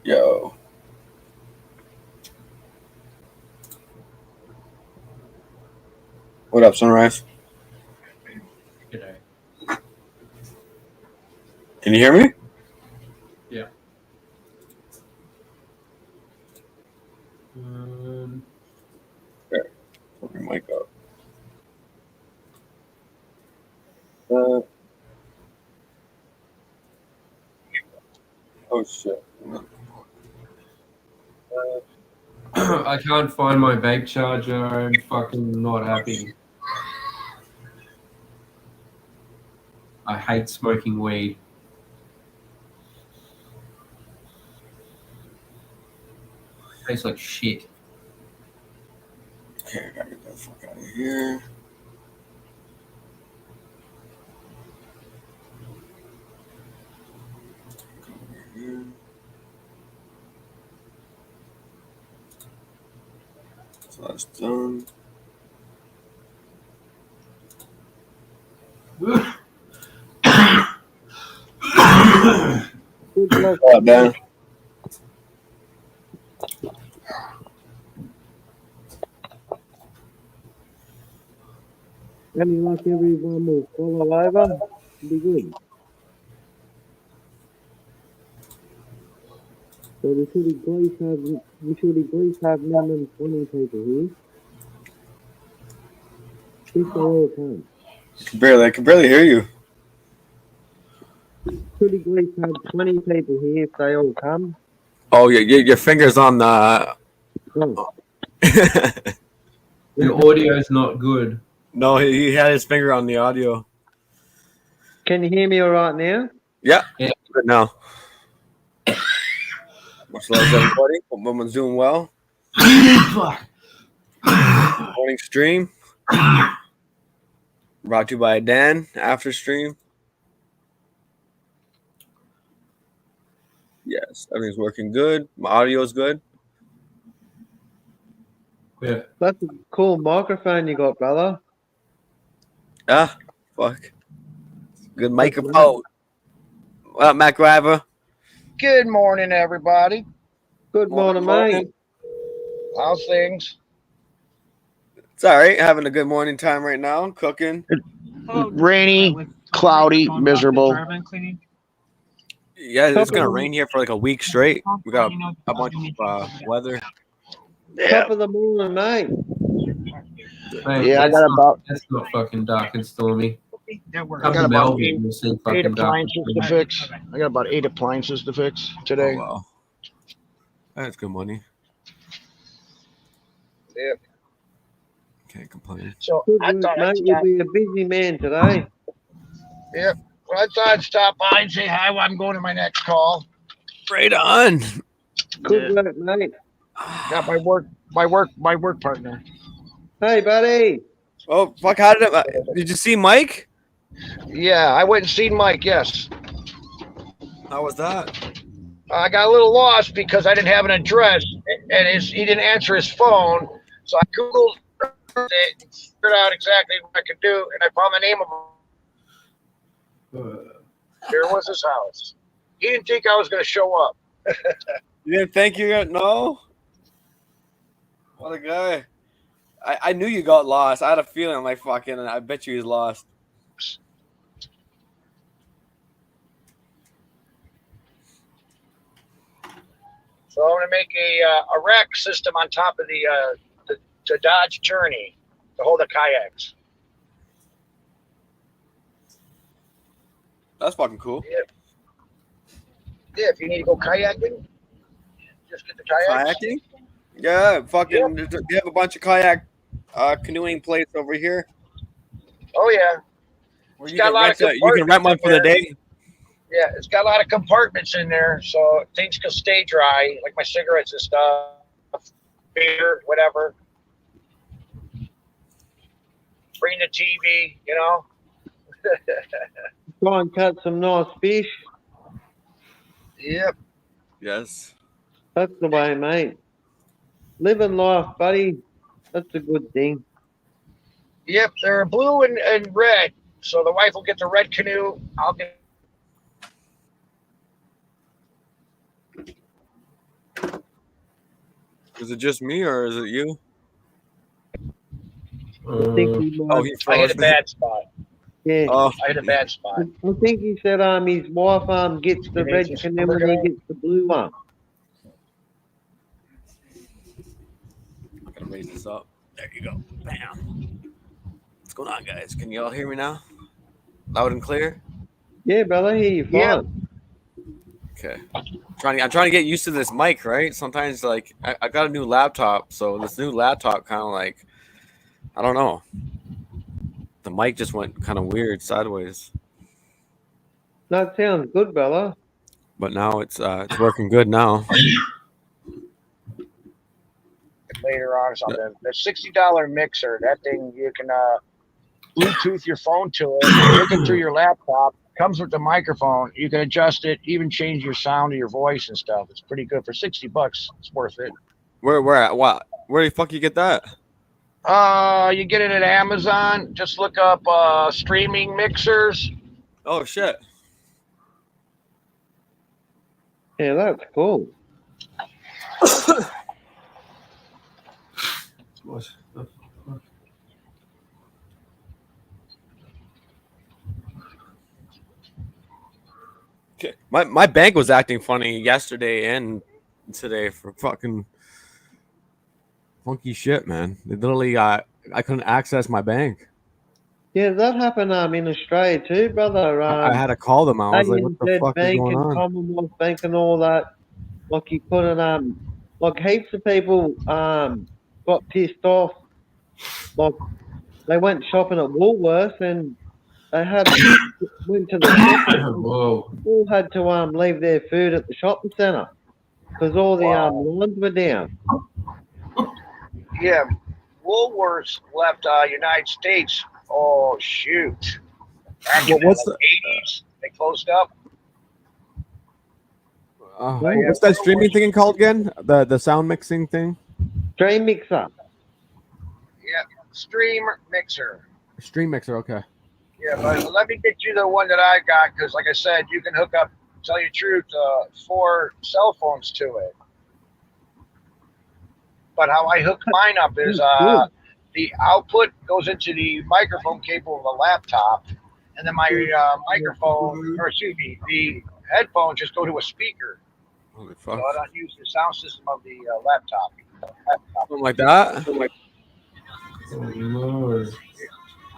Yo. What up, Sunrise? G'day. Can you hear me? Yeah. Um, Put your mic up. Uh, oh shit. I can't find my vape charger. I'm fucking not happy. I hate smoking weed. Tastes like shit. Okay, I gotta get the fuck out of here. Come over here. So that's done. Good luck. What up, Dan? Any luck everyone will follow over? Be good. So we should at least have minimum 20 people here. If they all come. I can barely hear you. Should at least have 20 people here if they all come. Oh, yeah, your fingers on the. Oh. Your audio's not good. No, he had his finger on the audio. Can you hear me all right now? Yeah, Yeah. good now. Much love, everybody. Hope everyone's doing well. Morning stream. Brought to you by Dan after stream. Yes, everything's working good. My audio's good. Yeah. That's a cool microphone you got, brother. Ah, fuck. Good microphone. What up, Mac River? Good morning, everybody. Good morning, mate. How's things? It's all right. Having a good morning time right now. Cooking. Rainy, cloudy, miserable. Yeah, it's gonna rain here for like a week straight. We got a bunch of weather. Top of the morning, mate. Mate, Yeah, I got about that's not fucking dark and stormy. I Come got to about Melbourne, you'll see eight fucking dark and appliances to stormy. fix. I got about 8 appliances to fix Oh, today. wow. That's good money. Yeah. Can't complain. So Good I work, thought I'd mate. You'll stop. be a busy man today. Yep. Well, I thought I'd stop by and say hi while I'm going to my next call. Right on. Good work, mate. Got my work partner. Hey, buddy. Oh, fuck. How did you see Mike? Yeah, I went and seen Mike. Yes. How was that? I got a little lost because I didn't have an address, and he didn't answer his phone. So I Googled it and figured out exactly what I could do, and I found the name of him. Here was his house. He didn't think I was going to show up. You didn't think you got no? What a guy. I knew you got lost. I had a feeling like fucking, I bet you he's lost. So I'm going to make a rack system on top of the Dodge Journey to hold the kayaks. That's fucking cool. Yeah, if you need to go kayaking, just get the kayaks. Kayaking? Yeah, fucking. They have a bunch of kayak canoeing places over here. Oh yeah. Where It's you got can, a lot rent of you can rent one for the day. Yeah, it's got a lot of compartments in there, so things can stay dry, like my cigarettes and stuff, beer, whatever. Bring the TV, you know. Try and catch some nice fish. Yep. Yes. That's the way, mate. Living life, buddy. That's a good thing. Yep, they're blue and red. So the wife will get the red canoe. I'll get. Is it just me or is it you? I think he Oh, might. he I hit froze. a bad spot. Yeah. Oh, I hit a bad spot. I think he said his wife gets the Can you red just canoe remember and he that? gets the blue one. I'm gonna raise this up. There you go. Bam. What's going on, guys? Can you all hear me now? Loud and clear. Yeah, brother, hear you Yeah. fine. Okay. I'm trying to get used to this mic, right? Sometimes like I got a new laptop, so this new laptop kind of like I don't know. The mic just went kind of weird sideways, That sounds good, brother. but now it's working good now. Later on something. The $60 mixer, that thing you can Bluetooth your phone to it, hook it through your laptop. Comes with the microphone. You can adjust it, even change your sound of your voice and stuff. It's pretty good for $60. It's worth it. Where at? What? Where the fuck you get that? You get it at Amazon. Just look up streaming mixers. Oh shit. Yeah, that's cool. What the fuck? Okay. My bank was acting funny yesterday and today for fucking funky shit, man. They literally I couldn't access my bank. Yeah, that happened in Australia too, brother. I had to call them. I was like, what the ANZ fuck is Bank going and on? Commonwealth Bank and all that. Like you couldn't like heaps of people got pissed off. Like they went shopping at Woolworths and they went to the shop and Whoa. all had to leave their food at the shopping centre because all the Wow. lines were down. Yeah, Woolworths left United States. Oh shoot! Back in What's the 80s, they closed up. what's that streaming thing called again? The sound mixing thing? Stream mixer. Yeah, Stream Mixer. Stream mixer, okay. Yeah, but let me get you the one that I got because, like I said, you can hook up. Tell you the truth, 4 cell phones to it. But how I hooked mine up is the output goes into the microphone cable of the laptop, and then my microphone, or excuse me, the headphones just go to a speaker. Holy So fuck. I don't use the sound system of the laptop. Something like that? Oh Lord.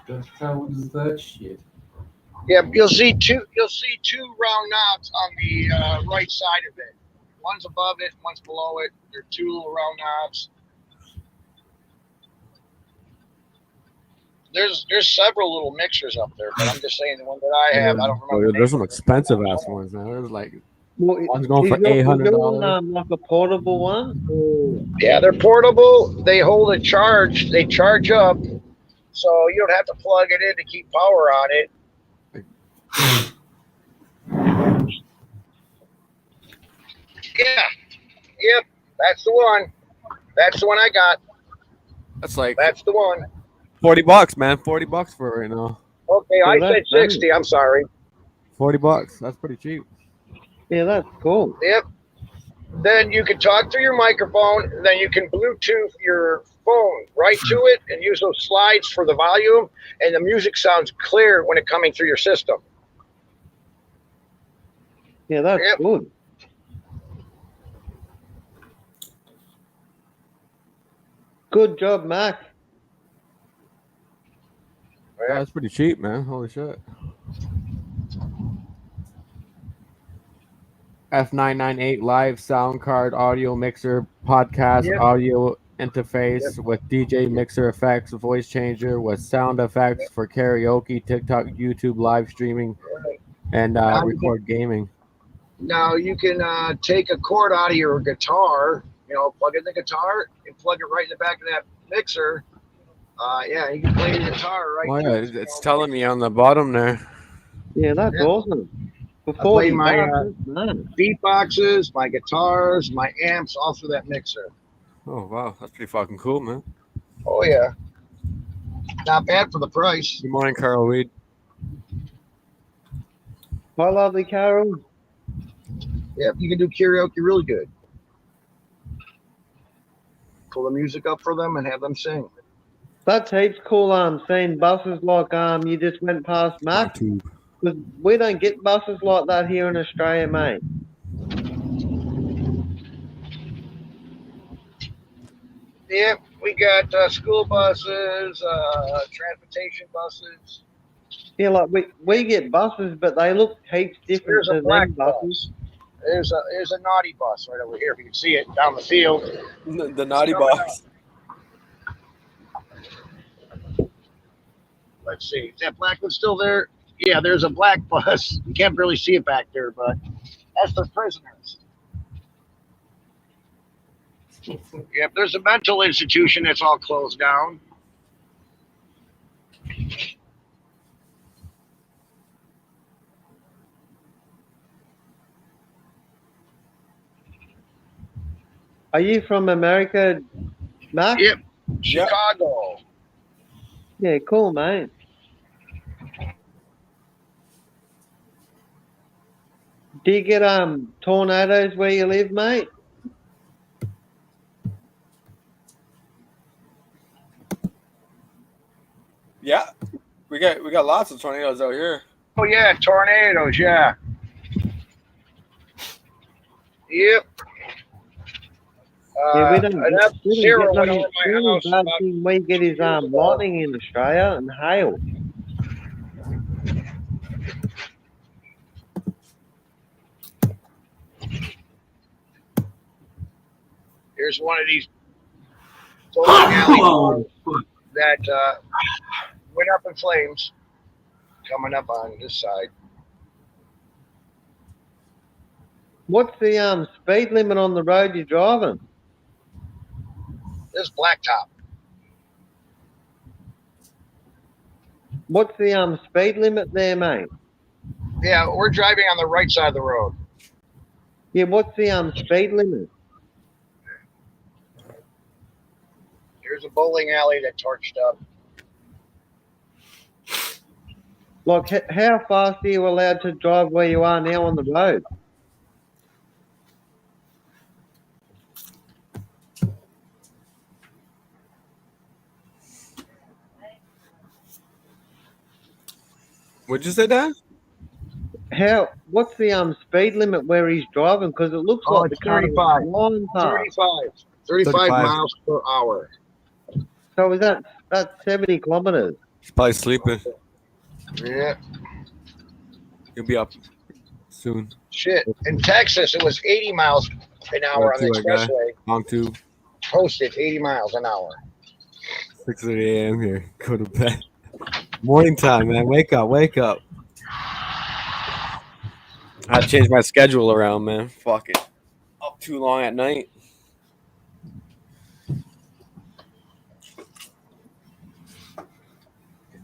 The hell is that shit? Yeah, you'll see two round knobs on the right side of it. One's above it, one's below it. They're 2 little round knobs. There's several little mixers up there, but I'm just saying the one that I have, I don't remember. There's some expensive ass ones now. There's like Well, one's going for is your $800. like a portable one? Or... Yeah, they're portable. They hold a charge. They charge up, so you don't have to plug it in to keep power on it. Yeah, yep, that's the one. That's the one I got. That's like That's the one. $40, man. $40 for it right now. Okay, I that's said 60. I'm sorry. $40. That's pretty cheap. Yeah, that's cool. Yep. Then you can talk through your microphone. Then you can Bluetooth your phone right to it and use those slides for the volume. And the music sounds clear when it's coming through your system. Yeah, that's Yep. good. Good job, Mac. Yeah, that's pretty cheap, man. Holy shit. F998 live sound card, audio mixer, podcast, Yep. audio interface with DJ mixer effects, voice changer with sound effects for karaoke, TikTok, YouTube live streaming, and record gaming. Now you can take a cord out of your guitar, plug in the guitar and plug it right in the back of that mixer. Yeah, you can play the guitar right. Oh yeah, it's telling me on the bottom there. Yeah, that's Yep. awesome. For I play my $40, man. beatboxes, my guitars, my amps, all through that mixer. Oh wow, that's pretty fucking cool, man. Oh yeah, not bad for the price. Good morning, Carl Weed. Hi, lovely Carol. Yeah, you can do karaoke really good. pull the music up for them and have them sing. That's heaps cool. Seeing buses like you just went past Mac. Because we don't get buses like that here in Australia, mate. Yep, we got school buses, transportation buses. Yeah, like we get buses, but they look heaps different There's a to black them buses. bus. There's a naughty bus right over here. If you can see it down the field. The naughty box. Let's see. Is that black one still there? Yeah, there's a black bus. You can't really see it back there, but that's for prisoners. Yep, there's a mental institution that's all closed down. Are you from America, Mac? Yep, Chicago. Yeah, cool, mate. Do you get tornadoes where you live, mate? Yeah, we got lots of tornadoes out here. Oh yeah, tornadoes. Yeah. Yep. Yeah, we don't Zero get went them. over The my only house. bad thing we get is lightning in Australia and hail. Here's one of these bowling alley that went up in flames. Coming up on this side. What's the speed limit on the road you're driving? This blacktop. What's the speed limit there, mate? Yeah, we're driving on the right side of the road. Yeah, what's the speed limit? Here's a bowling alley that torched up. Like, how fast are you allowed to drive where you are now on the road? What'd you say, Dan? What's the speed limit where he's driving? Because it looks Oh, like it's the car is 35. flying past. 35 miles per hour. So that's 70 kilometers? He's probably sleeping. Yeah. He'll be up soon. Shit. In Texas, it was 80 miles an hour on the expressway. Long tube. Posted 80 miles an hour. 6:30 a.m. here. Go to bed. Morning time, man. Wake up. I had to change my schedule around, man. Fuck it. Up too long at night.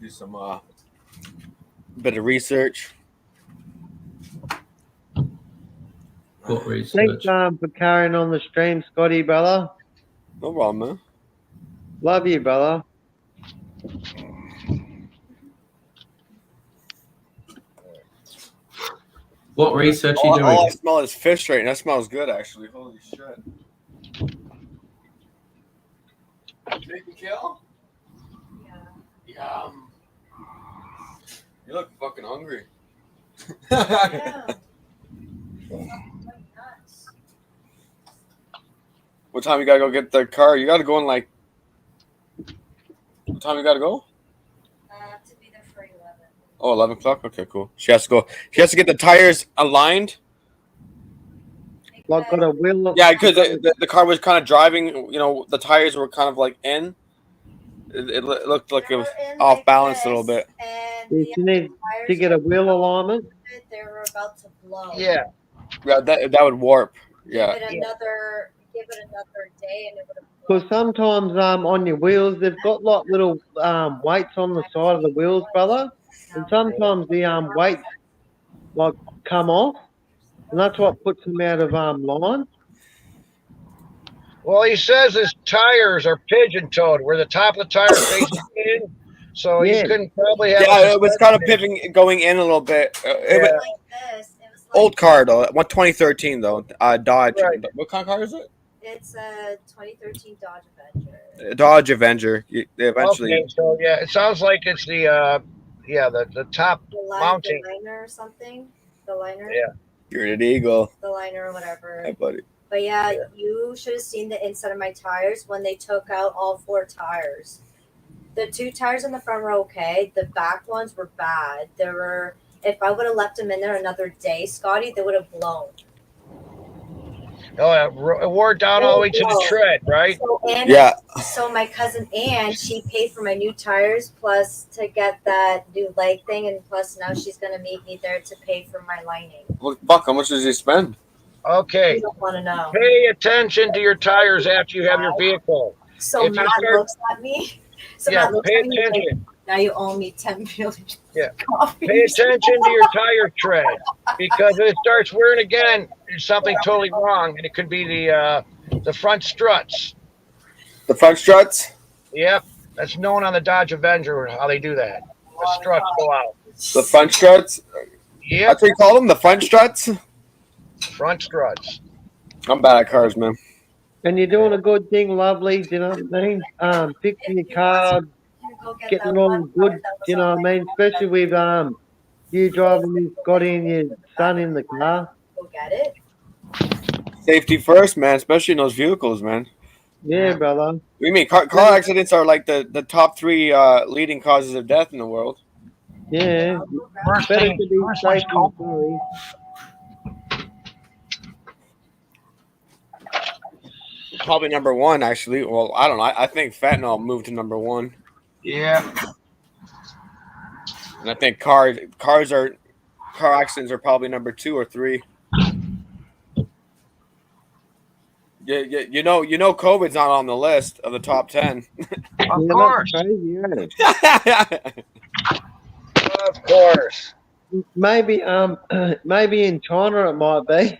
Do some bit of research. What research? Thanks for carrying on the stream, Scotty, brother. No problem, man. Love you, brother. What research are you doing? All I smell is fish right now. That smells good, actually. Holy shit. Make me kill? Yeah. Yum. You look fucking hungry. Yeah. What time you gotta go get the car? You gotta go in like. What time you gotta go? To be there for 11. Oh, 11 o'clock? Okay, cool. She has to go. She has to get the tires aligned. Like got a wheel. Yeah, because the car was kind of driving. You know, the tires were kind of like in. It looked like it was off balance a little bit. And You need to get a wheel alignment. They were about to blow. Yeah. Yeah, that would warp. Yeah. Give it another day, and it would have. Because sometimes on your wheels they've got like little weights on the side of the wheels, brother, and sometimes the weights like come off, and that's what puts them out of line. Well, he says his tires are pigeon-toed, where the top of the tire faces in, so Yeah. he couldn't probably have. Yeah, it was kind of pivoting, going in a little bit. It was Like this. It was like, old car though. 2013 though. Dodge. Right. What kind of car is it? it's a 2013 Dodge Avenger. Dodge Avenger. They eventually. Okay, so yeah, it sounds like it's the the top mounting. The liner or something. The liner. Yeah. Bearded Eagle. The liner or whatever. Hi, buddy. But yeah, you should have seen the inside of my tires when they took out all 4 tires. The 2 tires in the front were okay. The back ones were bad. There were. If I would have left them in there another day, Scotty, they would have blown. Oh, it wore down all the way to the tread, right? So, Yeah. So my cousin Ann, she paid for my new tires plus to get that new leg thing, and plus now she's gonna meet me there to pay for my lining. Well, fuck, how much does he spend? Okay. You don't want to know. Pay attention to your tires after you have your vehicle. So If you Matt start- looks at me. So Yeah, Matt looks pay at me like, attention. now you owe me 10 million. Yeah. coffees. Pay attention to your tire tread because if it starts wearing again, there's something totally wrong, and it could be the front struts. The front struts? Yep, that's known on the Dodge Avenger how they do that. The struts go out. The front struts? Yep, That's what you call them? The front struts? front struts. I'm bad at cars, man. And you're doing a good thing, lovely. Do you know what I mean? Fixing your car, Go get getting that all one good. part that was You know on what I mean? Especially with you driving with Scotty and your son in the car. Go get it. Safety first, man, especially in those vehicles, man. Yeah, brother. What do you mean? Car accidents are like the top 3 leading causes of death in the world. Yeah. First Better thing, to be first safe one's than coke. sorry. Probably number 1, actually. Well, I don't know. I think fentanyl moved to number 1. Yeah, And I think car accidents are probably number 2 or 3. Yeah, you know, COVID's not on the list of the top 10. of Yeah, course, that's crazy, isn't it? of course. Maybe maybe in China it might be.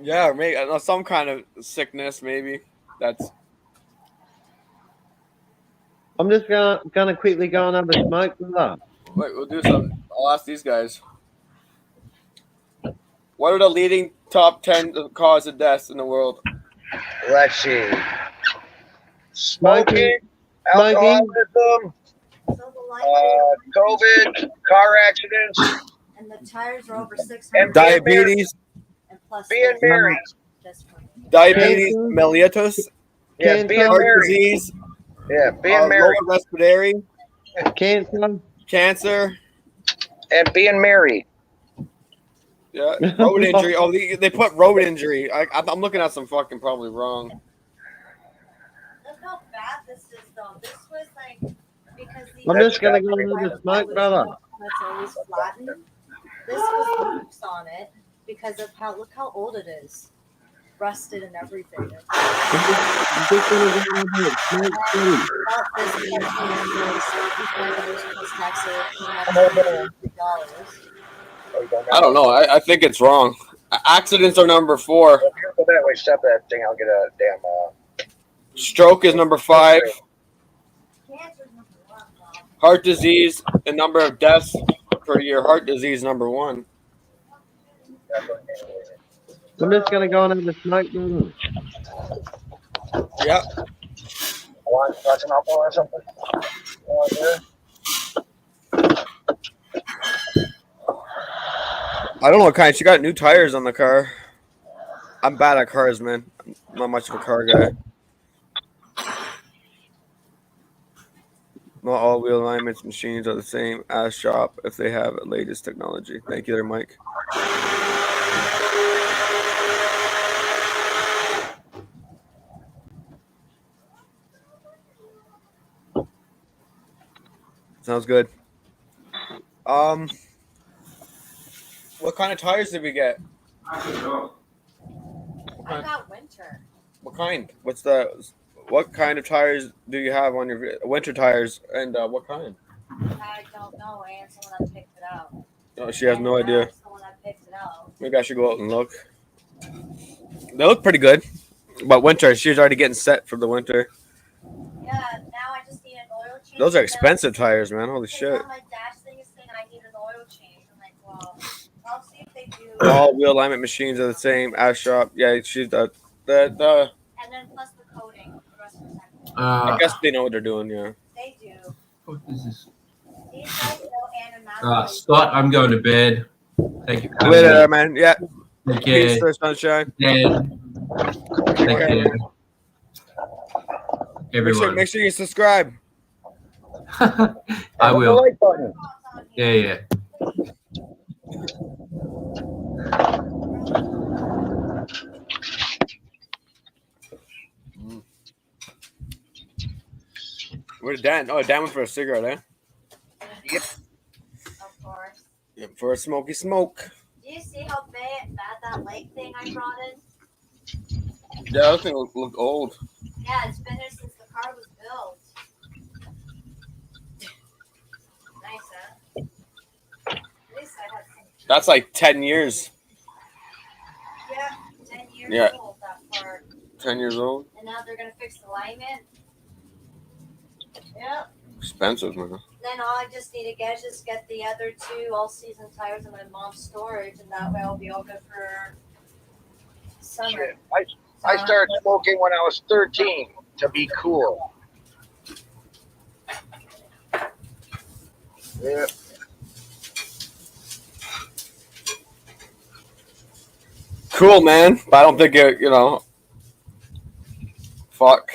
Yeah, or maybe some kind of sickness, maybe. That's I'm just gonna quickly go and have a smoke with that. wait. We'll do something. I'll ask these guys. What are the leading top 10 cause of deaths in the world? Let's see. Smoking. Smoking, alcoholism, So the line COVID, car accidents, and the tires are over 600. And Diabetes, And plus being married. just for me. diabetes Cancer. mellitus, Yeah, Cancer. being heart married. disease, Yeah, being married lower respiratory, Cancer. cancer, and being married. yeah, road injury. Oh, they put road injury. I'm looking at some fucking probably wrong. Look how bad this is, though. This was like because the I'm just gonna go and have a smoke, brother. That's always flattened. This was loops on it because of look how old it is, rusted and everything. I'm just gonna go and have a smoke, Scotty. Bought this $65 plus taxes. $300. I don't know. I think it's wrong. Accidents are number 4. If you go that way, step that thing, I'll get a damn. Stroke is number 5. Cancer's number 1, Bob. Heart disease, the number of deaths per year. Heart disease number 1. I'm just gonna go and have a smoke, brother. Yeah. Want some alcohol or something? I don't know what kind. She got new tires on the car. I'm bad at cars, man. I'm not much of a car guy. Not all wheel alignments machines are the same as shop if they have the latest technology. Thank you there, Mike. Sounds good. What kind of tires did we get? I don't know. I got winter. What kind? What kind of tires do you have on your winter tires, and what kind? I don't know. I asked someone that picked it out. Oh, she has no idea. Someone that picked it out. Maybe I should go out and look. They look pretty good, but winter. She's already getting set for the winter. Yeah. Now I just need an oil change. Those are Now- expensive tires, man. Holy shit! Now my dash thing is saying I need an oil change. I'm like, well, I'll see if they do. All wheel alignment machines are the same as shop. Yeah, she's The And then plus the coating. The rest of the time. I guess they know what they're doing. Yeah. They do. What is this? These guys know animatic. Scott, I'm going to bed. Thank you for having Later, me. man. Yeah. Take Peace, care. sir, sunshine. Dan. Take care, care. man. Everyone. Make sure you subscribe. I Hit the will. like button. Yeah. Where's Dan? Oh, Dan went for a cigarette, eh? Yep. Of course. Yeah, for a smoky smoke. Do you see how bad that lake thing I brought in? Yeah, that thing looked old. Yeah, it's been there since the car was built. Nice, huh? At least I had some. That's like 10 years. Yeah, 10 years Yeah. old, that part. 10 years old. And now they're going to fix the alignment. Yeah. Expensive, man. Then all I just need to get is just get the other two all-season tires in my mom's storage, and that way I'll be all good for summer. Shit. I started smoking when I was 13 to be cool. Yeah. Cool, man. But I don't think it, fuck.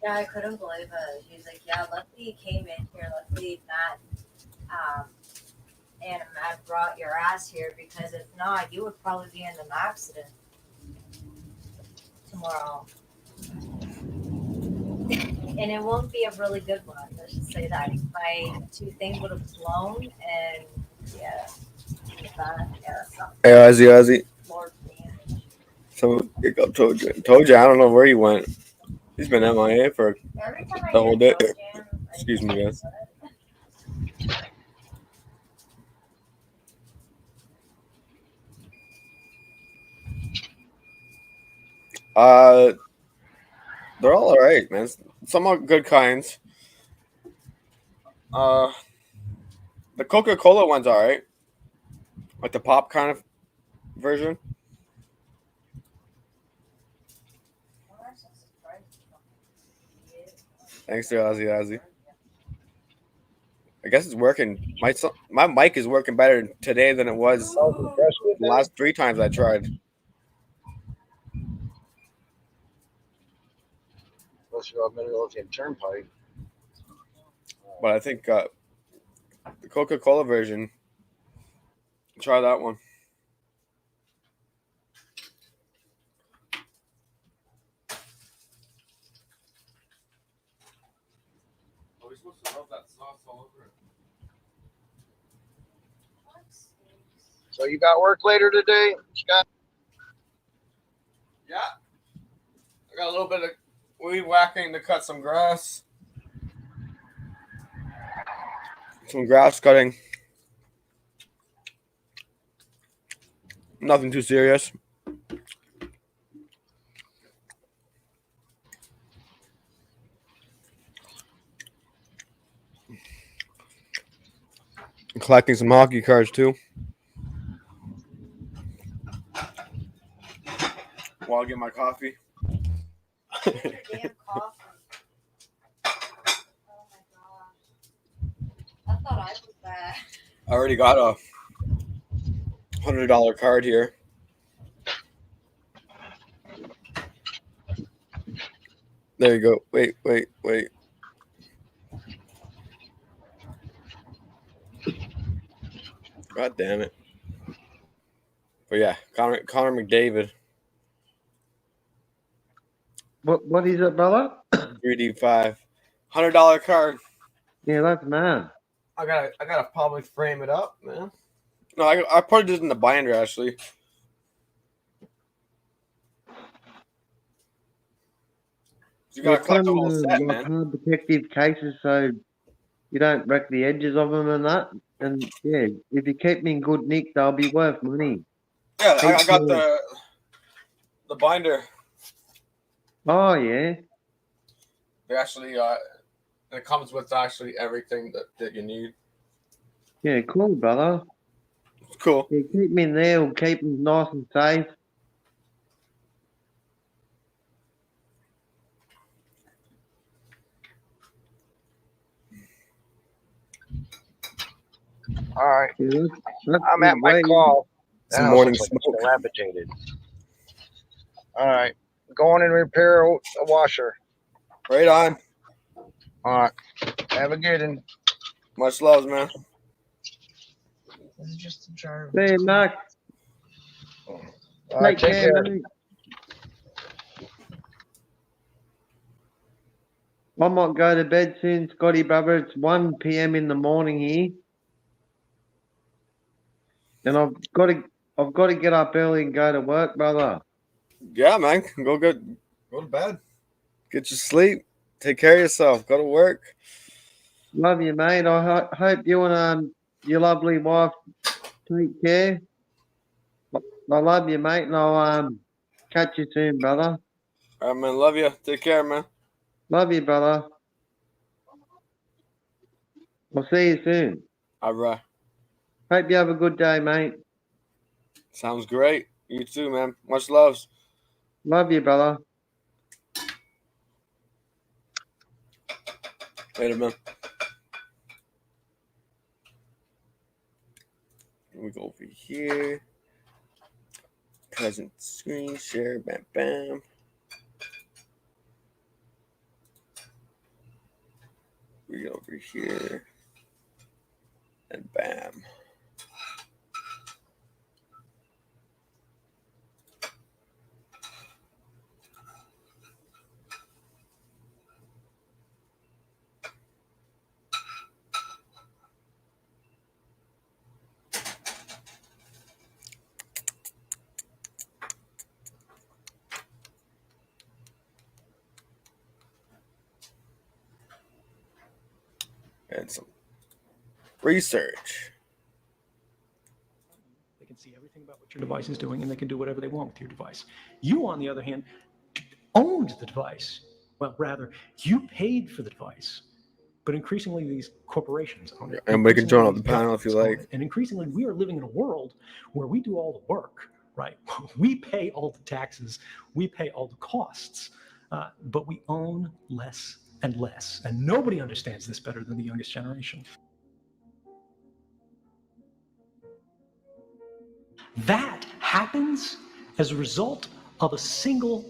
Yeah, I couldn't believe it. He's like, yeah, luckily you came in here. Luckily Matt and Matt brought your ass here, because if not, you would probably be in an accident tomorrow. And it won't be a really good one. Let's just say that. My two things would have blown, and that's not Hey, Ozzy. Lord damage. So, here go Toja. I don't know where he went. He's been MIA for Every time I the whole hear day. Trojan, I Excuse me, guys. They're all alright, man. Some are good kinds. The Coca-Cola one's alright. Like the pop kind of version. Thanks to Ozzy. I guess it's working. My mic is working better today than it was the last 3 times I tried. Unless you're on Midlothian Turnpike. But I think the Coca-Cola version, try that one. Are we supposed to rub that sauce all over it? So you got work later today, Scott? Yeah. I got a little bit of weed whacking to cut some grass. Some grass cutting. Nothing too serious. I'm collecting some hockey cards too. While I get my coffee. Damn coffee. Oh my gosh. I thought I was bad. I already got a $100 card here. There you go. Wait. God damn it. But yeah, Connor McDavid. What is it, brother? 3D5. $100 card. Yeah, that's mad. I gotta probably frame it up, man. No, I put it in the binder actually. You gotta collect the whole set, man. Hard protective cases so you don't wreck the edges of them and that. And yeah, if you keep them in good nick, they'll be worth money. Yeah, I got the binder. Oh yeah. They actually it comes with actually everything that you need. Yeah, cool, brother. Cool. You keep them in there, will keep them nice and safe. All right. Yeah, that's I'm at good my way. call. That Some house morning looks like it's smoke. dilapidated. All right. Going and repair a washer. Right on. All right. Have a good one. Much love, man. This is just a jar. See you, Max. All right. Take care. mate. I might go to bed soon, Scotty brother. It's 1 p.m. in the morning here. And I've got to get up early and go to work, brother. Yeah, man. Go to bed. Get your sleep. Take care of yourself. Go to work. Love you, mate. I hope you and your lovely wife take care. I love you, mate, and I'll catch you soon, brother. All right, man. Love you. Take care, man. Love you, brother. I'll see you soon. All right. Hope you have a good day, mate. Sounds great. You too, man. Much loves. Love you, brother. Later, man. We go over here. Present screen share. Bam, bam. We go over here. And bam. And some research. They can see everything about what your device is doing, and they can do whatever they want with your device. You, on the other hand, owned the device. Well, rather, you paid for the device. But increasingly, these corporations own it. And we can join up the Increasingly, panel if you governments own like. it. And increasingly, we are living in a world where we do all the work, right? We pay all the taxes, we pay all the costs, but we own less and less. And nobody understands this better than the youngest generation. That happens as a result of a single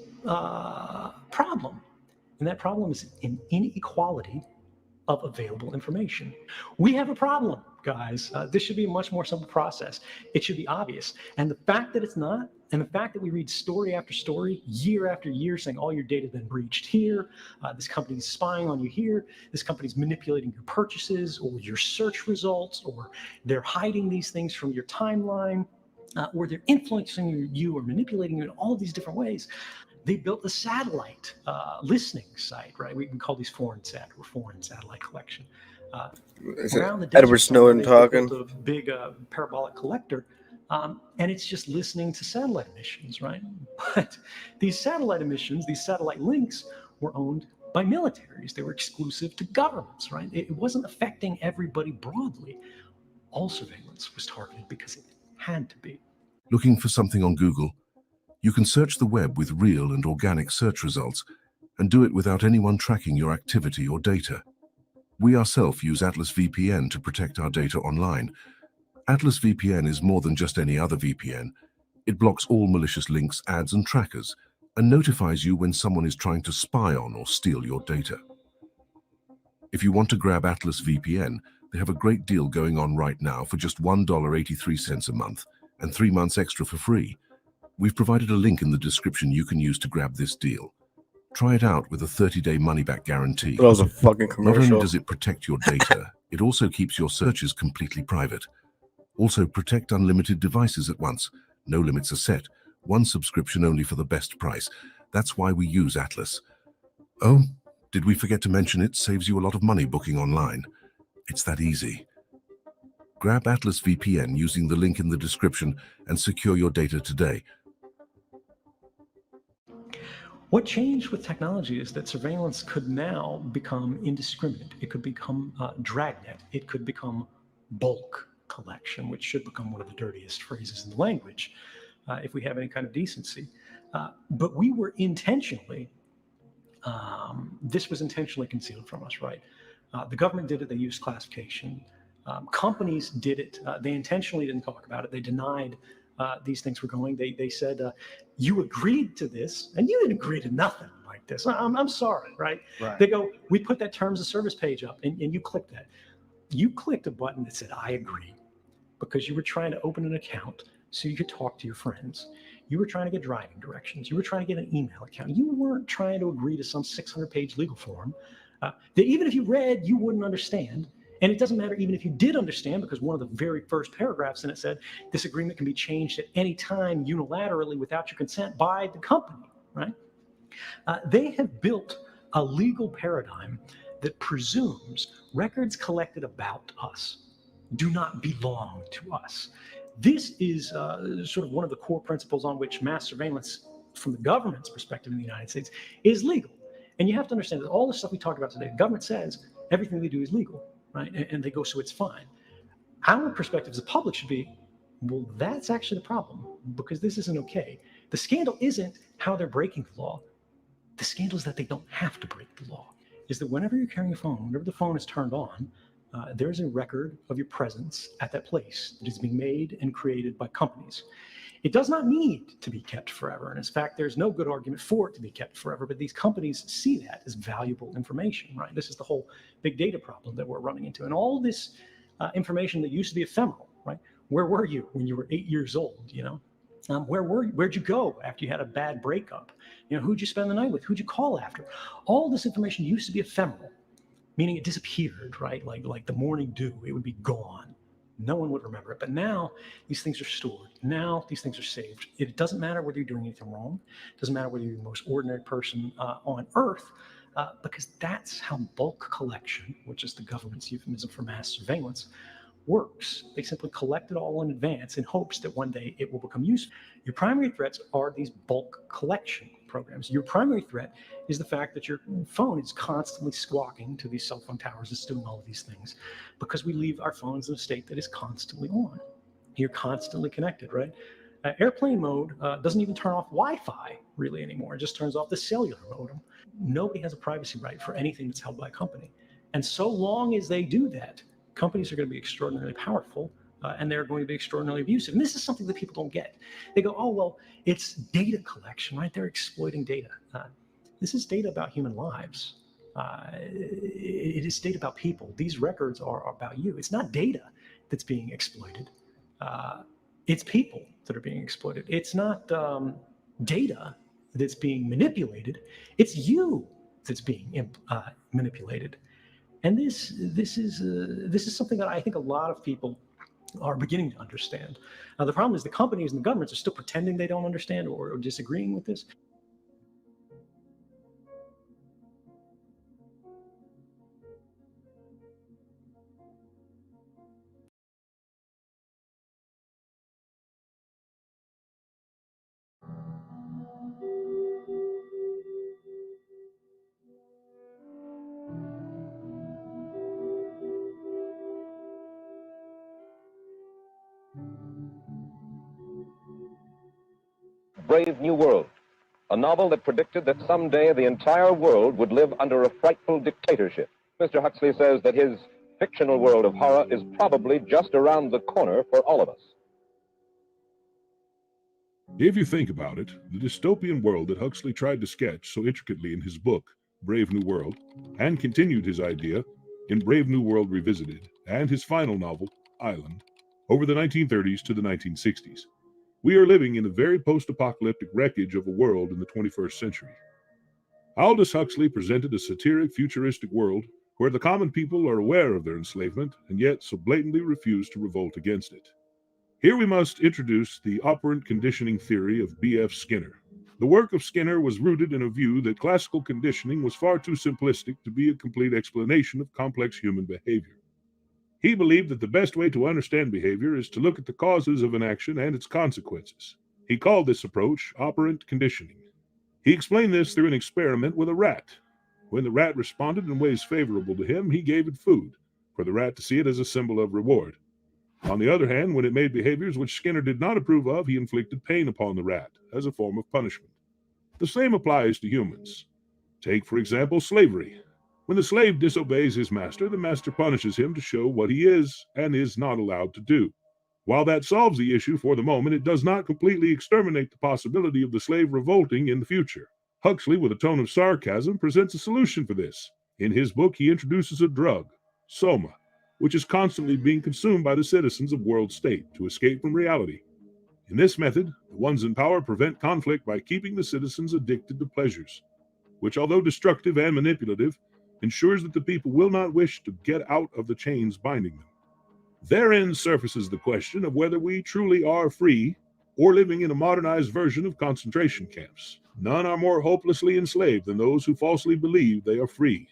problem. And that problem is an inequality of available information. We have a problem, guys. This should be a much more simple process. It should be obvious. And the fact that it's not, and the fact that we read story after story, year after year, saying all your data has been breached here, this company's spying on you here, this company's manipulating your purchases or your search results, or they're hiding these things from your timeline, or they're influencing you or manipulating you in all these different ways. They built a satellite listening site, right? We can call these foreign satellite collection. Is Around the it Edward desert somewhere, Snowden they talking? built a big parabolic collector, and it's just listening to satellite emissions, right? But these satellite emissions, these satellite links, were owned by militaries. They were exclusive to governments, right? It wasn't affecting everybody broadly. All surveillance was targeted because it had to be. Looking for something on Google? You can search the web with real and organic search results and do it without anyone tracking your activity or data. We ourselves use Atlas VPN to protect our data online. Atlas VPN is more than just any other VPN. It blocks all malicious links, ads, and trackers, and notifies you when someone is trying to spy on or steal your data. If you want to grab Atlas VPN, they have a great deal going on right now for just $1.83 a month and 3 months extra for free. We've provided a link in the description you can use to grab this deal. Try it out with a 30-day money-back guarantee. That was a fucking Not commercial. only does it protect your data, it also keeps your searches completely private. Also, protect unlimited devices at once. No limits are set. One subscription only for the best price. That's why we use Atlas. Oh, did we forget to mention it saves you a lot of money booking online? It's that easy. Grab Atlas VPN using the link in the description and secure your data today. What changed with technology is that surveillance could now become indiscriminate. It could become dragnet. It could become bulk. collection, which should become one of the dirtiest phrases in the language if we have any kind of decency. But we were intentionally, this was intentionally concealed from us, right? The government did it, they used classification. Companies did it, they intentionally didn't talk about it, they denied these things were going. They said, you agreed to this, and you didn't agree to nothing like this. I'm sorry, right? They go, we put that terms of service page up, and you clicked that. You clicked a button that said, I agree, because you were trying to open an account so you could talk to your friends. You were trying to get driving directions. You were trying to get an email account. You weren't trying to agree to some 600-page legal form that even if you read, you wouldn't understand. And it doesn't matter even if you did understand, because one of the very first paragraphs in it said, this agreement can be changed at any time unilaterally without your consent by the company, right? They have built a legal paradigm that presumes records collected about us do not belong to us. This is sort of one of the core principles on which mass surveillance from the government's perspective in the United States is legal. And you have to understand that all the stuff we talked about today, the government says everything they do is legal, right? And they go, so it's fine. Our perspective as a public should be, well, that's actually the problem, because this isn't okay. The scandal isn't how they're breaking the law. The scandal is that they don't have to break the law. Is that whenever you're carrying a phone, whenever the phone is turned on, there's a record of your presence at that place that is being made and created by companies. It does not need to be kept forever. And in fact, there's no good argument for it to be kept forever, but these companies see that as valuable information, right? This is the whole big data problem that we're running into. And all this information that used to be ephemeral, right? Where were you when you were 8 years old, you know? Where'd you go after you had a bad breakup? You know, who'd you spend the night with? Who'd you call after? All this information used to be ephemeral, meaning it disappeared, right? Like the morning dew, it would be gone. No one would remember it. But now these things are stored. Now these things are saved. It doesn't matter whether you're doing anything wrong. It doesn't matter whether you're the most ordinary person on Earth, because that's how bulk collection, which is the government's euphemism for mass surveillance, works. They simply collect it all in advance in hopes that one day it will become useful. Your primary threats are these bulk collection programs. Your primary threat is the fact that your phone is constantly squawking to these cell phone towers that's doing all of these things, because we leave our phones in a state that is constantly on. You're constantly connected, right? Airplane mode doesn't even turn off Wi-Fi really anymore. It just turns off the cellular modem. Nobody has a privacy right for anything that's held by a company. And so long as they do that, companies are going to be extraordinarily powerful, and they're going to be extraordinarily abusive. And this is something that people don't get. They go, oh, well, it's data collection, right? They're exploiting data. This is data about human lives. It is data about people. These records are about you. It's not data that's being exploited. It's people that are being exploited. It's not data that's being manipulated. It's you that's being manipulated. And this is something that I think a lot of people are beginning to understand. The problem is the companies and the governments are still pretending they don't understand or disagreeing with this. Brave New World, a novel that predicted that someday the entire world would live under a frightful dictatorship. Mr. Huxley says that his fictional world of horror is probably just around the corner for all of us. If you think about it, the dystopian world that Huxley tried to sketch so intricately in his book, Brave New World, and continued his idea in Brave New World Revisited and his final novel, Island, over the 1930s to the 1960s. We are living in the very post-apocalyptic wreckage of a world in the 21st century. Aldous Huxley presented a satiric, futuristic world where the common people are aware of their enslavement and yet so blatantly refuse to revolt against it. Here we must introduce the operant conditioning theory of B.F. Skinner. The work of Skinner was rooted in a view that classical conditioning was far too simplistic to be a complete explanation of complex human behavior. He believed that the best way to understand behavior is to look at the causes of an action and its consequences. He called this approach operant conditioning. He explained this through an experiment with a rat. When the rat responded in ways favorable to him, he gave it food, for the rat to see it as a symbol of reward. On the other hand, when it made behaviors which Skinner did not approve of, he inflicted pain upon the rat as a form of punishment. The same applies to humans. Take, for example, slavery. When the slave disobeys his master, the master punishes him to show what he is and is not allowed to do. While that solves the issue for the moment, it does not completely exterminate the possibility of the slave revolting in the future. Huxley, with a tone of sarcasm, presents a solution for this. In his book, he introduces a drug, soma, which is constantly being consumed by the citizens of world state to escape from reality. In this method, the ones in power prevent conflict by keeping the citizens addicted to pleasures, which, although destructive and manipulative, ensures that the people will not wish to get out of the chains binding them. Therein surfaces the question of whether we truly are free or living in a modernized version of concentration camps. None are more hopelessly enslaved than those who falsely believe they are free.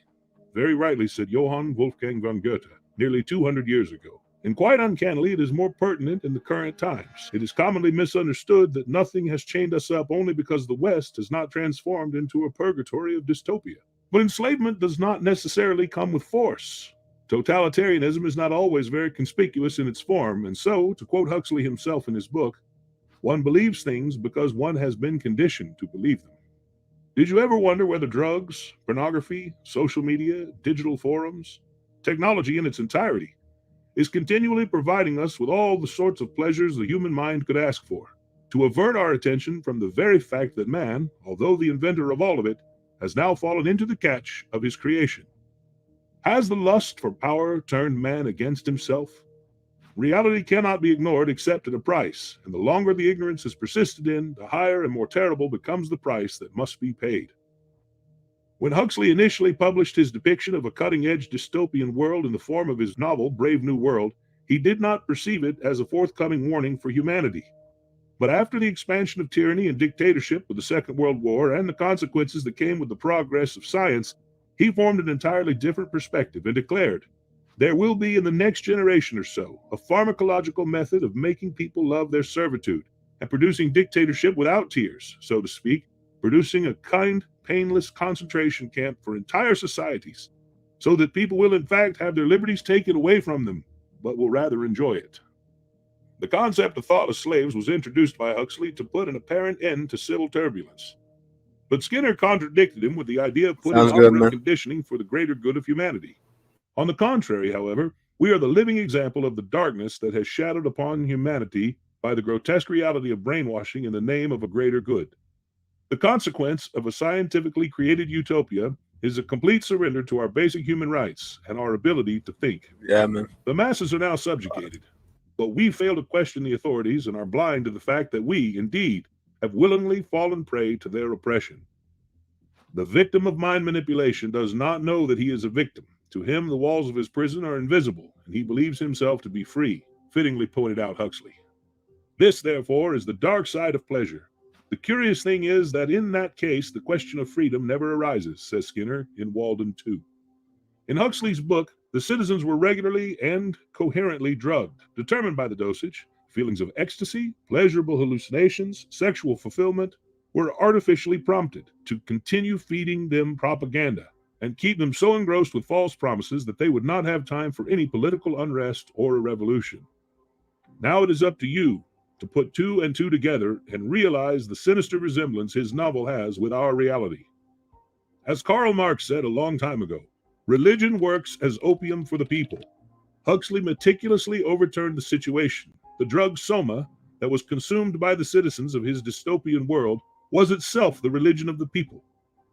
Very rightly said Johann Wolfgang von Goethe nearly 200 years ago. And quite uncannily, it is more pertinent in the current times. It is commonly misunderstood that nothing has chained us up only because the West has not transformed into a purgatory of dystopia. But enslavement does not necessarily come with force. Totalitarianism is not always very conspicuous in its form, and so, to quote Huxley himself in his book, one believes things because one has been conditioned to believe them. Did you ever wonder whether drugs, pornography, social media, digital forums, technology in its entirety, is continually providing us with all the sorts of pleasures the human mind could ask for, to avert our attention from the very fact that man, although the inventor of all of it, has now fallen into the catch of his creation? Has the lust for power turned man against himself? Reality cannot be ignored except at a price, and the longer the ignorance is persisted in, the higher and more terrible becomes the price that must be paid. When Huxley initially published his depiction of a cutting-edge dystopian world in the form of his novel Brave New World, he did not perceive it as a forthcoming warning for humanity. But after the expansion of tyranny and dictatorship with the Second World War and the consequences that came with the progress of science, he formed an entirely different perspective and declared, there will be in the next generation or so a pharmacological method of making people love their servitude and producing dictatorship without tears, so to speak, producing a kind, painless concentration camp for entire societies, so that people will in fact have their liberties taken away from them, but will rather enjoy it. The concept of thoughtless slaves was introduced by Huxley to put an apparent end to civil turbulence. But Skinner contradicted him with the idea of putting Sounds good, operant man. conditioning for the greater good of humanity. On the contrary, however, we are the living example of the darkness that has shadowed upon humanity by the grotesque reality of brainwashing in the name of a greater good. The consequence of a scientifically created utopia is a complete surrender to our basic human rights and our ability to think. Yeah, man. The masses are now subjugated, but we fail to question the authorities and are blind to the fact that we, indeed, have willingly fallen prey to their oppression. The victim of mind manipulation does not know that he is a victim. To him, the walls of his prison are invisible, and he believes himself to be free, fittingly pointed out Huxley. This, therefore, is the dark side of pleasure. The curious thing is that in that case, the question of freedom never arises, says Skinner in Walden 2. In Huxley's book, the citizens were regularly and coherently drugged, determined by the dosage. Feelings of ecstasy, pleasurable hallucinations, sexual fulfillment were artificially prompted to continue feeding them propaganda and keep them so engrossed with false promises that they would not have time for any political unrest or a revolution. Now it is up to you to put two and two together and realize the sinister resemblance his novel has with our reality. As Karl Marx said a long time ago, religion works as opium for the people. Huxley meticulously overturned the situation. The drug soma that was consumed by the citizens of his dystopian world was itself the religion of the people.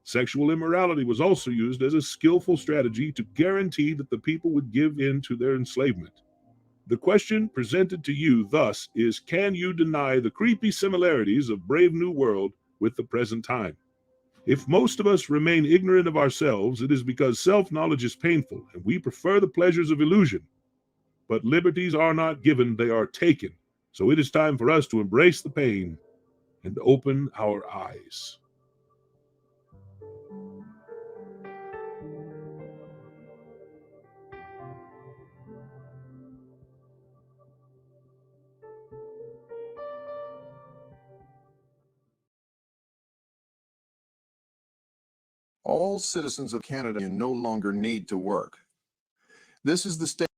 Sexual immorality was also used as a skillful strategy to guarantee that the people would give in to their enslavement. The question presented to you thus is, can you deny the creepy similarities of Brave New World with the present time? If most of us remain ignorant of ourselves, it is because self-knowledge is painful and we prefer the pleasures of illusion. But liberties are not given, they are taken. So it is time for us to embrace the pain and open our eyes. All citizens of Canada no longer need to work. This is the state.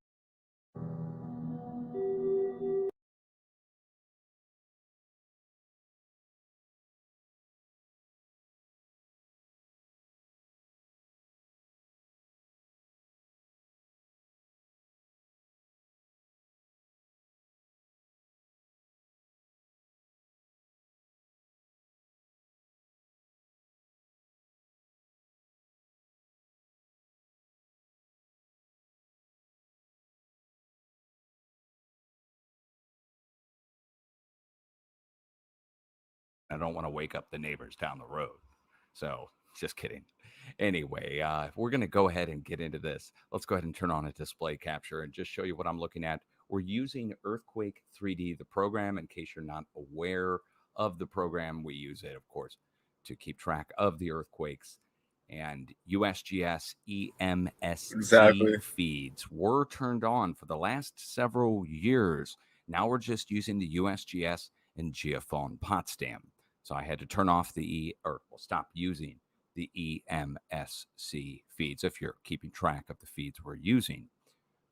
I don't want to wake up the neighbors down the road. So just kidding. Anyway, we're going to go ahead and get into this. Let's go ahead and turn on a display capture and just show you what I'm looking at. We're using Earthquake 3D, the program. In case you're not aware of the program, we use it, of course, to keep track of the earthquakes. And USGS EMSC feeds were turned on for the last several years. Now we're just using the USGS and Geophone Potsdam. So I had to turn off stop using the EMSC feeds if you're keeping track of the feeds we're using.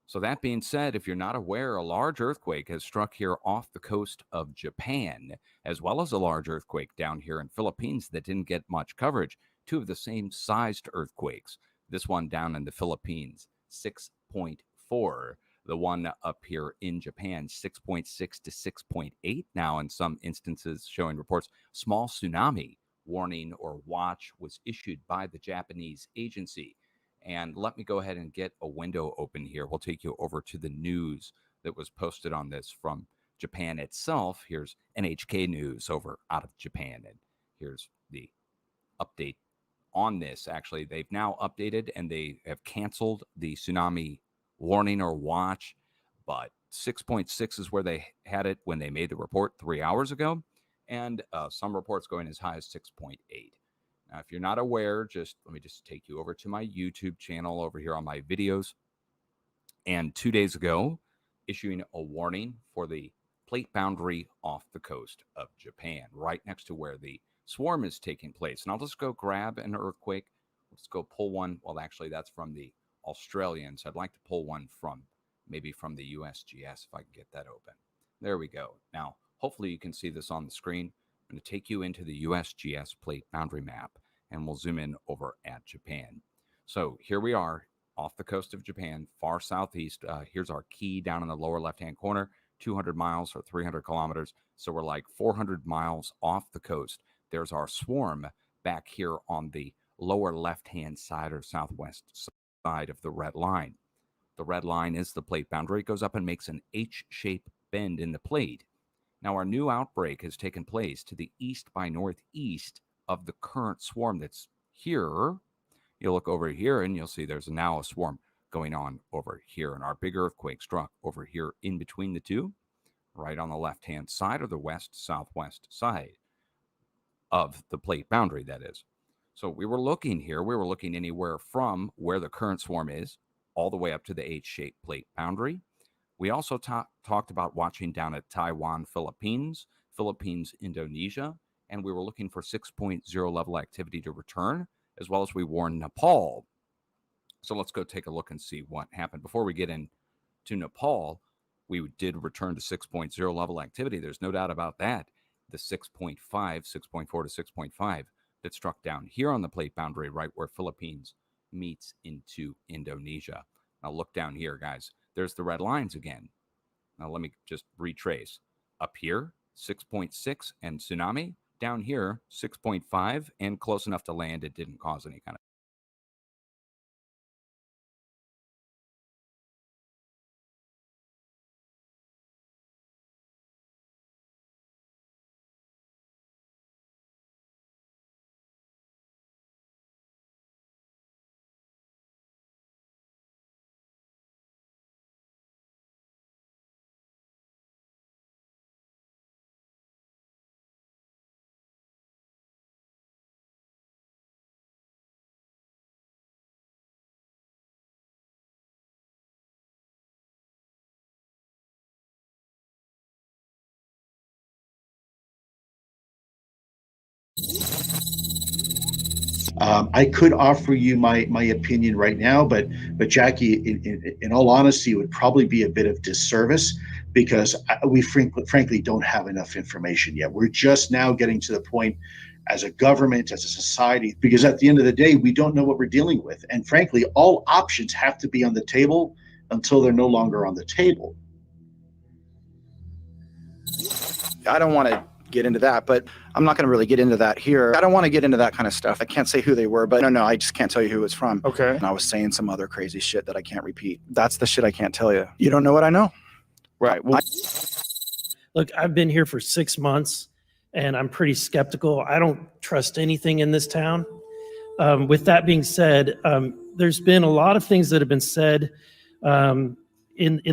So that being said, if you're not aware, a large earthquake has struck here off the coast of Japan, as well as a large earthquake down here in Philippines that didn't get much coverage. Two of the same sized earthquakes. This one down in the Philippines, 6.4. The one up here in Japan, 6.6 to 6.8 now in some instances, showing reports. Small tsunami warning or watch was issued by the Japanese agency. And let me go ahead and get a window open here. We'll take you over to the news that was posted on this from Japan itself. Here's NHK News over out of Japan. And here's the update on this. Actually, they've now updated and they have canceled the tsunami warning or watch, but 6.6 is where they had it when they made the report 3 hours ago, and some reports going as high as 6.8. Now, if you're not aware, let me take you over to my YouTube channel over here on my videos. And 2 days ago, issuing a warning for the plate boundary off the coast of Japan, right next to where the swarm is taking place. And I'll just go grab an earthquake. Let's go pull one. Well, actually, that's from the Australians. I'd like to pull one from the USGS if I can get that open. There we go. Now, hopefully you can see this on the screen. I'm going to take you into the USGS plate boundary map, and we'll zoom in over at Japan. So here we are off the coast of Japan, far southeast. Here's our key down in the lower left-hand corner, 200 miles or 300 kilometers. So we're like 400 miles off the coast. There's our swarm back here on the lower left-hand side or southwest side of the red line. The red line is the plate boundary. It goes up and makes an H-shaped bend in the plate. Now, our new outbreak has taken place to the east by northeast of the current swarm that's here. You'll look over here and you'll see there's now a swarm going on over here. And our big earthquake struck over here in between the two, right on the left-hand side or the west-southwest side of the plate boundary, that is. So we were looking here. We were looking anywhere from where the current swarm is all the way up to the H-shaped plate boundary. We also talked about watching down at Taiwan, Philippines, Indonesia, and we were looking for 6.0 level activity to return, as well as we warned Nepal. So let's go take a look and see what happened. Before we get into Nepal, we did return to 6.0 level activity. There's no doubt about that. The 6.4 to 6.5 that struck down here on the plate boundary, right where Philippines meets into Indonesia. Now look down here, guys. There's the red lines again. Now let me just retrace. Up here, 6.6 and tsunami. Down here, 6.5 and close enough to land. It didn't cause any kind of I could offer you my opinion right now, but Jackie, in all honesty, it would probably be a bit of disservice because we frankly don't have enough information yet. We're just now getting to the point as a government, as a society, because at the end of the day, we don't know what we're dealing with. And frankly, all options have to be on the table until they're no longer on the table. I don't want to get into that, but I'm not going to really get into that here. I don't want to get into that kind of stuff. I can't say who they were, but no, I just can't tell you who it's from. Okay. And I was saying some other crazy shit that I can't repeat. That's the shit I can't tell you. You don't know what I know? Right. Well, look, I've been here for 6 months. and I'm pretty skeptical. I don't trust anything in this town. With that being said, there's been a lot of things that have been said in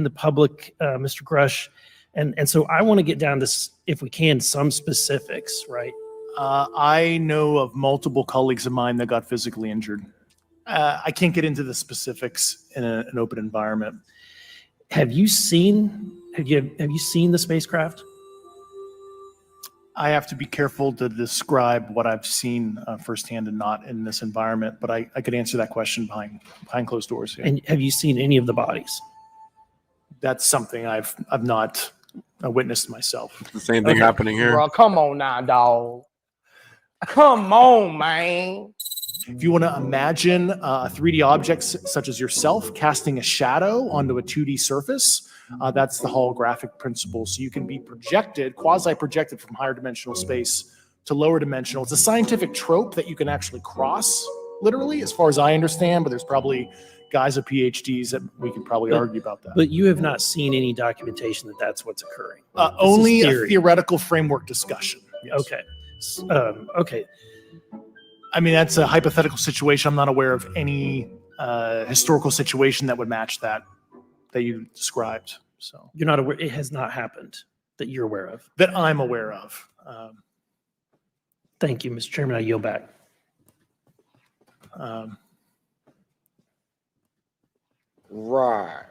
the public, Mr. Grush, and so I want to get down to, if we can, some specifics, right? I know of multiple colleagues of mine that got physically injured. I can't get into the specifics in an open environment. Have you seen the spacecraft? I have to be careful to describe what I've seen firsthand and not in this environment, but I could answer that question behind closed doors. Yeah. And have you seen any of the bodies? That's something I've not witnessed myself. It's the same thing happening here. Bro, come on now, dog. Come on, man. If you want to imagine a 3D object such as yourself casting a shadow onto a 2D surface, that's the holographic principle. So you can be projected, quasi-projected from higher dimensional space to lower dimensional. It's a scientific trope that you can actually cross, literally, as far as I understand, but there's probably guys with PhDs that we could probably argue about that. But you have not seen any documentation that that's what's occurring. Only a theoretical framework discussion. Yes. Okay. Okay. I mean, that's a hypothetical situation. I'm not aware of any historical situation that would match that you described. So you're not aware, it has not happened that you're aware of? That I'm aware of. Thank you, Mr. Chairman. I yield back. Right.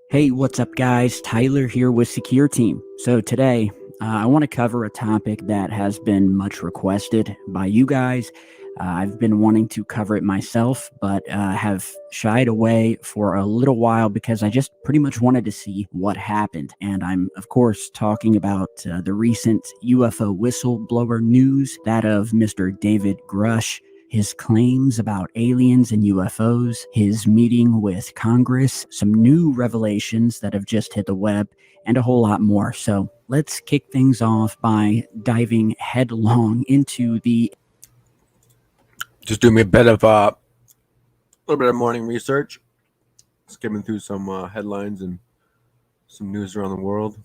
Hey, what's up, guys? Tyler here with Secure Team. So today, I want to cover a topic that has been much requested by you guys. I've been wanting to cover it myself, but have shied away for a little while because I just pretty much wanted to see what happened. And I'm, of course, talking about the recent UFO whistleblower news, that of Mr. David Grush, his claims about aliens and UFOs, his meeting with Congress, some new revelations that have just hit the web, and a whole lot more. So let's kick things off by diving headlong into the... Just doing a bit of little bit of morning research, skimming through some headlines and some news around the world.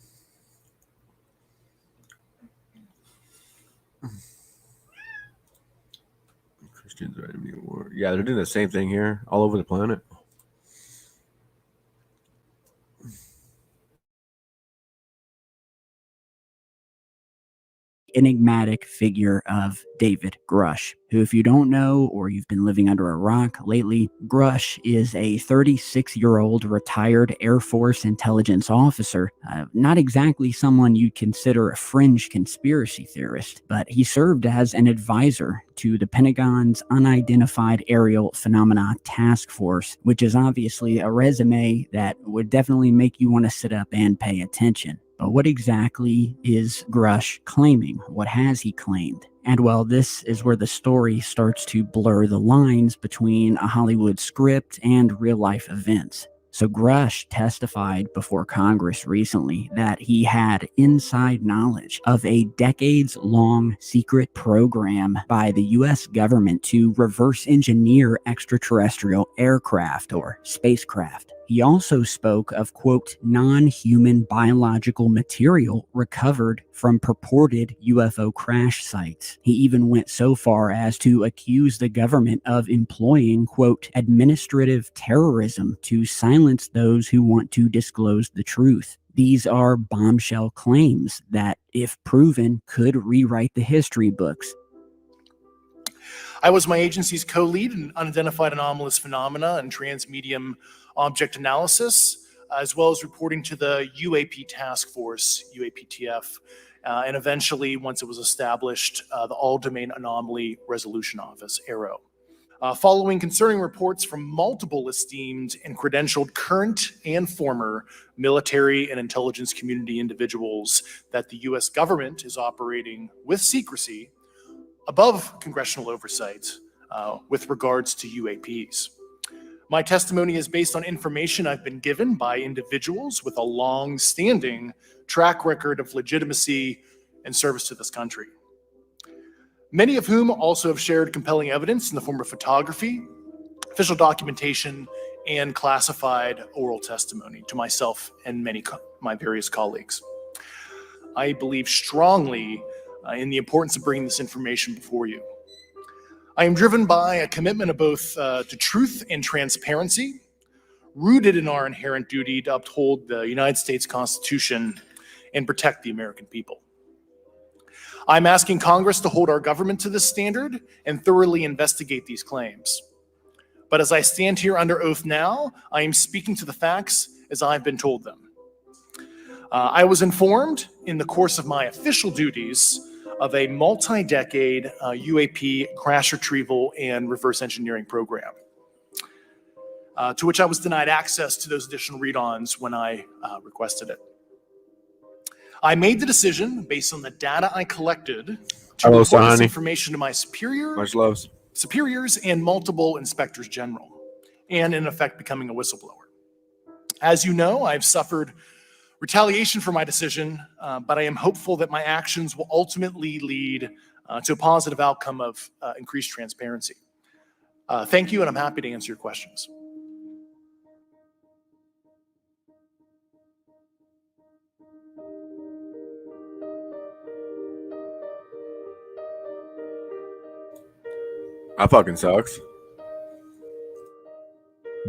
Christians are enemy of war. Yeah, they're doing the same thing here all over the planet. Enigmatic figure of David Grush, who, if you don't know or you've been living under a rock lately, Grush is a 36-year-old retired Air Force intelligence officer. Not exactly someone you'd consider a fringe conspiracy theorist, but he served as an advisor to the Pentagon's Unidentified Aerial Phenomena Task Force, which is obviously a resume that would definitely make you want to sit up and pay attention. But what exactly is Grush claiming? What has he claimed? And well, this is where the story starts to blur the lines between a Hollywood script and real-life events. So Grush testified before Congress recently that he had inside knowledge of a decades-long secret program by the U.S. government to reverse engineer extraterrestrial aircraft or spacecraft. He also spoke of, quote, non-human biological material recovered from purported UFO crash sites. He even went so far as to accuse the government of employing, quote, administrative terrorism to silence those who want to disclose the truth. These are bombshell claims that, if proven, could rewrite the history books. I was my agency's co-lead in unidentified anomalous phenomena and transmedium object analysis, as well as reporting to the UAP task force, UAPTF, and eventually, once it was established, the All-Domain Anomaly Resolution Office, AARO. Following concerning reports from multiple esteemed and credentialed current and former military and intelligence community individuals that the U.S. government is operating with secrecy above congressional oversight with regards to UAPs. My testimony is based on information I've been given by individuals with a long-standing track record of legitimacy and service to this country, many of whom also have shared compelling evidence in the form of photography, official documentation, and classified oral testimony to myself and my various colleagues. I believe strongly in the importance of bringing this information before you. I am driven by a commitment of both to truth and transparency, rooted in our inherent duty to uphold the United States Constitution and protect the American people. I'm asking Congress to hold our government to this standard and thoroughly investigate these claims. But as I stand here under oath now, I am speaking to the facts as I've been told them. I was informed in the course of my official duties of a multi-decade UAP crash retrieval and reverse engineering program, to which I was denied access to those additional read-ons when I requested it. I made the decision based on the data I collected to report this information to my superiors and multiple inspectors general, and in effect becoming a whistleblower. As you know, I've suffered retaliation for my decision, but I am hopeful that my actions will ultimately lead to a positive outcome of increased transparency. Thank you, and I'm happy to answer your questions. That fucking sucks.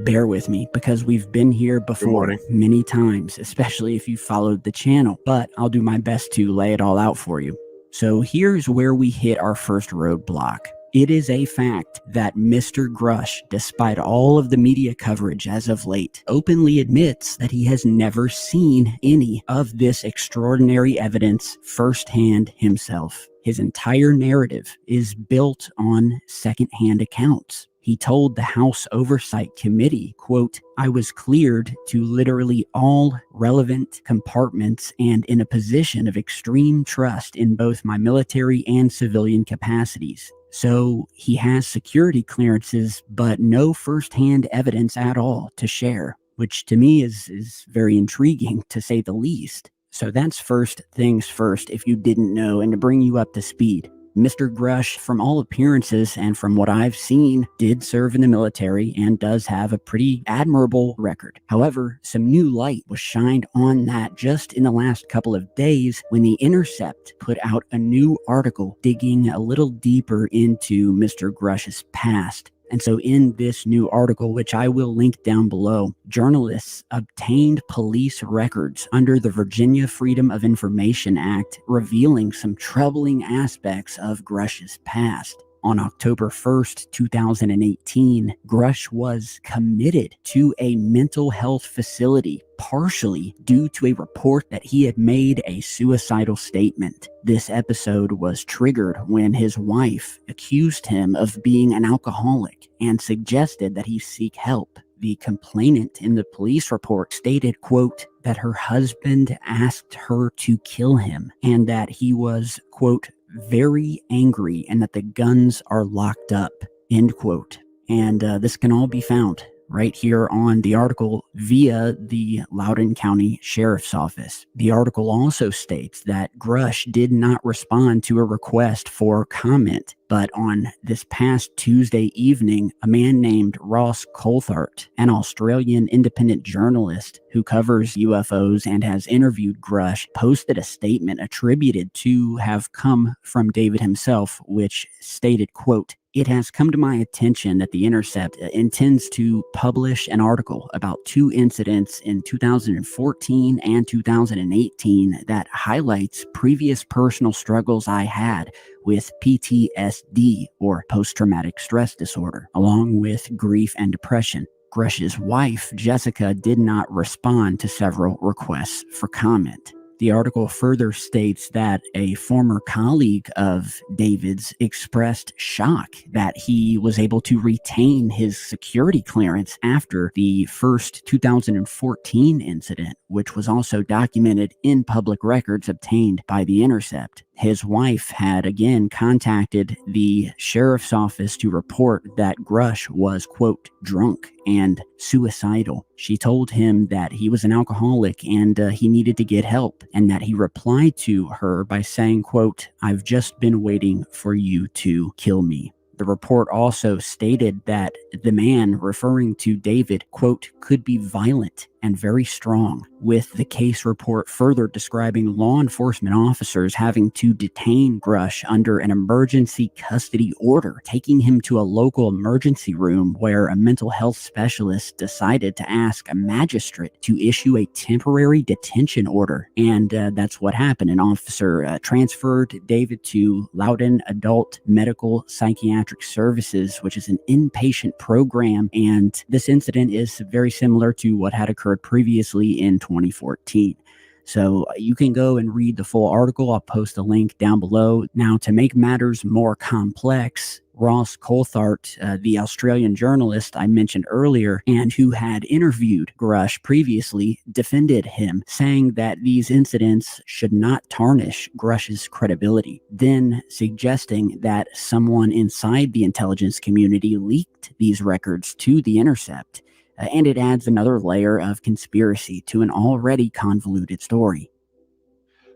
Bear with me because we've been here before many times, especially if you followed the channel, but I'll do my best to lay it all out for you. So here's where we hit our first roadblock. It is a fact that Mr. Grush, despite all of the media coverage as of late, openly admits that he has never seen any of this extraordinary evidence firsthand himself. His entire narrative is built on secondhand accounts. He told the House Oversight Committee, quote, "I was cleared to literally all relevant compartments and in a position of extreme trust in both my military and civilian capacities." So he has security clearances, but no firsthand evidence at all to share, which to me is very intriguing to say the least. So that's first things first, if you didn't know, and to bring you up to speed. Mr. Grush, from all appearances and from what I've seen, did serve in the military and does have a pretty admirable record. However, some new light was shined on that just in the last couple of days when The Intercept put out a new article digging a little deeper into Mr. Grush's past. And so in this new article, which I will link down below, journalists obtained police records under the Virginia Freedom of Information Act, revealing some troubling aspects of Grush's past. On October 1st, 2018, Grush was committed to a mental health facility, partially due to a report that he had made a suicidal statement. This episode was triggered when his wife accused him of being an alcoholic and suggested that he seek help. The complainant in the police report stated, quote, that her husband asked her to kill him and that he was, quote, very angry and that the guns are locked up, end quote. And this can all be found right here on the article via the Loudoun County Sheriff's Office. The article also states that Grush did not respond to a request for comment, but on this past Tuesday evening, a man named Ross Coulthart, an Australian independent journalist who covers UFOs and has interviewed Grush, posted a statement attributed to have come from David himself, which stated, quote, "It has come to my attention that The Intercept intends to publish an article about two incidents in 2014 and 2018 that highlights previous personal struggles I had with PTSD, or post-traumatic stress disorder, along with grief and depression. Grush's wife, Jessica, did not respond to several requests for comment." The article further states that a former colleague of David's expressed shock that he was able to retain his security clearance after the first 2014 incident, which was also documented in public records obtained by The Intercept. His wife had again contacted the sheriff's office to report that Grush was, quote, drunk and suicidal. She told him that he was an alcoholic and he needed to get help, and that he replied to her by saying, quote, I've just been waiting for you to kill me. The report also stated that the man referring to David, quote, could be violent and very strong, with the case report further describing law enforcement officers having to detain Grush under an emergency custody order, taking him to a local emergency room where a mental health specialist decided to ask a magistrate to issue a temporary detention order. And that's what happened. An officer transferred David to Loudoun Adult Medical Psychiatric Services, which is an inpatient program. And this incident is very similar to what had occurred previously in 2014. So you can go and read the full article. I'll post a link down below. Now, to make matters more complex, Ross Coulthart, the Australian journalist I mentioned earlier, and who had interviewed Grush previously, defended him, saying that these incidents should not tarnish Grush's credibility, then suggesting that someone inside the intelligence community leaked these records to The Intercept. And it adds another layer of conspiracy to an already convoluted story.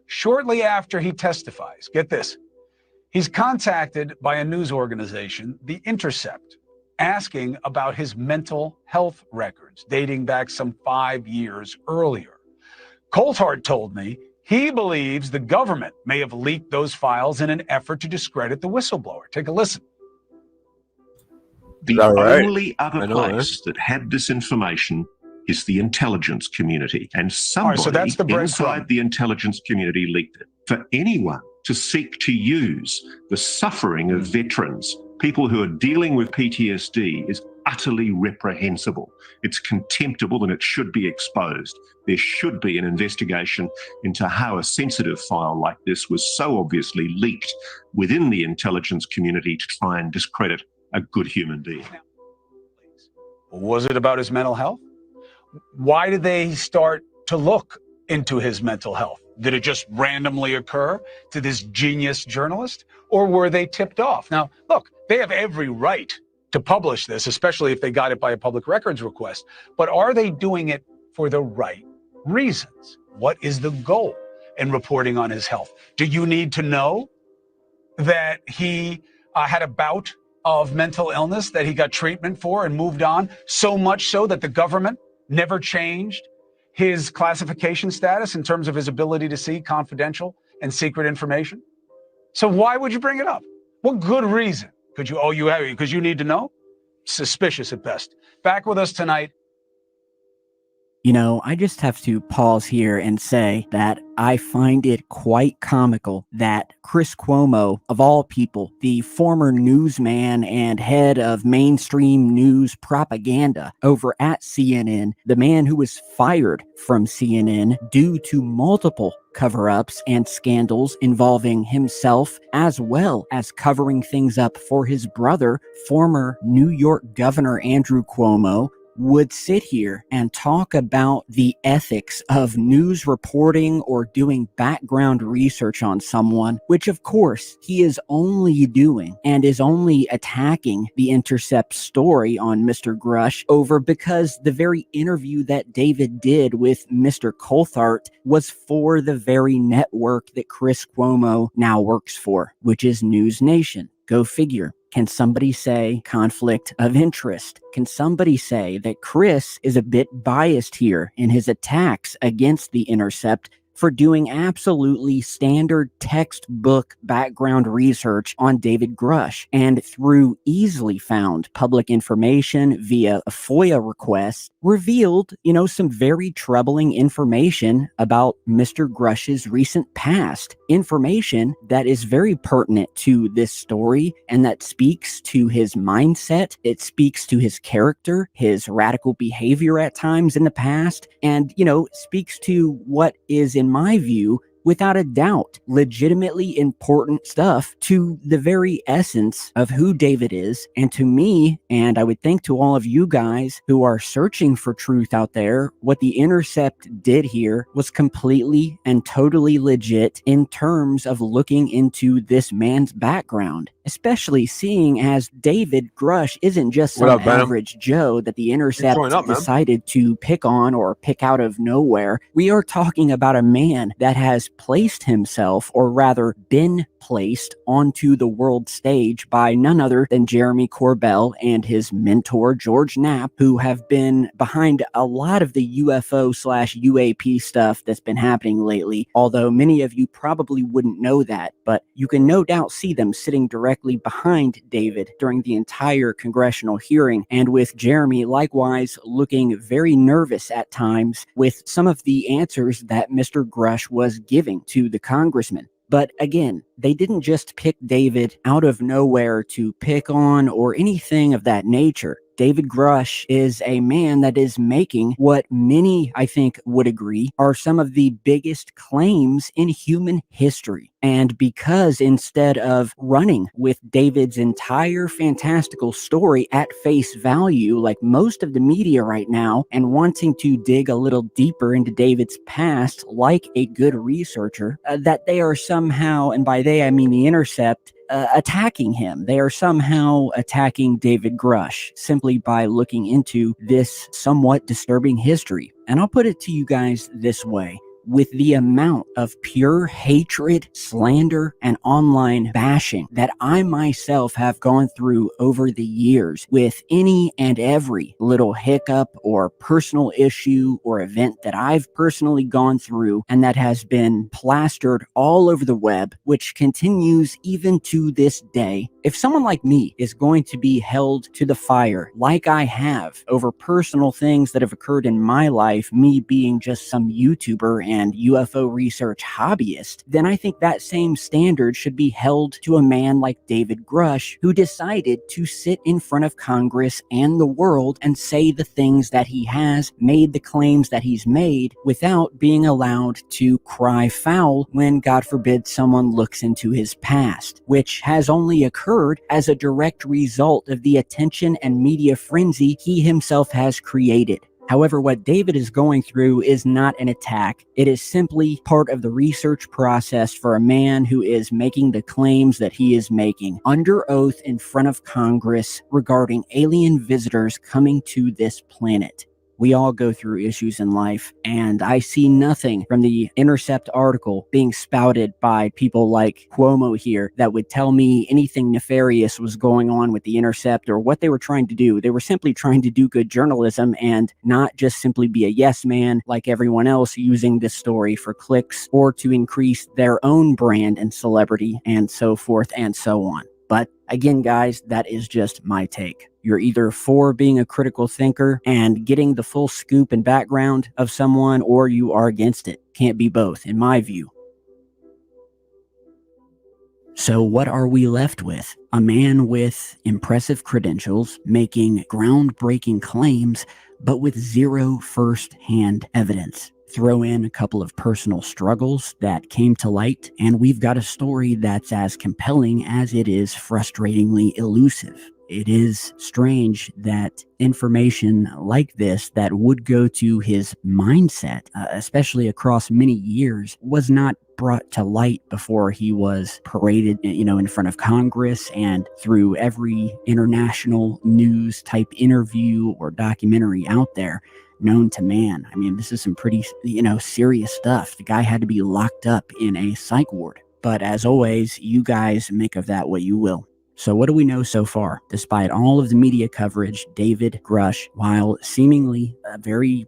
Shortly after he testifies, get this, he's contacted by a news organization, The Intercept, asking about his mental health records dating back some 5 years earlier. Coulthart told me he believes the government may have leaked those files in an effort to discredit the whistleblower. Take a listen. The only other place that had this information is the intelligence community. And somebody that's the inside the intelligence community leaked it. For anyone to seek to use the suffering of veterans, people who are dealing with PTSD, is utterly reprehensible. It's contemptible and it should be exposed. There should be an investigation into how a sensitive file like this was so obviously leaked within the intelligence community to try and discredit a good human being. Was it about his mental health? Why did they start to look into his mental health? Did it just randomly occur to this genius journalist? Or were they tipped off? Now, look, they have every right to publish this, especially if they got it by a public records request. But are they doing it for the right reasons? What is the goal in reporting on his health? Do you need to know that he had a bout of mental illness that he got treatment for and moved on, so much so that the government never changed his classification status in terms of his ability to see confidential and secret information? So why would you bring it up? What good reason could you, you have it because you need to know? Suspicious at best. Back with us tonight. You know, I just have to pause here and say that I find it quite comical that Chris Cuomo, of all people, the former newsman and head of mainstream news propaganda over at CNN, the man who was fired from CNN due to multiple cover-ups and scandals involving himself, as well as covering things up for his brother, former New York Governor Andrew Cuomo, would sit here and talk about the ethics of news reporting or doing background research on someone, which of course he is only doing and is only attacking the Intercept story on Mr. Grush over because the very interview that David did with Mr. Coulthart was for the very network that Chris Cuomo now works for, which is News Nation. Go figure. Can somebody say conflict of interest? Can somebody say that Chris is a bit biased here in his attacks against The Intercept for doing absolutely standard textbook background research on David Grush, and through easily found public information via a FOIA request, revealed, some very troubling information about Mr. Grush's recent past, information that is very pertinent to this story and that speaks to his mindset, it speaks to his character, his radical behavior at times in the past, and, speaks to what is, in my view, without a doubt, legitimately important stuff to the very essence of who David is. And to me, and I would think to all of you guys who are searching for truth out there, what The Intercept did here was completely and totally legit in terms of looking into this man's background, especially seeing as David Grush isn't just What some up, Venom? average Joe that The Intercept showing up, man. decided to pick on or pick out of nowhere. We are talking about a man that has placed himself, or rather been placed, onto the world stage by none other than Jeremy Corbell and his mentor George Knapp, who have been behind a lot of the UFO/UAP stuff that's been happening lately, although many of you probably wouldn't know that, but you can no doubt see them sitting directly behind David during the entire congressional hearing, and with Jeremy likewise looking very nervous at times with some of the answers that Mr. Grush was giving to the congressman. But again, they didn't just pick David out of nowhere to pick on or anything of that nature. David Grush is a man that is making what many, I think, would agree are some of the biggest claims in human history. And because instead of running with David's entire fantastical story at face value, like most of the media right now, and wanting to dig a little deeper into David's past, like a good researcher, that they are somehow, and by they I mean The Intercept, attacking him. They are somehow attacking David Grush simply by looking into this somewhat disturbing history. And I'll put it to you guys this way. With the amount of pure hatred, slander, and online bashing that I myself have gone through over the years with any and every little hiccup or personal issue or event that I've personally gone through and that has been plastered all over the web, which continues even to this day, if someone like me is going to be held to the fire like I have over personal things that have occurred in my life, me being just some YouTuber and UFO research hobbyist, then I think that same standard should be held to a man like David Grush, who decided to sit in front of Congress and the world and say the things that he has, made the claims that he's made, without being allowed to cry foul when, God forbid, someone looks into his past, which has only occurred as a direct result of the attention and media frenzy he himself has created. However, what David is going through is not an attack. It is simply part of the research process for a man who is making the claims that he is making under oath in front of Congress regarding alien visitors coming to this planet. We all go through issues in life, and I see nothing from the Intercept article being spouted by people like Cuomo here that would tell me anything nefarious was going on with the Intercept or what they were trying to do. They were simply trying to do good journalism and not just simply be a yes man like everyone else using this story for clicks or to increase their own brand and celebrity and so forth and so on. But again, guys, that is just my take. You're either for being a critical thinker and getting the full scoop and background of someone, or you are against it. Can't be both, in my view. So what are we left with? A man with impressive credentials, making groundbreaking claims, but with zero first-hand evidence. Throw in a couple of personal struggles that came to light, and we've got a story that's as compelling as it is frustratingly elusive. It is strange that information like this that would go to his mindset, especially across many years, was not brought to light before he was paraded, in front of Congress and through every international news type interview or documentary out there known to man. I mean, this is some pretty, serious stuff. The guy had to be locked up in a psych ward. But as always, you guys make of that what you will. So what do we know so far? Despite all of the media coverage, David Grush, while seemingly a very,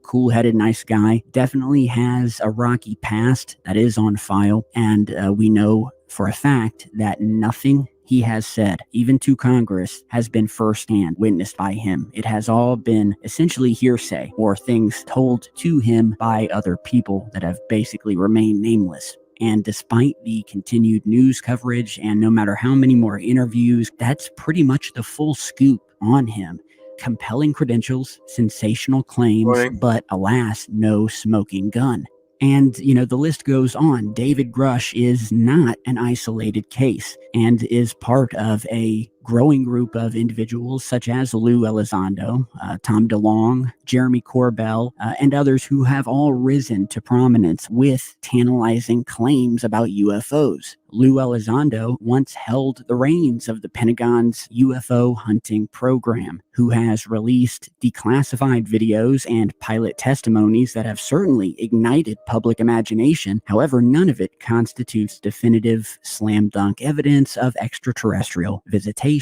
cool-headed, nice guy, definitely has a rocky past that is on file. And we know for a fact that nothing he has said, even to Congress, has been firsthand witnessed by him. It has all been essentially hearsay or things told to him by other people that have basically remained nameless. And despite the continued news coverage and no matter how many more interviews, that's pretty much the full scoop on him. Compelling credentials, sensational claims, but alas, no smoking gun. And, the list goes on. David Grush is not an isolated case and is part of a growing group of individuals such as Lou Elizondo, Tom DeLong, Jeremy Corbell, and others who have all risen to prominence with tantalizing claims about UFOs. Lou Elizondo once held the reins of the Pentagon's UFO hunting program, who has released declassified videos and pilot testimonies that have certainly ignited public imagination. However, none of it constitutes definitive slam dunk evidence of extraterrestrial visitation.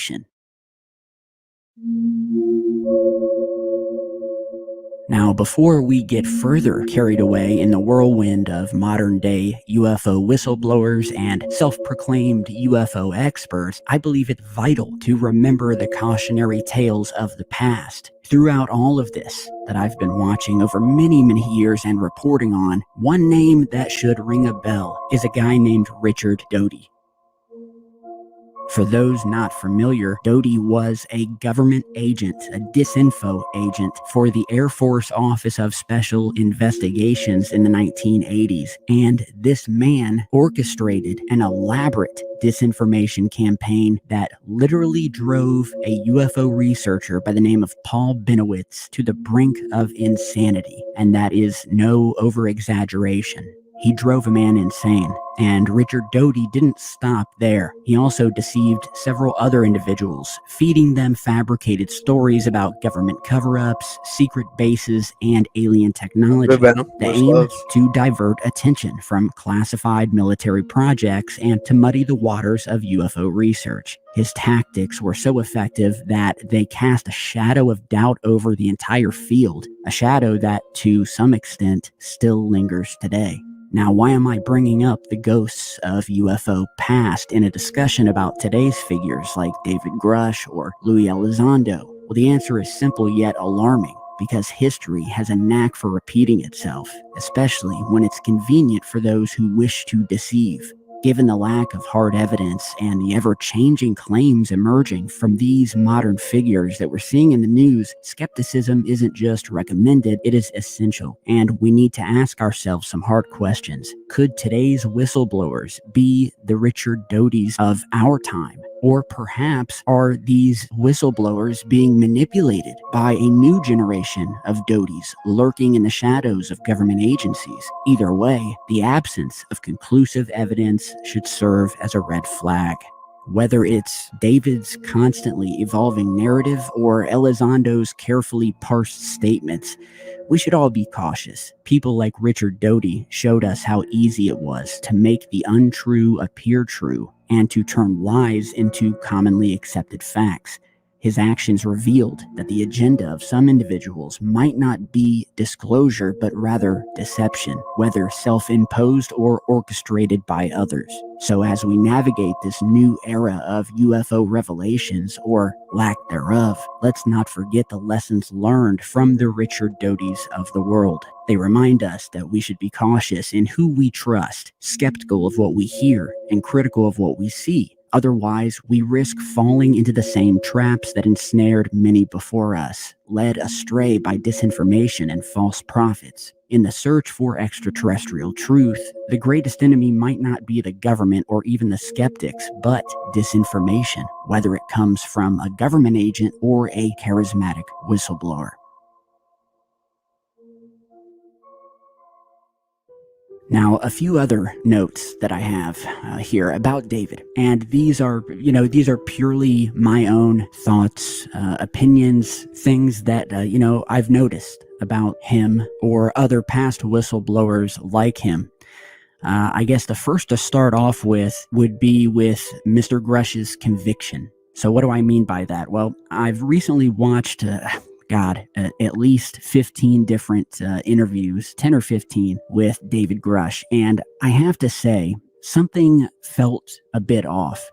Now, before we get further carried away in the whirlwind of modern-day UFO whistleblowers and self-proclaimed UFO experts, I believe it vital to remember the cautionary tales of the past. Throughout all of this that I've been watching over many, many years and reporting on, one name that should ring a bell is a guy named Richard Doty. For those not familiar, Doty was a government agent, a disinfo agent for the Air Force Office of Special Investigations in the 1980s. And this man orchestrated an elaborate disinformation campaign that literally drove a UFO researcher by the name of Paul Binowitz to the brink of insanity. And that is no over-exaggeration. He drove a man insane, and Richard Doty didn't stop there. He also deceived several other individuals, feeding them fabricated stories about government cover-ups, secret bases, and alien technology. The aim to divert attention from classified military projects and to muddy the waters of UFO research. His tactics were so effective that they cast a shadow of doubt over the entire field, a shadow that, to some extent, still lingers today. Now, why am I bringing up the ghosts of UFO past in a discussion about today's figures like David Grush or Louis Elizondo? Well, the answer is simple yet alarming, because history has a knack for repeating itself, especially when it's convenient for those who wish to deceive. Given the lack of hard evidence and the ever-changing claims emerging from these modern figures that we're seeing in the news, skepticism isn't just recommended, it is essential. And we need to ask ourselves some hard questions. Could today's whistleblowers be the Richard Dotys of our time? Or perhaps are these whistleblowers being manipulated by a new generation of Dotys lurking in the shadows of government agencies? Either way, the absence of conclusive evidence should serve as a red flag. Whether it's David's constantly evolving narrative or Elizondo's carefully parsed statements, we should all be cautious. People like Richard Doty showed us how easy it was to make the untrue appear true and to turn lies into commonly accepted facts. His actions revealed that the agenda of some individuals might not be disclosure, but rather deception, whether self-imposed or orchestrated by others. So as we navigate this new era of UFO revelations, or lack thereof, let's not forget the lessons learned from the Richard Dotys of the world. They remind us that we should be cautious in who we trust, skeptical of what we hear, and critical of what we see. Otherwise, we risk falling into the same traps that ensnared many before us, led astray by disinformation and false prophets. In the search for extraterrestrial truth, the greatest enemy might not be the government or even the skeptics, but disinformation, whether it comes from a government agent or a charismatic whistleblower. Now, a few other notes that I have here about David, and these are purely my own thoughts, opinions, things that, I've noticed about him or other past whistleblowers like him. I guess the first to start off with would be with Mr. Grush's conviction. So what do I mean by that? Well, I've recently watched at least 15 different interviews, 10 or 15, with David Grush. And I have to say, something felt a bit off.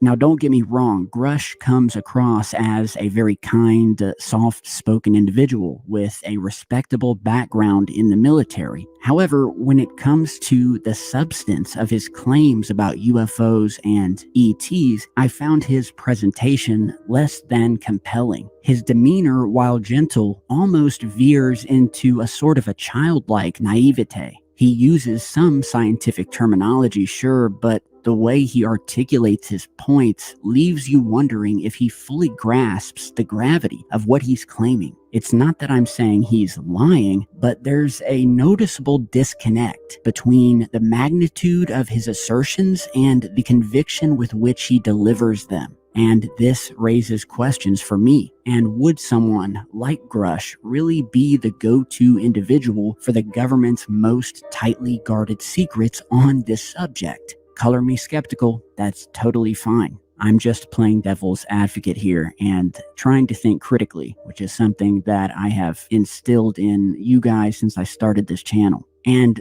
Now, don't get me wrong, Grush comes across as a very kind, soft-spoken individual with a respectable background in the military. However, when it comes to the substance of his claims about UFOs and ETs, I found his presentation less than compelling. His demeanor, while gentle, almost veers into a sort of a childlike naivete. He uses some scientific terminology, sure, but the way he articulates his points leaves you wondering if he fully grasps the gravity of what he's claiming. It's not that I'm saying he's lying, but there's a noticeable disconnect between the magnitude of his assertions and the conviction with which he delivers them. And this raises questions for me. And would someone like Grush really be the go-to individual for the government's most tightly guarded secrets on this subject? Color me skeptical, that's totally fine. I'm just playing devil's advocate here and trying to think critically, which is something that I have instilled in you guys since I started this channel. And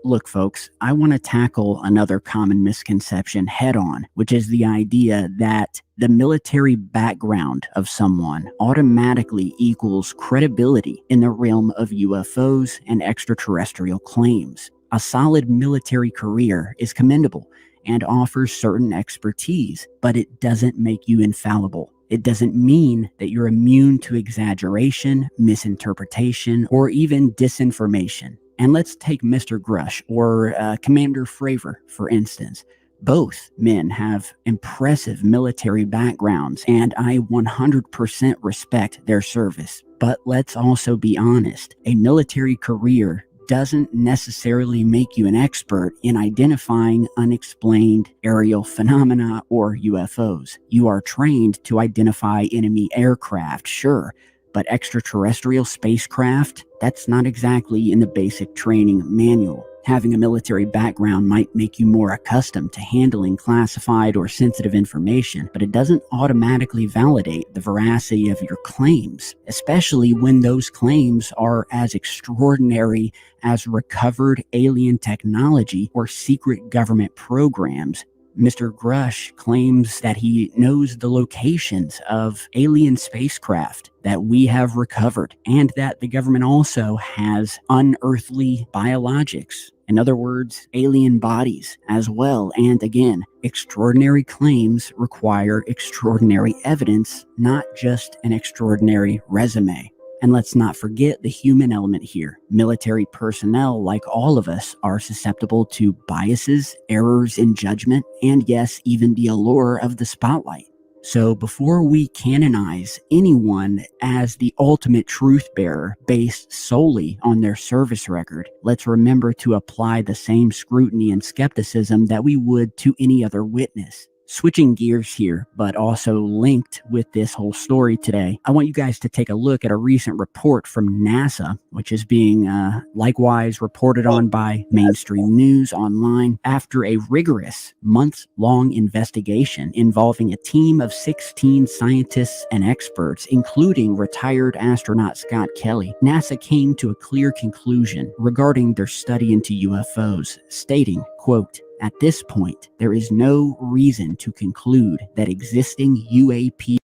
look, folks, I want to tackle another common misconception head on, which is the idea that the military background of someone automatically equals credibility in the realm of UFOs and extraterrestrial claims. A solid military career is commendable and offers certain expertise, but it doesn't make you infallible. It doesn't mean that you're immune to exaggeration, misinterpretation, or even disinformation. And let's take Mr. Grush or Commander Fravor, for instance. Both men have impressive military backgrounds, and I 100% respect their service. But let's also be honest, a military career doesn't necessarily make you an expert in identifying unexplained aerial phenomena or UFOs. You are trained to identify enemy aircraft, sure, but extraterrestrial spacecraft, that's not exactly in the basic training manual. Having a military background might make you more accustomed to handling classified or sensitive information, but it doesn't automatically validate the veracity of your claims, especially when those claims are as extraordinary as recovered alien technology or secret government programs. Mr. Grush claims that he knows the locations of alien spacecraft that we have recovered, and that the government also has unearthly biologics. In other words, alien bodies as well. And again, extraordinary claims require extraordinary evidence, not just an extraordinary resume. And let's not forget the human element here. Military personnel, like all of us, are susceptible to biases, errors in judgment, and yes, even the allure of the spotlight. So before we canonize anyone as the ultimate truth bearer based solely on their service record, let's remember to apply the same scrutiny and skepticism that we would to any other witness. Switching gears here, but also linked with this whole story today, I want you guys to take a look at a recent report from NASA, which is being likewise reported on by mainstream news online after a rigorous months-long investigation involving a team of 16 scientists and experts, including retired astronaut Scott Kelly. NASA came to a clear conclusion regarding their study into UFOs, stating, quote, "At this point, there is no reason to conclude that existing UAP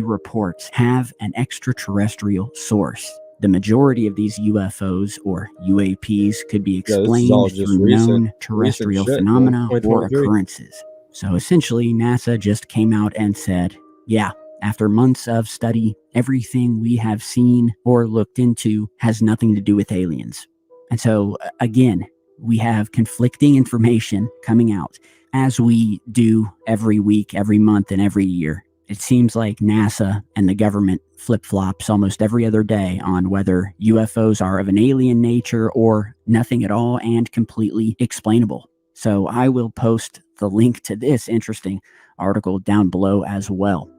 reports have an extraterrestrial source. The majority of these UFOs or UAPs could be explained through known terrestrial phenomena or occurrences. So essentially, NASA just came out and said, yeah, after months of study, everything we have seen or looked into has nothing to do with aliens. And so, again, we have conflicting information coming out, as we do every week, every month, and every year. It seems like NASA and the government flip-flops almost every other day on whether UFOs are of an alien nature or nothing at all and completely explainable. So I will post the link to this interesting article down below as well.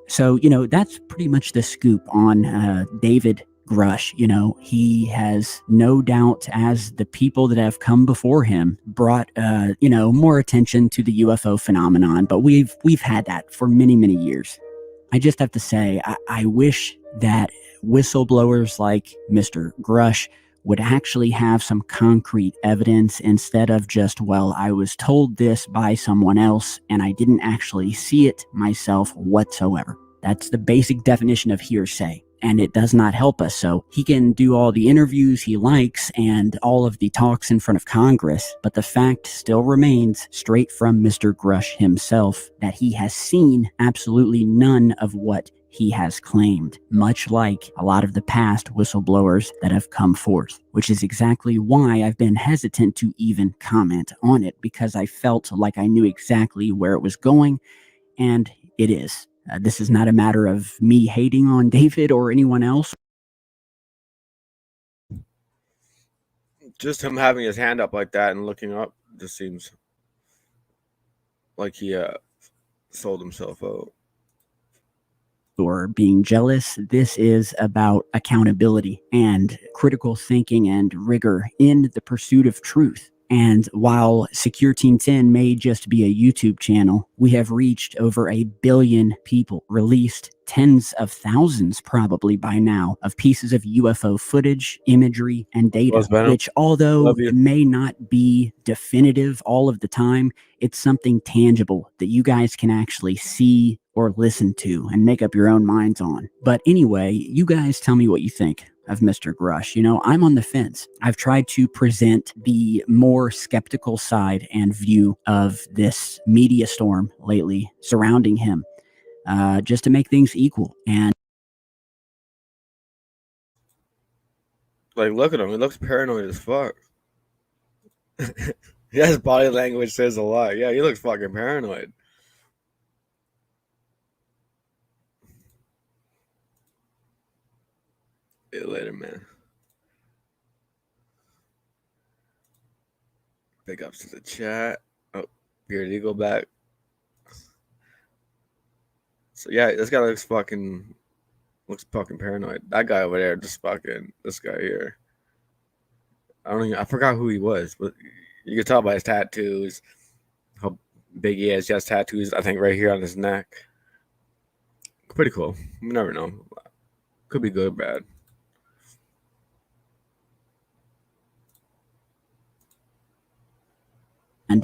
So, that's pretty much the scoop on David Grush. He has no doubt, as the people that have come before him, brought, more attention to the UFO phenomenon, but we've had that for many, many years. I just have to say, I wish that whistleblowers like Mr. Grush would actually have some concrete evidence instead of just, well, I was told this by someone else and I didn't actually see it myself whatsoever. That's the basic definition of hearsay. and it does not help us. So he can do all the interviews he likes and all of the talks in front of Congress, but the fact still remains, straight from Mr. Grush himself, that he has seen absolutely none of what he has claimed, much like a lot of the past whistleblowers that have come forth, which is exactly why I've been hesitant to even comment on it, because I felt like I knew exactly where it was going, and it is. This is not a matter of me hating on David or anyone else. Just him having his hand up like that and looking up just seems like he sold himself out. Or being jealous. This is about accountability and critical thinking and rigor in the pursuit of truth. And while Secure Team 10 may just be a YouTube channel, we have reached over 1 billion people, released tens of thousands probably by now of pieces of UFO footage, imagery, and data, which, although may not be definitive all of the time, it's something tangible that you guys can actually see or listen to and make up your own minds on. But anyway, you guys tell me what you think of Mr. Grush. You know, I'm on the fence. I've tried to present the more skeptical side and view of this media storm lately surrounding him, just to make things equal. And like, look at him. He looks paranoid as fuck. Yeah, his body language says a lot. Yeah, he looks fucking paranoid. See you later, man. Big ups to the chat. Oh, Beard Eagle back. So yeah, this guy looks fucking paranoid. That guy over there, just fucking this guy here. I forgot who he was, but you can tell by his tattoos how big he is. He has tattoos, I think, right here on his neck. Pretty cool. You never know. Could be good or bad.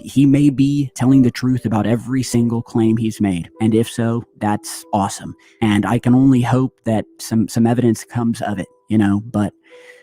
he may be telling the truth about every single claim he's made. And if so, that's awesome. And I can only hope that some evidence comes of it, you know. But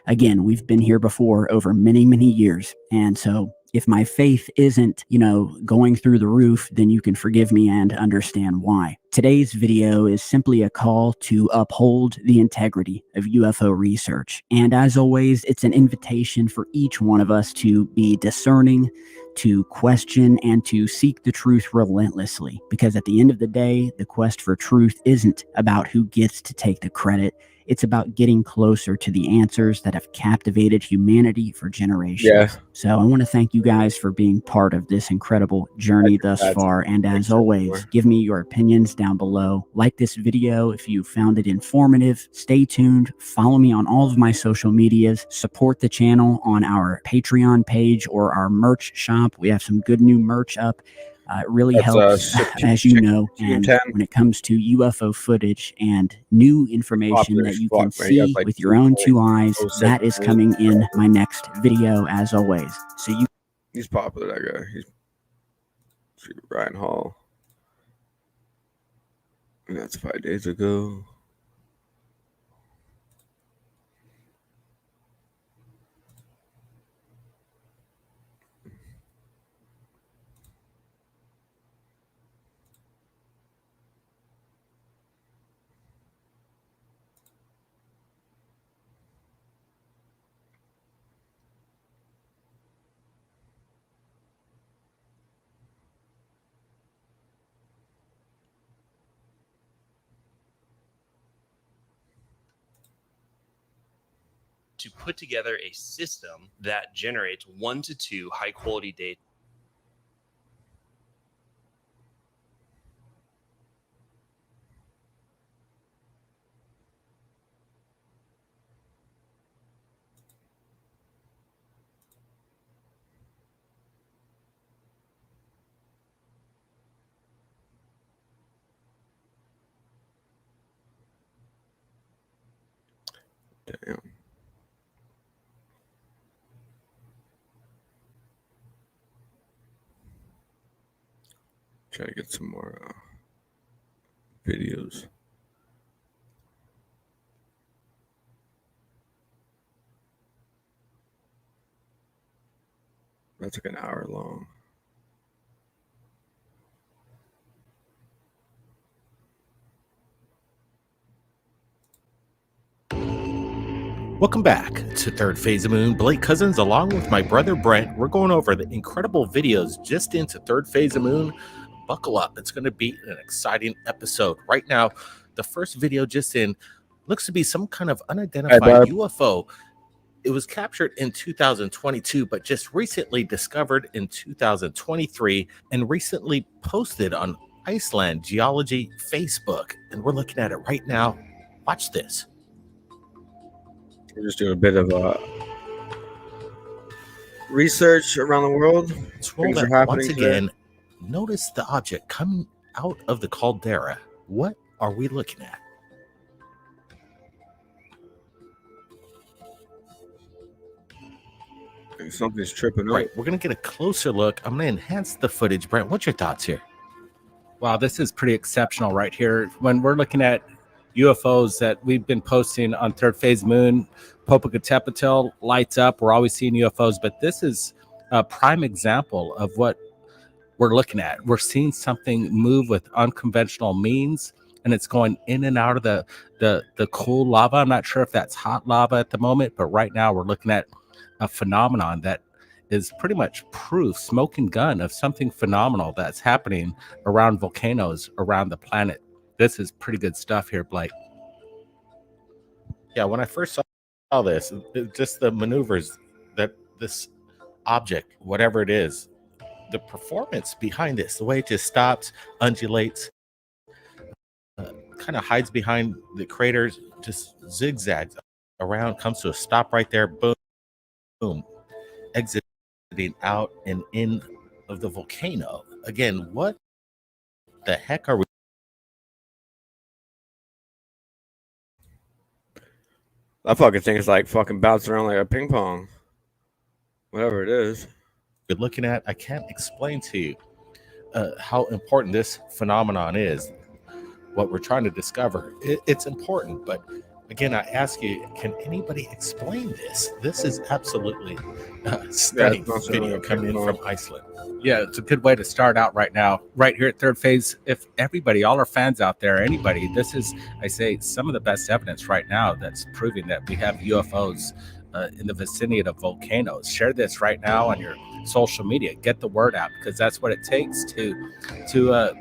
again, we've been here before over many, many years. And so if my faith isn't, you know, going through the roof, then you can forgive me and understand why. Today's video is simply a call to uphold the integrity of UFO research. And as always, it's an invitation for each one of us to be discerning, to question, and to seek the truth relentlessly. Because at the end of the day, the quest for truth isn't about who gets to take the credit. It's about getting closer to the answers that have captivated humanity for generations. Yeah. So I want to thank you guys for being part of this incredible journey thus far. And as always, give me your opinions down below. Like this video if you found it informative. Stay tuned. Follow me on all of my social medias. Support the channel on our Patreon page or our merch shop. We have some good new merch up. It really helps, as you know, and when it comes to UFO footage and new information that you can see with your own two eyes, that is coming in my next video, as always. So he's popular, that guy. He's Ryan Hall. And that's 5 days ago. to put together a system that generates 1 to 2 high quality data. Damn. Try to get some more videos. That's like an hour long. Welcome back to Third Phase of Moon. Blake Cousins, along with my brother Brent, we're going over the incredible videos just into Third Phase of Moon. Buckle up. It's going to be an exciting episode. Right now, the first video just in looks to be some kind of unidentified UFO. It was captured in 2022, but just recently discovered in 2023 and recently posted on Iceland Geology Facebook. And we're looking at it right now. Watch this. We're just doing a bit of research around the world. Things are happening once again. Notice the object coming out of the caldera. What are we looking at? Something's tripping up. Right, we're going to get a closer look. I'm going to enhance the footage. Brent, what's your thoughts here? Wow, this is pretty exceptional right here. When we're looking at UFOs that we've been posting on Third Phase Moon, Popocatépetl lights up. We're always seeing UFOs, but this is a prime example of what we're looking at. We're seeing something move with unconventional means, and it's going in and out of the cool lava. I'm not sure if that's hot lava at the moment, but right now we're looking at a phenomenon that is pretty much proof, smoking gun, of something phenomenal that's happening around volcanoes around the planet. This is pretty good stuff here, Blake. Yeah, when I first saw this, just the maneuvers that this object, whatever it is, the performance behind this, the way it just stops, undulates, kind of hides behind the craters, just zigzags around, comes to a stop right there, boom, boom, exiting out and in of the volcano. Again, what the heck are we? That fucking thing is like fucking bouncing around like a ping pong. Whatever it is. You're looking at, I can't explain to you how important this phenomenon is. What we're trying to discover, it's important, but again, I ask you, can anybody explain this? This is absolutely stunning video coming in from Iceland. Yeah, it's a good way to start out right now, right here at Third Phase. If everybody, all our fans out there, anybody, this is, I say, some of the best evidence right now that's proving that we have UFOs in the vicinity of volcanoes. Share this right now on your social media. Get the word out, because that's what it takes to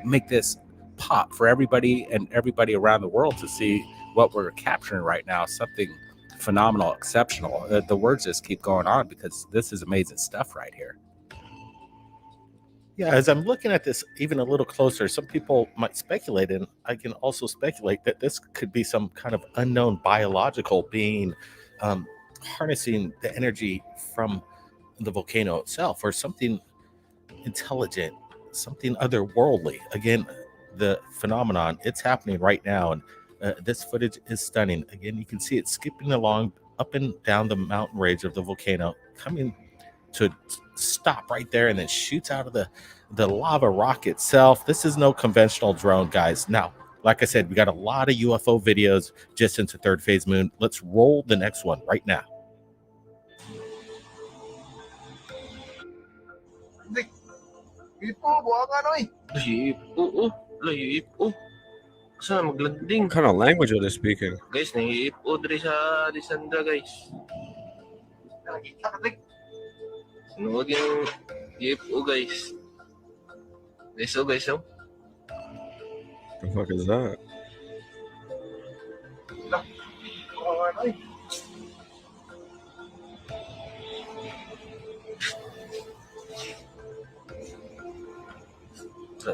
make this pop for everybody and everybody around the world to see what we're capturing right now. Something phenomenal, exceptional. The words just keep going on, because this is amazing stuff right here. Yeah, as I'm looking at this even a little closer, some people might speculate, and I can also speculate that this could be some kind of unknown biological being harnessing the energy from the volcano itself, or something intelligent, something otherworldly. Again, the phenomenon, it's happening right now, and this footage is stunning. Again, you can see it skipping along up and down the mountain range of the volcano, coming to stop right there, and then shoots out of the lava rock itself. This is no conventional drone, guys. Now, like I said, we got a lot of UFO videos just into Third Phase Moon. Let's roll the next one right now. What kind of language are they speaking? Guys, naiipo diri sa Lisandra, guys. Sinuod yung iipo, guys. Guys, oh. The fuck is that?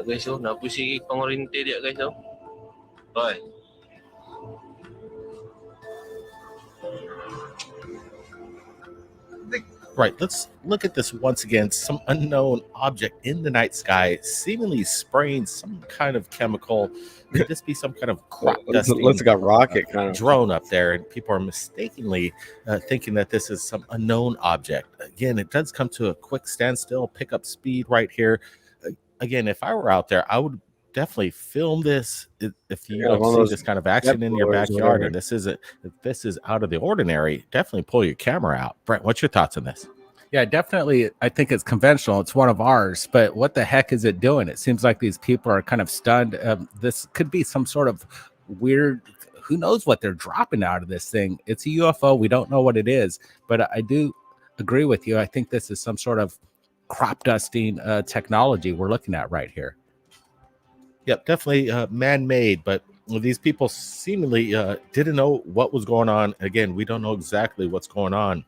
Guys, oh, napusi pangorinte dia, guys, oh. Bye. Right, let's look at this once again. Some unknown object in the night sky, seemingly spraying some kind of chemical. Could this be some kind of crop dusting? Looks like a rocket kind of drone up there, and people are mistakenly thinking that this is some unknown object. Again, it does come to a quick standstill, pick up speed right here. Again, if I were out there, I would definitely film this. If you don't see this kind of action in your backyard, and if this is out of the ordinary, definitely pull your camera out. Brent, what's your thoughts on this? Yeah, definitely. I think it's conventional. It's one of ours, but what the heck is it doing? It seems like these people are kind of stunned. This could be some sort of weird, who knows what they're dropping out of this thing. It's a UFO. We don't know what it is, but I do agree with you. I think this is some sort of crop dusting technology we're looking at right here. Yep, definitely man-made, but these people seemingly didn't know what was going on. Again, we don't know exactly what's going on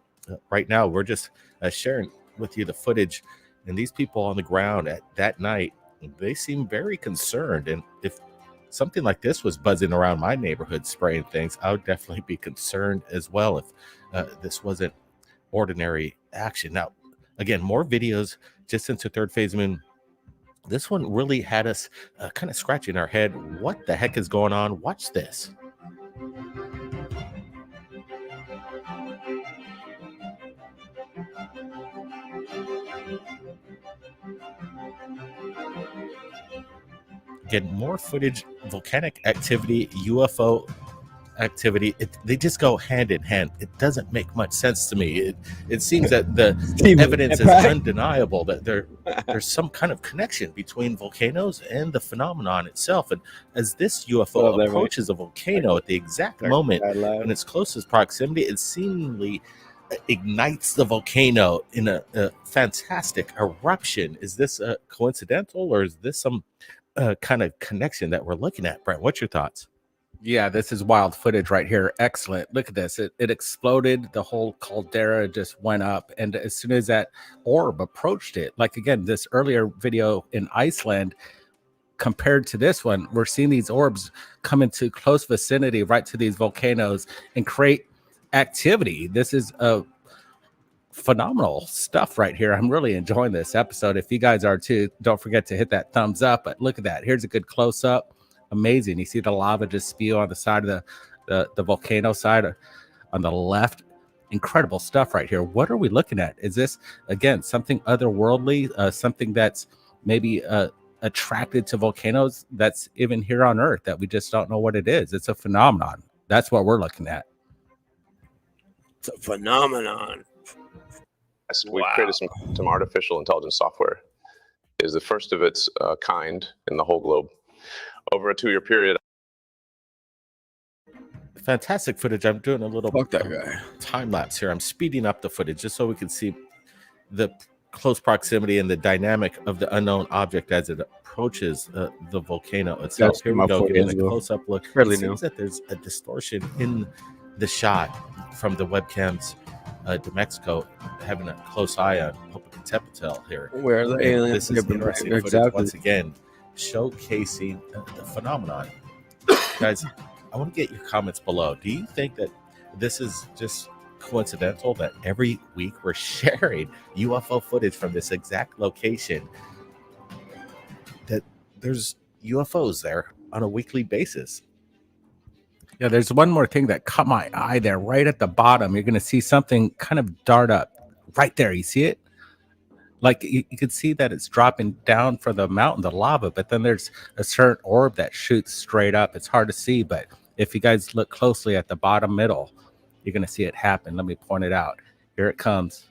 right now. We're just sharing with you the footage, and these people on the ground at that night, they seem very concerned. And if something like this was buzzing around my neighborhood spraying things, I would definitely be concerned as well if this wasn't ordinary action. Now, again, more videos just into third phase moon. This one really had us kind of scratching our head. What the heck is going on? Watch this. Get more footage, volcanic activity, UFO activity. They just go hand in hand. It doesn't make much sense to me. It seems that the evidence is undeniable that there's some kind of connection between volcanoes and the phenomenon itself. And as this UFO approaches a volcano at the exact moment in its closest proximity, it seemingly ignites the volcano in a fantastic eruption. Is this coincidental, or is this some kind of connection that we're looking at? Brent, what's your thoughts? Yeah, this is wild footage right here. Excellent. Look at this. It exploded. The whole caldera just went up. And as soon as that orb approached it, like again, this earlier video in Iceland, compared to this one, we're seeing these orbs come into close vicinity right to these volcanoes and create activity. This is a phenomenal stuff right here. I'm really enjoying this episode. If you guys are too, don't forget to hit that thumbs up. But look at that. Here's a good close up. Amazing. You see the lava just spew on the side of the volcano side on the left. Incredible stuff right here. What are we looking at? Is this, again, something otherworldly, something that's maybe attracted to volcanoes that's even here on Earth that we just don't know what it is? It's a phenomenon. That's what we're looking at. It's a phenomenon. We've created some artificial intelligence software. It is the first of its kind in the whole globe. Over a 2-year period. Fantastic footage. I'm doing a little time lapse here. I'm speeding up the footage just so we can see the close proximity and the dynamic of the unknown object as it approaches the volcano itself. Here we go, getting a close-up look. It seems that there's a distortion in the shot from the webcams to Mexico, having a close eye on Popocatépetl here. Where the aliens This is interesting footage exactly. once again, showcasing the phenomenon. Guys, I want to get your comments below. Do you think that this is just coincidental that every week we're sharing UFO footage from this exact location, that there's UFOs there on a weekly basis? Yeah, there's one more thing that caught my eye there. Right at the bottom, you're going to see something kind of dart up. Right there, you see it? Like you can see that it's dropping down from the mountain, the lava, but then there's a certain orb that shoots straight up. It's hard to see, but if you guys look closely at the bottom middle, you're going to see it happen. Let me point it out. Here it comes.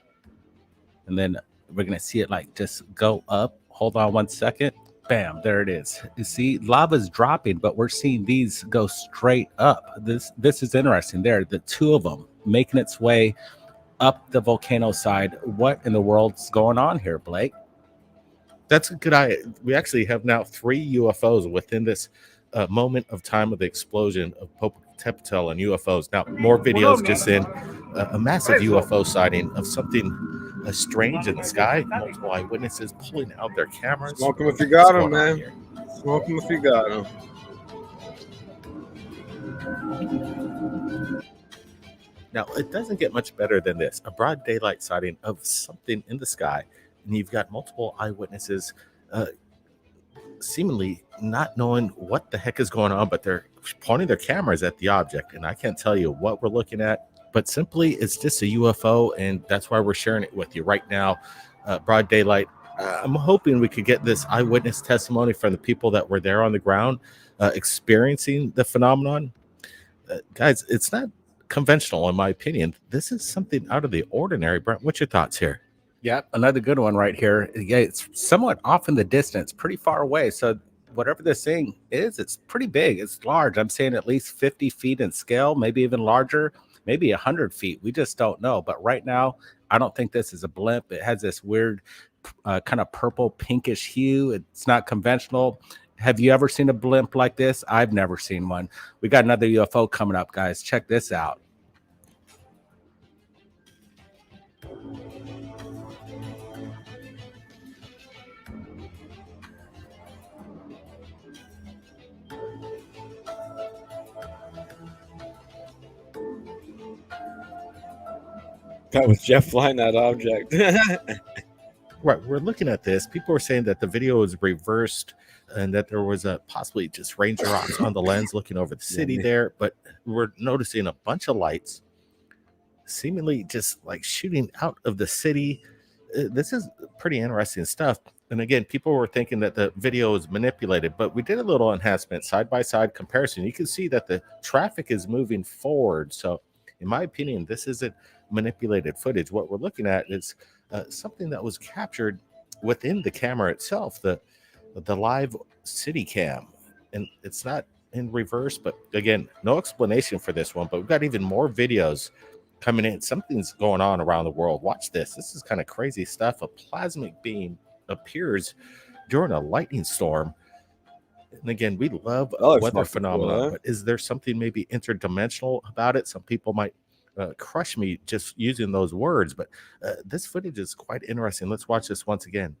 And then we're going to see it like just go up. Hold on 1 second. Bam, there it is. You see, lava's dropping, but we're seeing these go straight up. This is interesting there. The two of them making its way up the volcano side. What in the world's going on here, Blake? That's a good idea. We actually have now 3 UFOs within this moment of time of the explosion of Popocatépetl and UFOs. Now, more videos just in. A massive UFO sighting of something strange in the sky. Multiple eyewitnesses pulling out their cameras. Smoke them if you got them, man. Smoke them if you got them. Now, it doesn't get much better than this. A broad daylight sighting of something in the sky, and you've got multiple eyewitnesses seemingly not knowing what the heck is going on, but they're pointing their cameras at the object, and I can't tell you what we're looking at, but simply it's just a UFO, and that's why we're sharing it with you right now. Broad daylight. I'm hoping we could get this eyewitness testimony from the people that were there on the ground experiencing the phenomenon. Guys, it's not conventional, in my opinion. This is something out of the ordinary. Brent, what's your thoughts here? Yep, another good one right here. Yeah, it's somewhat off in the distance, pretty far away. So whatever this thing is, it's pretty big. It's large. I'm saying at least 50 feet in scale, maybe even larger, maybe 100 feet. We just don't know. But right now, I don't think this is a blimp. It has this weird kind of purple pinkish hue. It's not conventional. Have you ever seen a blimp like this? I've never seen one. We got another UFO coming up, guys. Check this out. That was Jeff flying that object. Right, we're looking at this. People were saying that the video was reversed and that there was a possibly just raindrops on the lens looking over the city there, but we're noticing a bunch of lights seemingly just like shooting out of the city. This is pretty interesting stuff. And again, people were thinking that the video was manipulated, but we did a little enhancement, side-by-side comparison. You can see that the traffic is moving forward. So in my opinion, this isn't manipulated footage. What we're looking at is something that was captured within the camera itself, the live city cam. And it's not in reverse, but again, no explanation for this one, but we've got even more videos coming in. Something's going on around the world. Watch this. This is kind of crazy stuff. A plasmic beam appears during a lightning storm. And again, we love weather phenomena, cool, huh? but is there something maybe interdimensional about it? Some people might crush me just using those words, but this footage is quite interesting. Let's watch this once again.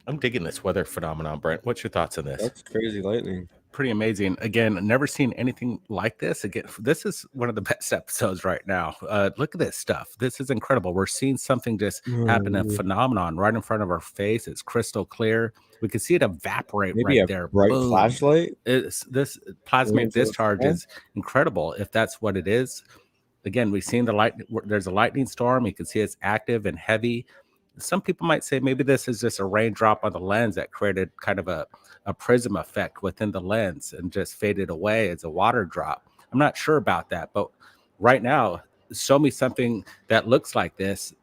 I'm digging this weather phenomenon, Brent. What's your thoughts on this? That's crazy lightning. Pretty amazing. Again, never seen anything like this. Again, this is one of the best episodes right now. Look at this stuff. This is incredible. We're seeing something just happen, a phenomenon right in front of our face. It's crystal clear. We can see it evaporate Maybe right a there. bright Boom. flashlight. This plasmic discharge is incredible. If that's what it is. Again, we've seen the light. There's a lightning storm. You can see it's active and heavy. Some people might say maybe this is just a raindrop on the lens that created kind of a prism effect within the lens and just faded away as a water drop. I'm not sure about that, but right now, show me something that looks like this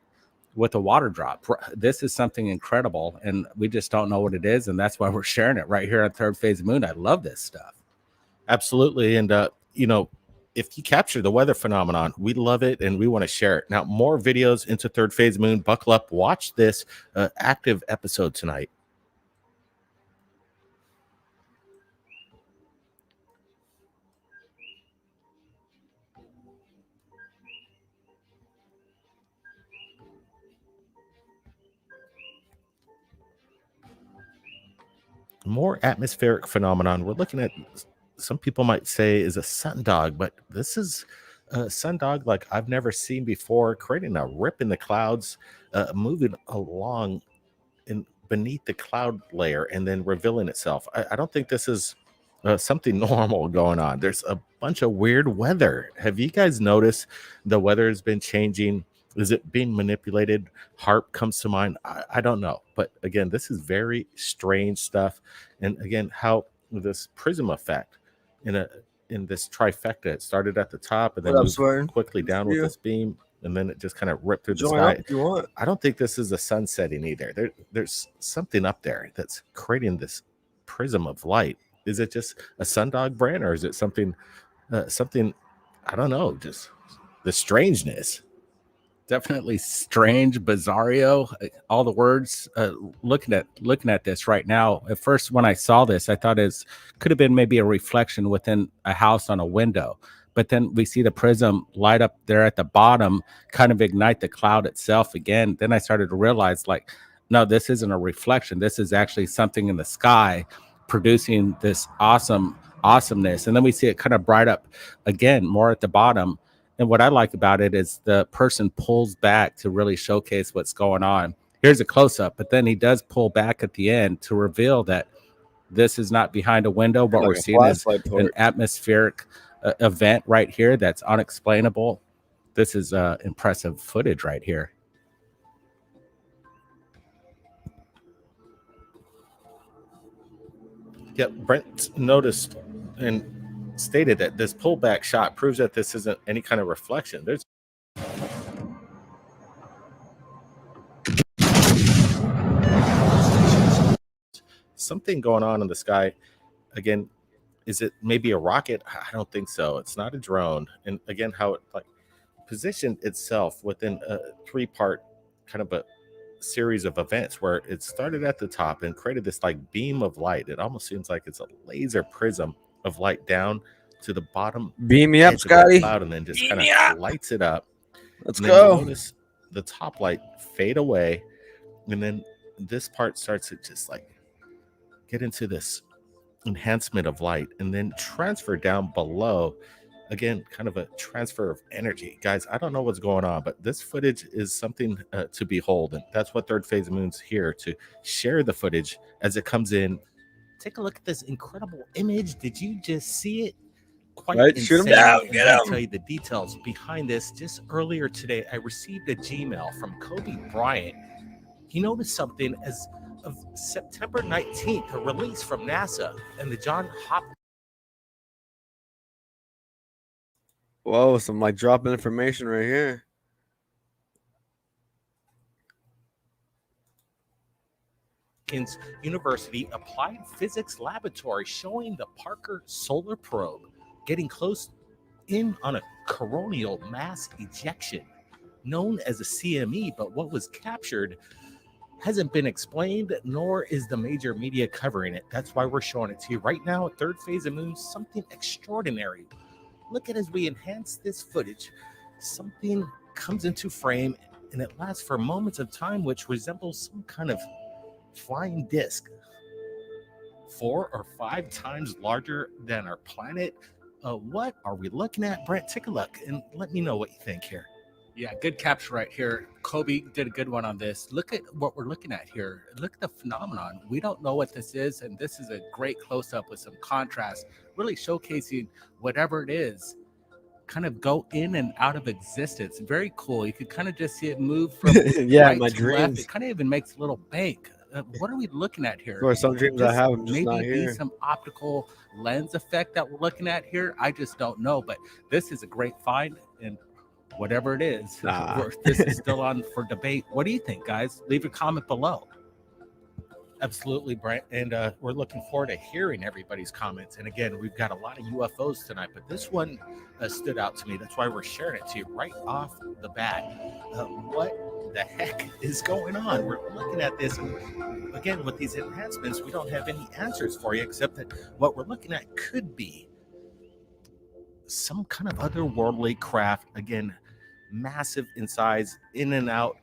with a water drop. This is something incredible, and we just don't know what it is, and that's why we're sharing it right here on Third Phase Moon. I love this stuff. Absolutely. And, if you capture the weather phenomenon, we love it and we want to share it. Now, more videos into Third Phase Moon. Buckle up. Watch this active episode tonight. More atmospheric phenomenon. We're looking at, some people might say, is a sundog, but this is a sundog like I've never seen before, creating a rip in the clouds, moving along in beneath the cloud layer and then revealing itself. I don't think this is something normal going on. There's a bunch of weird weather. Have you guys noticed the weather has been changing? Is it being manipulated? HARP comes to mind. I don't know. But again, this is very strange stuff. And again, how this prism effect in this trifecta, it started at the top and then moved quickly down with this beam, and then it just kind of ripped through the sky. I don't think this is a sun setting either. There's something up there that's creating this prism of light. Is it just a sundog brand, or is it something I don't know, just the strangeness? Definitely strange, bizarro, all the words. Looking at this right now, at first when I saw this, I thought it could have been maybe a reflection within a house on a window, but then we see the prism light up there at the bottom, kind of ignite the cloud itself again. Then I started to realize, like, no, this isn't a reflection. This is actually something in the sky producing this awesomeness. And then we see it kind of bright up again, more at the bottom. And what I like about it is the person pulls back to really showcase what's going on. Here's a close-up, but then he does pull back at the end to reveal that this is not behind a window, but we're seeing is an atmospheric event right here that's unexplainable. This is impressive footage right here. Yep, Brent noticed, and stated that this pullback shot proves that this isn't any kind of reflection. There's something going on in the sky. Again, is it maybe a rocket? I don't think so. It's not a drone. And again, how it like positioned itself within a three-part kind of a series of events where it started at the top and created this like beam of light. It almost seems like it's a laser prism of light down to the bottom Beam me up, edge of that Scotty. cloud, and then just Beam kind me of up. lights it up. Let's and then you go. notice the top light fade away, and then this part starts to just like get into this enhancement of light and then transfer down below. Again, kind of a transfer of energy. Guys, I don't know what's going on, but this footage is something to behold. And that's what Third Phase Moon's here to share the footage as it comes in. Take a look at this incredible image. Did you just see it? Quite Right, insane. shoot 'em down, And get let me 'em. tell you the details behind this. Just earlier today, I received a Gmail from Kobe Bryant. He noticed something as of September 19th, a release from NASA and the John Hopkins. Whoa, some like dropping information right here. University Applied Physics Laboratory showing the Parker Solar Probe getting close in on a coronal mass ejection known as a CME, but what was captured hasn't been explained, nor is the major media covering it. That's why we're showing it to you right now. Third Phase of Moon, something extraordinary. Look at as we enhance this footage, something comes into frame and it lasts for moments of time, which resembles some kind of flying disc, 4 or 5 times larger than our planet. What are we looking at, Brent? Take a look and let me know what you think here. Yeah, good capture right here. Kobe did a good one on this. Look at what we're looking at here. Look at the phenomenon. We don't know what this is, and this is a great close-up with some contrast, really showcasing whatever it is kind of go in and out of existence. Very cool. You could kind of just see it move from Yeah, right my to left. dreams. It kind of even makes a little bank. What are we looking at here? Of course, some dreams I have, I'm just maybe not be here. some optical lens effect that we're looking at here. I just don't know, but this is a great find, and whatever it is, Nah. this is still on for debate. What do you think, guys? Leave a comment below. Absolutely, Brent. And we're looking forward to hearing everybody's comments. And again, we've got a lot of UFOs tonight, but this one stood out to me. That's why we're sharing it to you right off the bat. What the heck is going on? We're looking at this. And again, with these enhancements, we don't have any answers for you, except that what we're looking at could be some kind of otherworldly craft. Again, massive in size, in and out,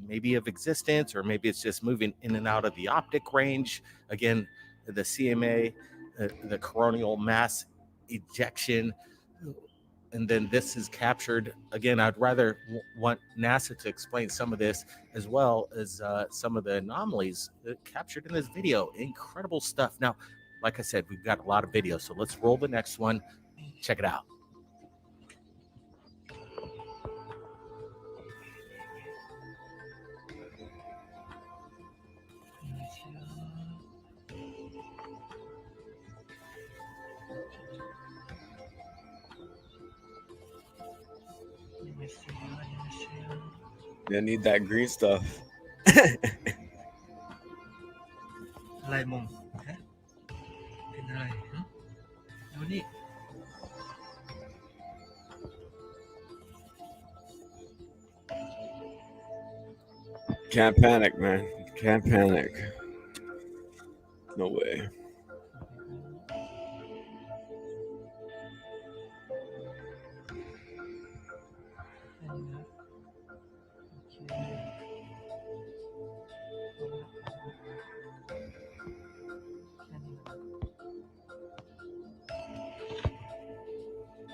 maybe of existence, or maybe it's just moving in and out of the optic range. Again, the CMA, the coronal mass ejection, and then this is captured. Again, I'd rather want NASA to explain some of this, as well as some of the anomalies captured in this video. Incredible stuff. Now, like I said, we've got a lot of videos, so let's roll the next one. Check it out. I need that green stuff. Lại mồm. Hả? Cái này hả? Đâu đi? Can't panic, man. Can't panic. No way.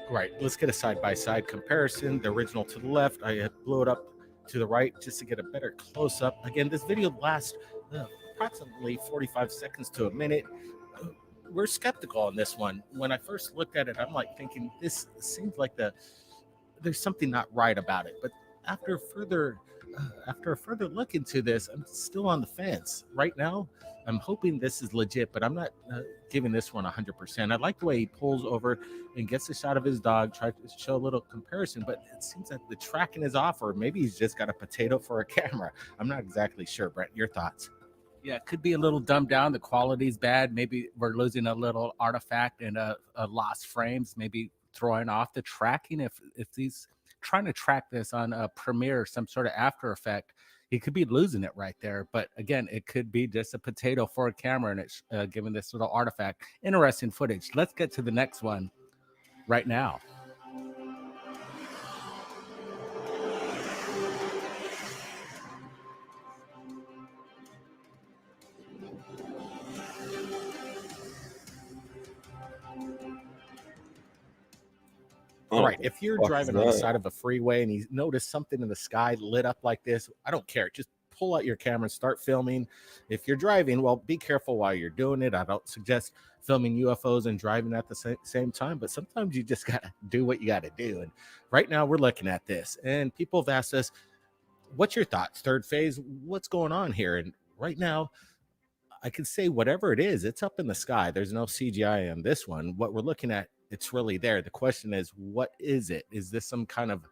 Right, let's get a side-by-side comparison. The original to the left, I blew it up to the right just to get a better close-up. Again, this video lasts approximately 45 seconds to a minute. We're skeptical on this one. When I first looked at it, I'm like thinking, this seems like there's something not right about it. But after further after a further look into this, I'm still on the fence. Right now, I'm hoping this is legit, but I'm not giving this one 100%. I like the way he pulls over and gets a shot of his dog, try to show a little comparison, but it seems like the tracking is off, or maybe he's just got a potato for a camera. I'm not exactly sure. Brent, your thoughts? Yeah, it could be a little dumbed down. The quality's bad. Maybe we're losing a little artifact and a lost frames, maybe throwing off the tracking. If he's trying to track this on a Premiere, some sort of After Effect, he could be losing it right there. But again, it could be just a potato for a camera, and it's giving this little artifact. Interesting footage. Let's get to the next one right now. All right, if you're driving on the side of a freeway and you notice something in the sky lit up like this, I don't care. Just pull out your camera and start filming. If you're driving, well, be careful while you're doing it. I don't suggest filming UFOs and driving at the same time, but sometimes you just got to do what you got to do. And right now we're looking at this, and people have asked us, what's your thoughts? Third phase, what's going on here? And right now, I can say whatever it is, it's up in the sky. There's no CGI on this one. What we're looking at, it's really there. The question is, what is it? Is this some kind of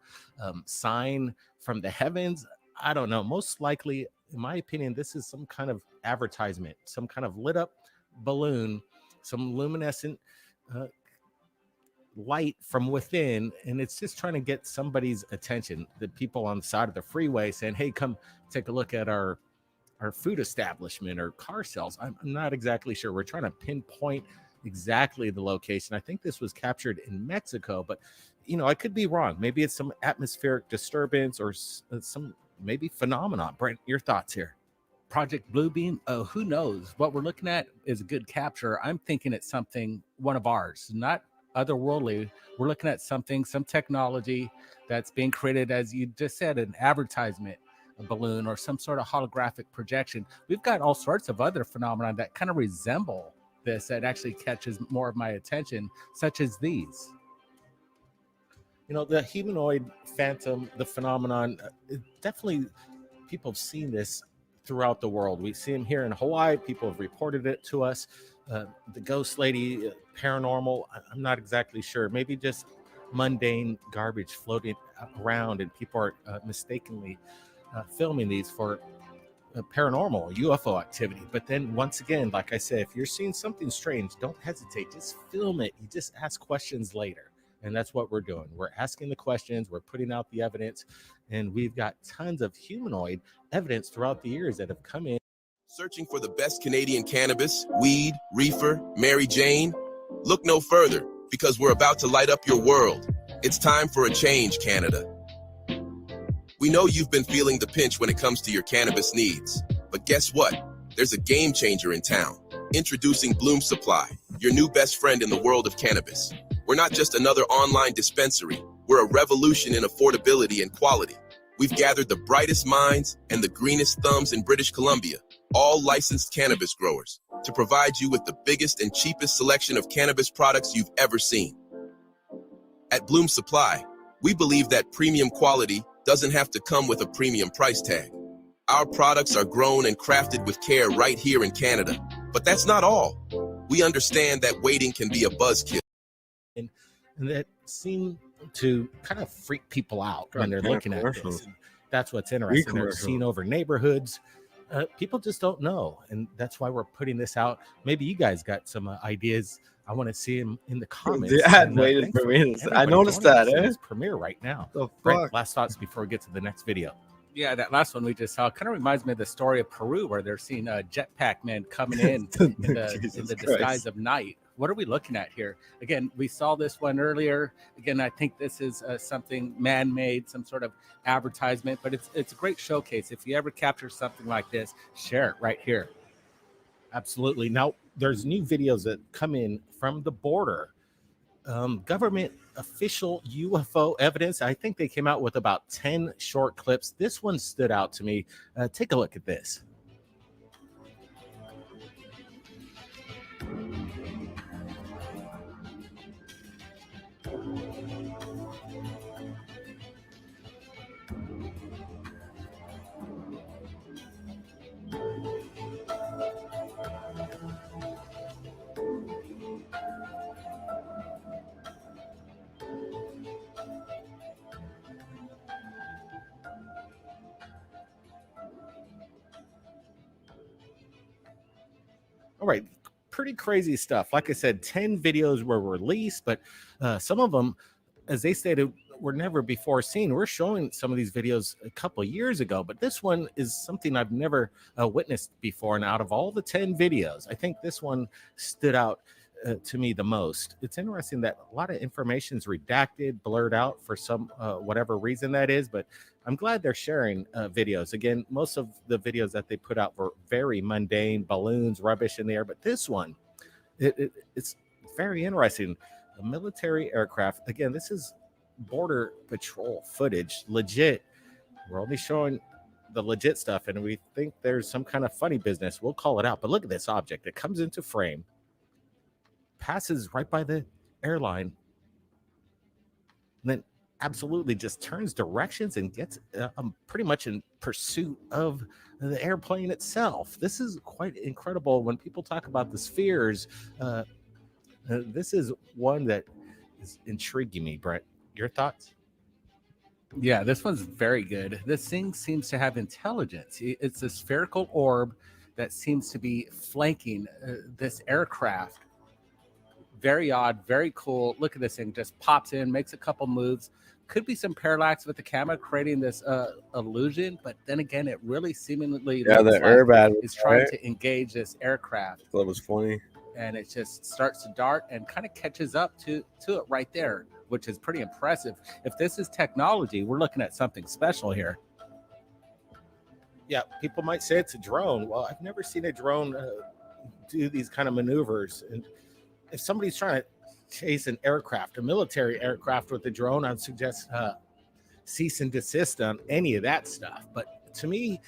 sign from the heavens? I don't know. Most likely, in my opinion, this is some kind of advertisement, some kind of lit up balloon, some luminescent light from within, and it's just trying to get somebody's attention. The people on the side of the freeway saying, hey, come take a look at our food establishment or car sales. I'm not exactly sure. We're trying to pinpoint exactly the location. I think this was captured in Mexico, but I could be wrong. Maybe it's some atmospheric disturbance or some maybe phenomenon. Brent, your thoughts here? Project Bluebeam, who knows? What we're looking at is a good capture. I'm thinking it's something, one of ours, not otherworldly. We're looking at something, some technology that's being created, as you just said, an advertisement, a balloon, or some sort of holographic projection. We've got all sorts of other phenomena that kind of resemble this, that actually catches more of my attention, such as these. The humanoid phantom, the phenomenon, definitely people have seen this throughout the world. We see them here in Hawaii. People have reported it to us. The ghost lady, paranormal, I'm not exactly sure. Maybe just mundane garbage floating around, and people are mistakenly filming these for paranormal UFO activity. But then once again, like I said, if you're seeing something strange, don't hesitate. Just film it. You just ask questions later. And that's what we're doing. We're asking the questions, we're putting out the evidence, and we've got tons of humanoid evidence throughout the years that have come in. Searching for the best Canadian cannabis, weed, reefer, Mary Jane? Look no further, because we're about to light up your world. It's time for a change, Canada. We know you've been feeling the pinch when it comes to your cannabis needs, but guess what? There's a game changer in town. Introducing Bloom Supply, your new best friend in the world of cannabis. We're not just another online dispensary. We're a revolution in affordability and quality. We've gathered the brightest minds and the greenest thumbs in British Columbia, all licensed cannabis growers, to provide you with the biggest and cheapest selection of cannabis products you've ever seen. At Bloom Supply, we believe that premium quality doesn't have to come with a premium price tag. Our products are grown and crafted with care right here in Canada. But that's not all. We understand that waiting can be a buzzkill. And that seem to kind of freak people out when they're looking at this. And that's what's interesting. They're seen over neighborhoods. People just don't know. And that's why we're putting this out. Maybe you guys got some ideas. I want to see them in the comments. Yeah, I waited for me. I noticed that, It's premiere right now. Brent, last thoughts before we get to the next video. Yeah, that last one we just saw kind of reminds me of the story of Peru, where they're seeing jetpack men coming in the disguise of night. What are we looking at here? Again, we saw this one earlier. Again, I think this is something man-made, some sort of advertisement, but it's a great showcase. If you ever capture something like this, share it right here. Absolutely. Now, there's new videos that come in from the border. Government official UFO evidence. I think they came out with about 10 short clips. This one stood out to me. Take a look at this. All right, pretty crazy stuff. Like I said, 10 videos were released, but some of them, as they stated, were never before seen. We're showing some of these videos a couple of years ago, but this one is something I've never witnessed before. And out of all the 10 videos, I think this one stood out to me the most. It's interesting that a lot of information is redacted, blurred out for some whatever reason that is, but I'm glad they're sharing videos. Again, most of the videos that they put out were very mundane, balloons, rubbish in the air, but this one, it's very interesting. A military aircraft. Again, this is border patrol footage, legit. We're only showing the legit stuff, and we think there's some kind of funny business. We'll call it out. But look at this object. It comes into frame, passes right by the airline, and then absolutely just turns directions and gets pretty much in pursuit of the airplane itself. This is quite incredible. When people talk about the spheres, this is one that is intriguing me. Brent, your thoughts? Yeah, this one's very good. This thing seems to have intelligence. It's a spherical orb that seems to be flanking this aircraft. Very odd, very cool. Look at this thing, just pops in, makes a couple moves. Could be some parallax with the camera creating this illusion, but then again, it really seemingly Yeah, looks the like airbag, it's trying right? to engage this aircraft. That was funny. And it just starts to dart and kind of catches up to it right there, which is pretty impressive. If this is technology, we're looking at something special here. Yeah, people might say it's a drone. Well, I've never seen a drone do these kind of maneuvers. And if somebody's trying to chase an aircraft, a military aircraft with a drone, I'd suggest cease and desist on any of that stuff. But to me,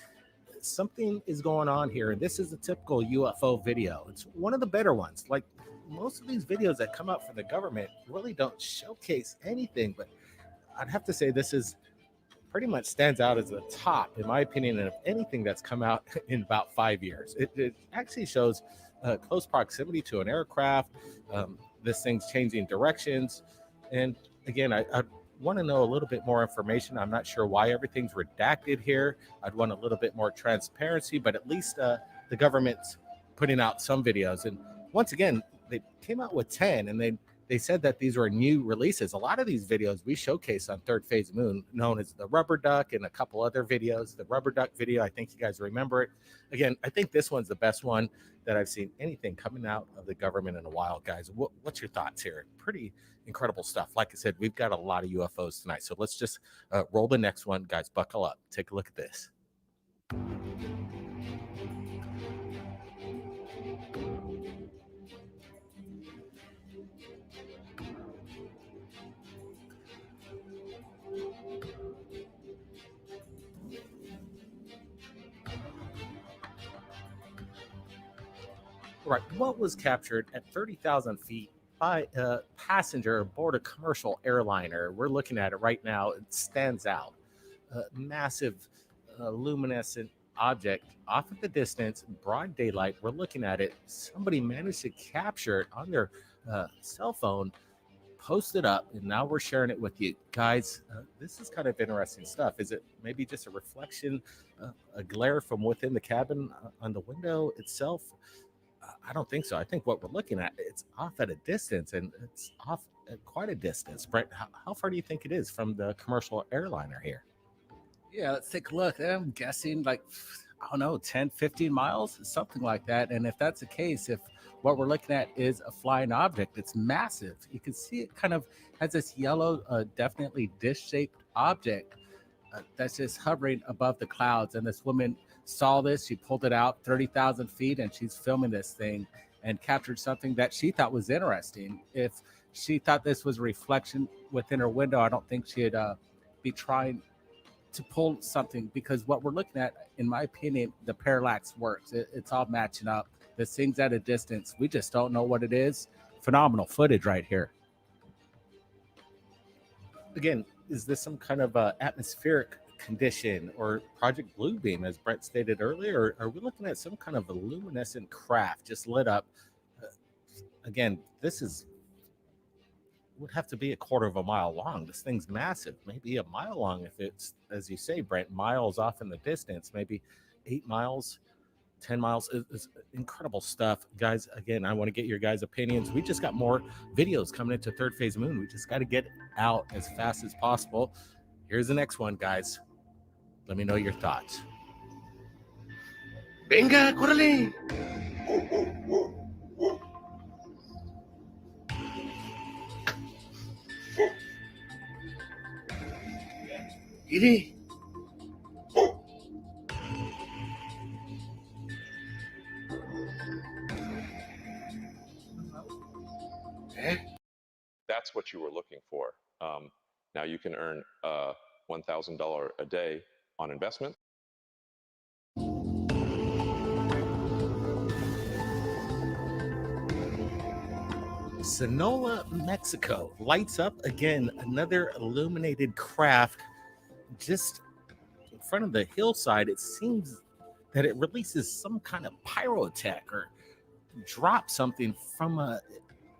something is going on here. This is a typical UFO video. It's one of the better ones. Like most of these videos that come out from the government really don't showcase anything, but I'd have to say this is pretty much stands out as the top, in my opinion, of anything that's come out in about 5 years. It actually shows close proximity to an aircraft. This thing's changing directions. And again, I want to know a little bit more information. I'm not sure why everything's redacted here. I'd want a little bit more transparency, but at least the government's putting out some videos. And once again, they came out with 10, and they said that these were new releases. A lot of these videos we showcase on Third Phase Moon, known as the Rubber Duck, and a couple other videos. The Rubber Duck video, I think you guys remember it. Again, I think this one's the best one that I've seen anything coming out of the government in a while, guys. What's your thoughts here? Pretty incredible stuff. Like I said, we've got a lot of UFOs tonight. So let's just roll the next one. Guys, buckle up. Take a look at this. Right. What was captured at 30,000 feet by a passenger aboard a commercial airliner? We're looking at it right now. It stands out. A massive luminescent object off at the distance, broad daylight. We're looking at it. Somebody managed to capture it on their cell phone, post it up, and now we're sharing it with you guys. This is kind of interesting stuff. Is it maybe just a reflection, a glare from within the cabin on the window itself? I don't think so. I think what we're looking at, it's off at a distance, and it's off at quite a distance. Brent, how far do you think it is from the commercial airliner here? Yeah, let's take a look. I'm guessing like, I don't know, 10, 15 miles, something like that. And if that's the case, if what we're looking at is a flying object, it's massive. You can see it kind of has this yellow, definitely dish-shaped object that's just hovering above the clouds. And this woman saw this, she pulled it out 30,000 feet, and she's filming this thing and captured something that she thought was interesting. If she thought this was a reflection within her window, I don't think she'd be trying to pull something, because what we're looking at, in my opinion, the parallax works. It's all matching up. This thing's at a distance. We just don't know what it is. Phenomenal footage right here. Again, is this some kind of atmospheric condition or Project Bluebeam, as Brent stated earlier? Or are we looking at some kind of a luminescent craft just lit up? Again, this would have to be a quarter of a mile long. This thing's massive, maybe a mile long if it's, as you say, Brent, miles off in the distance, maybe 8 miles 10 miles. It's incredible stuff, guys. Again, I want to get your guys' opinions. We just got more videos coming into Third Phase Moon. We just got to get it out as fast as possible. Here's the next one, guys. Let me know your thoughts. Venga, córrele. Mire. That's what you were looking for. Now you can earn $1,000 a day on investment. Sonora, Mexico lights up again. Another illuminated craft just in front of the hillside. It seems that it releases some kind of pyrotech or drops something from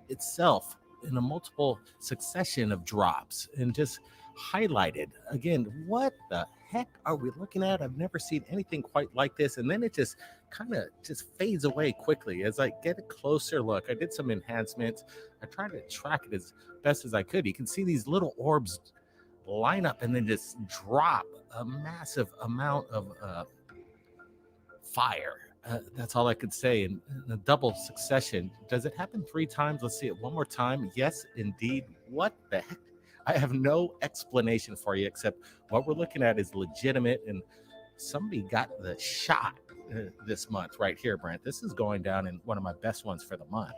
itself in a multiple succession of drops and just highlighted again. What the heck are we looking at? I've never seen anything quite like this. And then it just kind of just fades away quickly as I get a closer look. I did some enhancements. I tried to track it as best as I could. You can see these little orbs line up and then just drop a massive amount of fire. That's all I could say in a double succession. Does it happen 3 times? Let's see it one more time. Yes, indeed. What the heck? I have no explanation for you except what we're looking at is legitimate, and somebody got the shot this month right here, Brent. This is going down in one of my best ones for the month.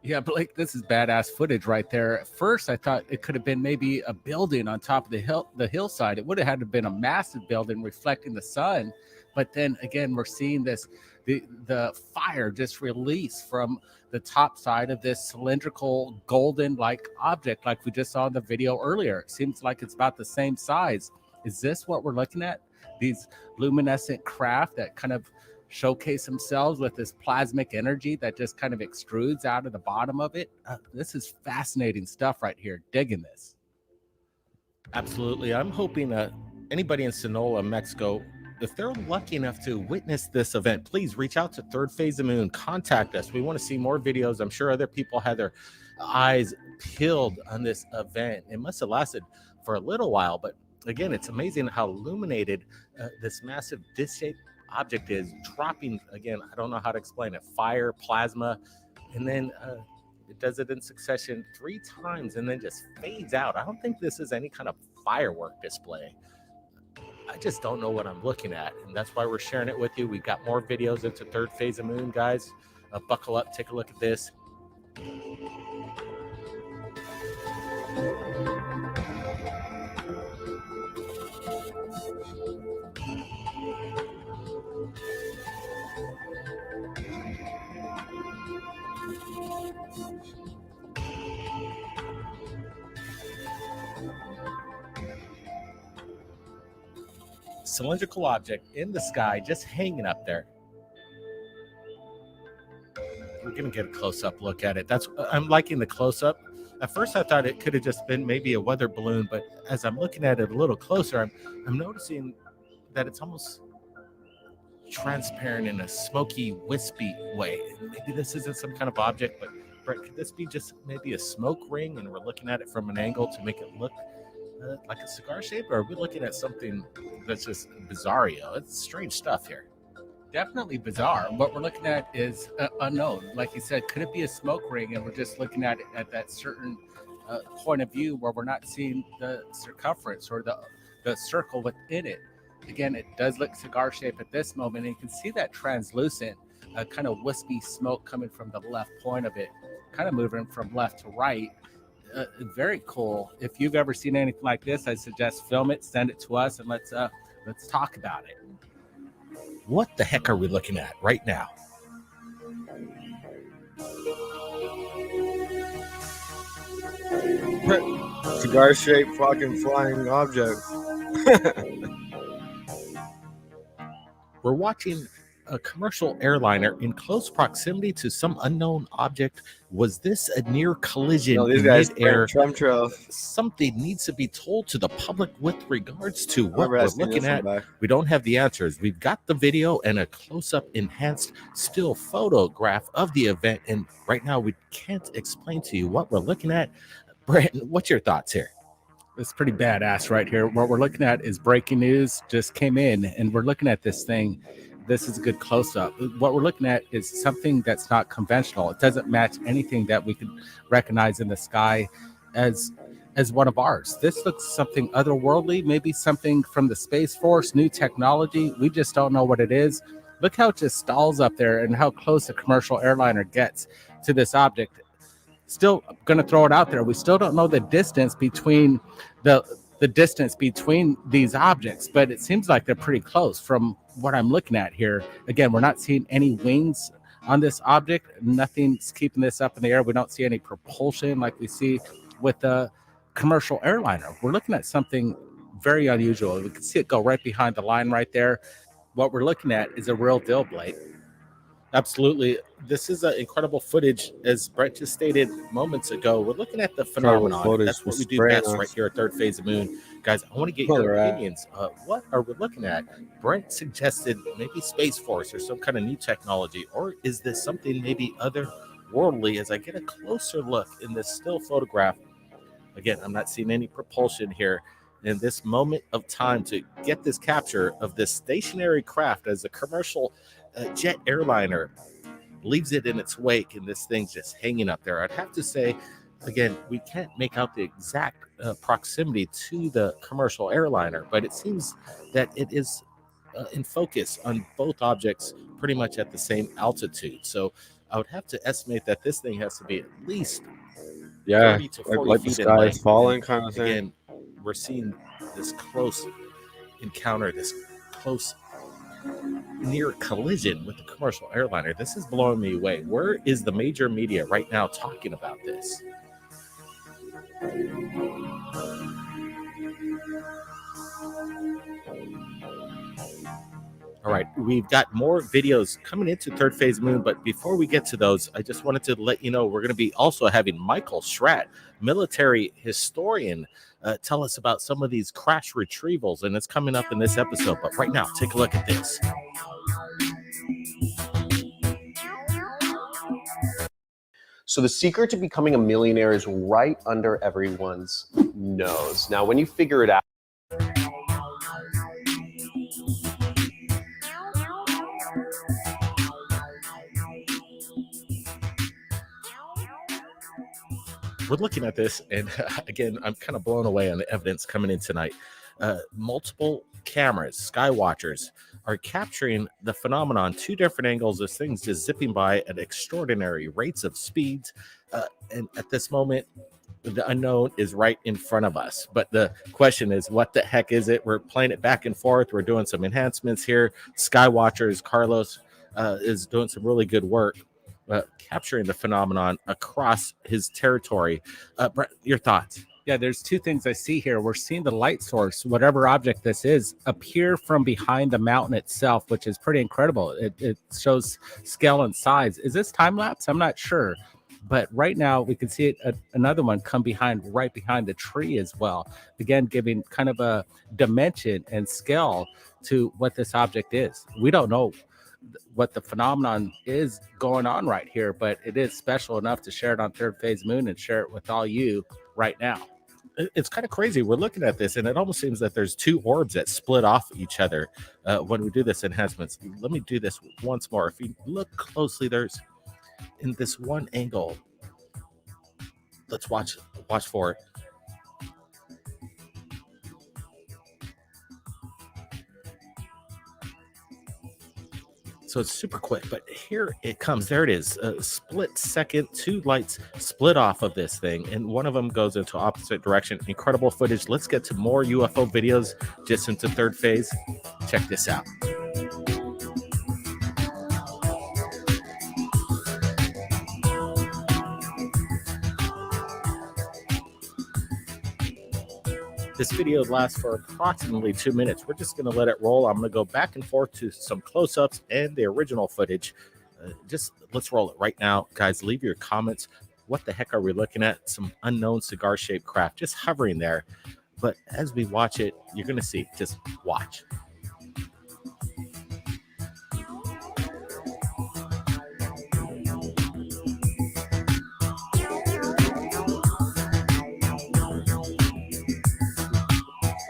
Yeah, Blake, this is badass footage right there. At first, I thought it could have been maybe a building on top of the hillside. It would have had to have been a massive building reflecting the sun. But then again, we're seeing the fire just release from the top side of this cylindrical golden-like object like we just saw in the video earlier. It seems like it's about the same size. Is this what we're looking at? These luminescent craft that kind of showcase themselves with this plasmic energy that just kind of extrudes out of the bottom of it. This is fascinating stuff right here. Digging this. Absolutely. I'm hoping anybody in Sonora, Mexico, if they're lucky enough to witness this event, please reach out to Third Phase of Moon. Contact us. We want to see more videos. I'm sure other people had their eyes peeled on this event. It must have lasted for a little while, but again, it's amazing how illuminated this massive disc-shaped object is, dropping, again, I don't know how to explain it, fire, plasma, and then it does it in succession 3 times and then just fades out. I don't think this is any kind of firework display. I just don't know what I'm looking at, and that's why we're sharing it with you. We've got more videos into Third Phase of Moon, guys. Buckle up, take a look at this. Cylindrical object in the sky, just hanging up there. We're gonna get a close-up look at it. I'm liking the close-up. At first, I thought it could have just been maybe a weather balloon, but as I'm looking at it a little closer, I'm noticing that it's almost transparent in a smoky, wispy way. Maybe this isn't some kind of object, but Brett, could this be just maybe a smoke ring, and we're looking at it from an angle to make it look like a cigar shape, or are we looking at something that's just bizarro? It's strange stuff here. Definitely bizarre. What we're looking at is unknown. Like you said, could it be a smoke ring and we're just looking at it at that certain point of view where we're not seeing the circumference or the circle within it? Again, it does look cigar shape at this moment, and you can see that translucent kind of wispy smoke coming from the left point of it, kind of moving from left to right. Very cool. If you've ever seen anything like this, I suggest film it, send it to us, and let's talk about it. What the heck are we looking at right now? Cigar-shaped fucking flying object. We're watching a commercial airliner in close proximity to some unknown object. Was this a near collision No, these in guys midair? spraying chemtrails. Something needs to be told to the public with regards to what Remember, I we're seen looking this one at. back. We don't have the answers. We've got the video and a close-up enhanced still photograph of the event, and right now we can't explain to you what we're looking at. Brandon, what's your thoughts here? It's pretty badass right here. What we're looking at is breaking news just came in, and we're looking at this thing. This is a good close-up. What we're looking at is something that's not conventional. It doesn't match anything that we could recognize in the sky as one of ours. This looks something otherworldly, maybe something from the Space Force, new technology. We just don't know what it is. Look how it just stalls up there and how close a commercial airliner gets to this object. Still going to throw it out there. We still don't know the distance between the distance between these objects, but it seems like they're pretty close from what I'm looking at here. Again, we're not seeing any wings on this object. Nothing's keeping this up in the air. We don't see any propulsion like we see with the commercial airliner. We're looking at something very unusual. We can see it go right behind the line right there. What we're looking at is a real deal, Blake. Absolutely. This is incredible footage. As Brett just stated moments ago, we're looking at the phenomenon. That's what we do best right here at Third Phase of Moon. Guys, I want to get your opinions. What are we looking at? Brent suggested maybe Space Force or some kind of new technology, or is this something maybe otherworldly? As I get a closer look in this still photograph, again, I'm not seeing any propulsion here. In this moment of time to get this capture of this stationary craft as a commercial jet airliner leaves it in its wake, and this thing's just hanging up there. I'd have to say, again, we can't make out the exact proximity to the commercial airliner, but it seems that it is in focus on both objects pretty much at the same altitude. So I would have to estimate that this thing has to be at least 30 to 40 like feet the in sky length. is falling And kind of thing. again, we're seeing this close encounter, this close near collision with the commercial airliner. This is blowing me away. Where is the major media right now talking about this? All right, we've got more videos coming into Third Phase Moon, but before we get to those, I just wanted to let you know we're going to be also having Michael Schratt, military historian, tell us about some of these crash retrievals, and it's coming up in this episode. But right now, take a look at this. So the secret to becoming a millionaire is right under everyone's nose. Now, when you figure it out, we're looking at this, and again, I'm kind of blown away on the evidence coming in tonight. Multiple cameras, sky watchers, are capturing the phenomenon, two different angles. This thing's just zipping by at extraordinary rates of speed, and at this moment, the unknown is right in front of us. But the question is, what the heck is it? We're playing it back and forth. We're doing some enhancements here. Sky watchers, Carlos is doing some really good work. Capturing the phenomenon across his territory. Brett, your thoughts? Yeah, there's two things I see here. We're seeing the light source, whatever object this is, appear from behind the mountain itself, which is pretty incredible. It shows scale and size. Is this time lapse? I'm not sure. But right now we can see it, another one come right behind the tree as well. Again, giving kind of a dimension and scale to what this object is. We don't know what the phenomenon is going on right here, but it is special enough to share it on Third Phase Moon and share it with all you right now. It's kind of crazy. We're looking at this, and it almost seems that there's two orbs that split off each other when we do this enhancements. Let me do this once more. If you look closely, there's in this one angle. Let's watch for it. So it's super quick, but here it comes. There it is. A split second, two lights split off of this thing, and one of them goes into opposite direction. Incredible footage. Let's get to more UFO videos just into Third Phase. Check this out. This video lasts for approximately 2 minutes. We're just going to let it roll. I'm going to go back and forth to some close-ups and the original footage. Just let's roll it right now. Guys, leave your comments. What the heck are we looking at? Some unknown cigar-shaped craft just hovering there. But as we watch it, you're going to see. Just watch.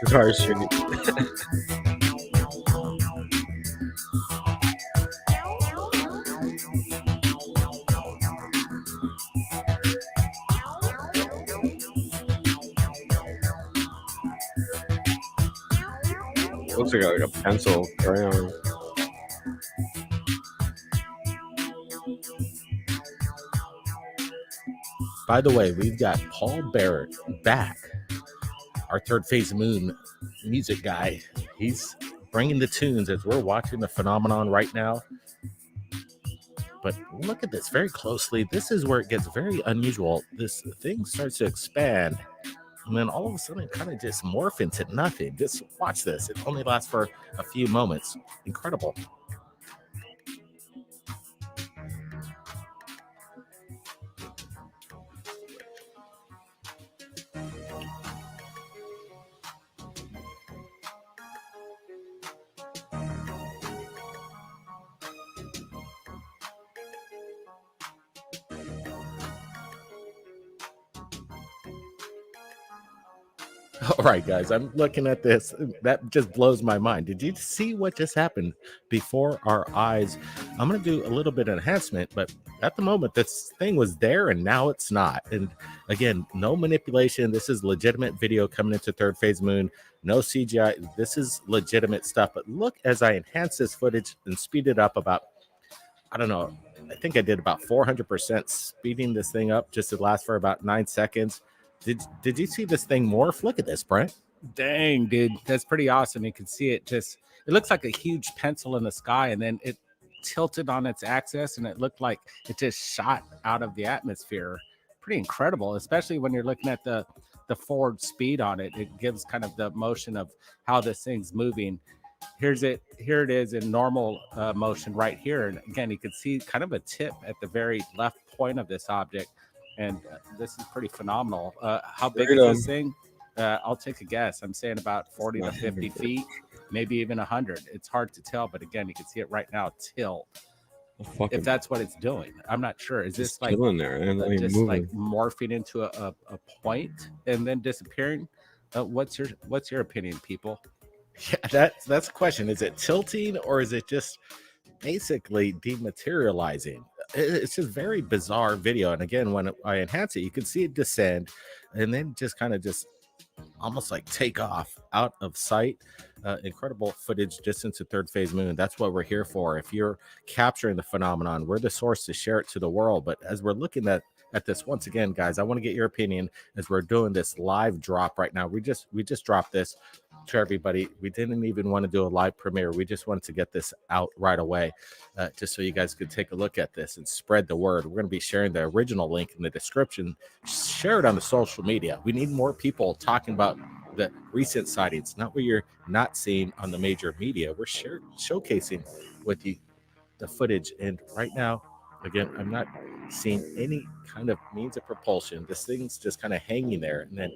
Cigar shape. Looks like a pencil crayon. By the way, we've got Paul Barrett back, our Third Phase Moon music guy. He's bringing the tunes as we're watching the phenomenon right now. But look at this very closely. This is where it gets very unusual. This thing starts to expand, and then all of a sudden it kind of just morphs into nothing. Just watch this. It only lasts for a few moments. Incredible. All right, guys, I'm looking at this. That just blows my mind. Did you see what just happened before our eyes? I'm going to do a little bit of enhancement, but at the moment, this thing was there and now it's not. And again, no manipulation. This is legitimate video coming into Third Phase Moon. No CGI. This is legitimate stuff. But look, as I enhance this footage and speed it up about, I don't know, I think I did about 400% speeding this thing up just to last for about 9 seconds. Did you see this thing morph? Look at this, Brent. Dang, dude, that's pretty awesome. You can see it just, it looks like a huge pencil in the sky, and then it tilted on its axis, and it looked like it just shot out of the atmosphere. Pretty incredible, especially when you're looking at the forward speed on it. It gives kind of the motion of how this thing's moving. Here it is in normal motion right here. And again, you can see kind of a tip at the very left point of this object. And this is pretty phenomenal. How big is this thing? I'll take a guess. I'm saying about 40 to 50 feet, maybe even 100. It's hard to tell, but again, you can see it right now tilt. If that's what it's doing, I'm not sure. Is this like there and just like morphing into a point and then disappearing? What's your opinion, people? Yeah, that's a question. Is it tilting or is it just basically dematerializing? It's just very bizarre video. And again, when I enhance it, you can see it descend and then just kind of just almost like take off out of sight. Incredible footage just into Third Phase Moon. That's what we're here for. If you're capturing the phenomenon, we're the source to share it to the world. But as we're looking at this once again, guys, I want to get your opinion as we're doing this live drop right now. We just dropped this to everybody. We didn't even want to do a live premiere. We just wanted to get this out right away, just so you guys could take a look at this and spread the word. We're going to be sharing the original link in the description. Share it on the social media. We need more people talking about the recent sightings, not what you're not seeing on the major media. We're showcasing with you the footage. And right now, again, I'm not seeing any kind of means of propulsion. This thing's just kind of hanging there. And then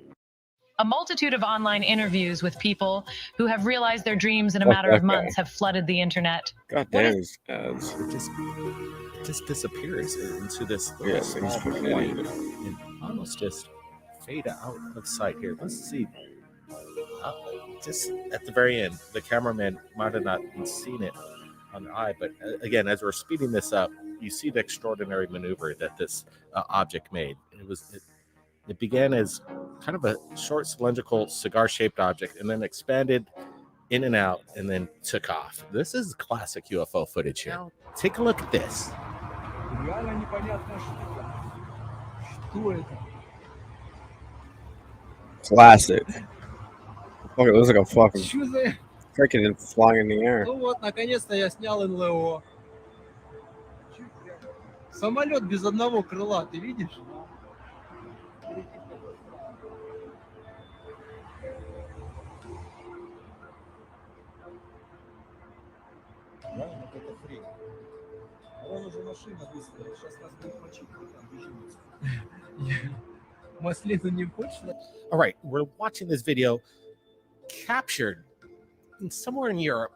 a multitude of online interviews with people who have realized their dreams in a matter of months have flooded the internet. God damn, ads. It just disappears into this little small point and almost just fade out of sight here. Let's see. Just at the very end, the cameraman might have not seen it on the eye, but again, as we're speeding this up, you see the extraordinary maneuver that this object made. It began as kind of a short cylindrical cigar-shaped object and then expanded in and out and then took off. This is classic UFO footage here. Take a look at this. Classic. Okay, it looks like a fucking freaking flying in the air. Ну вот, наконец-то я снял НЛО. Самолет без одного крыла, ты видишь? All right, we're watching this video captured somewhere in Europe,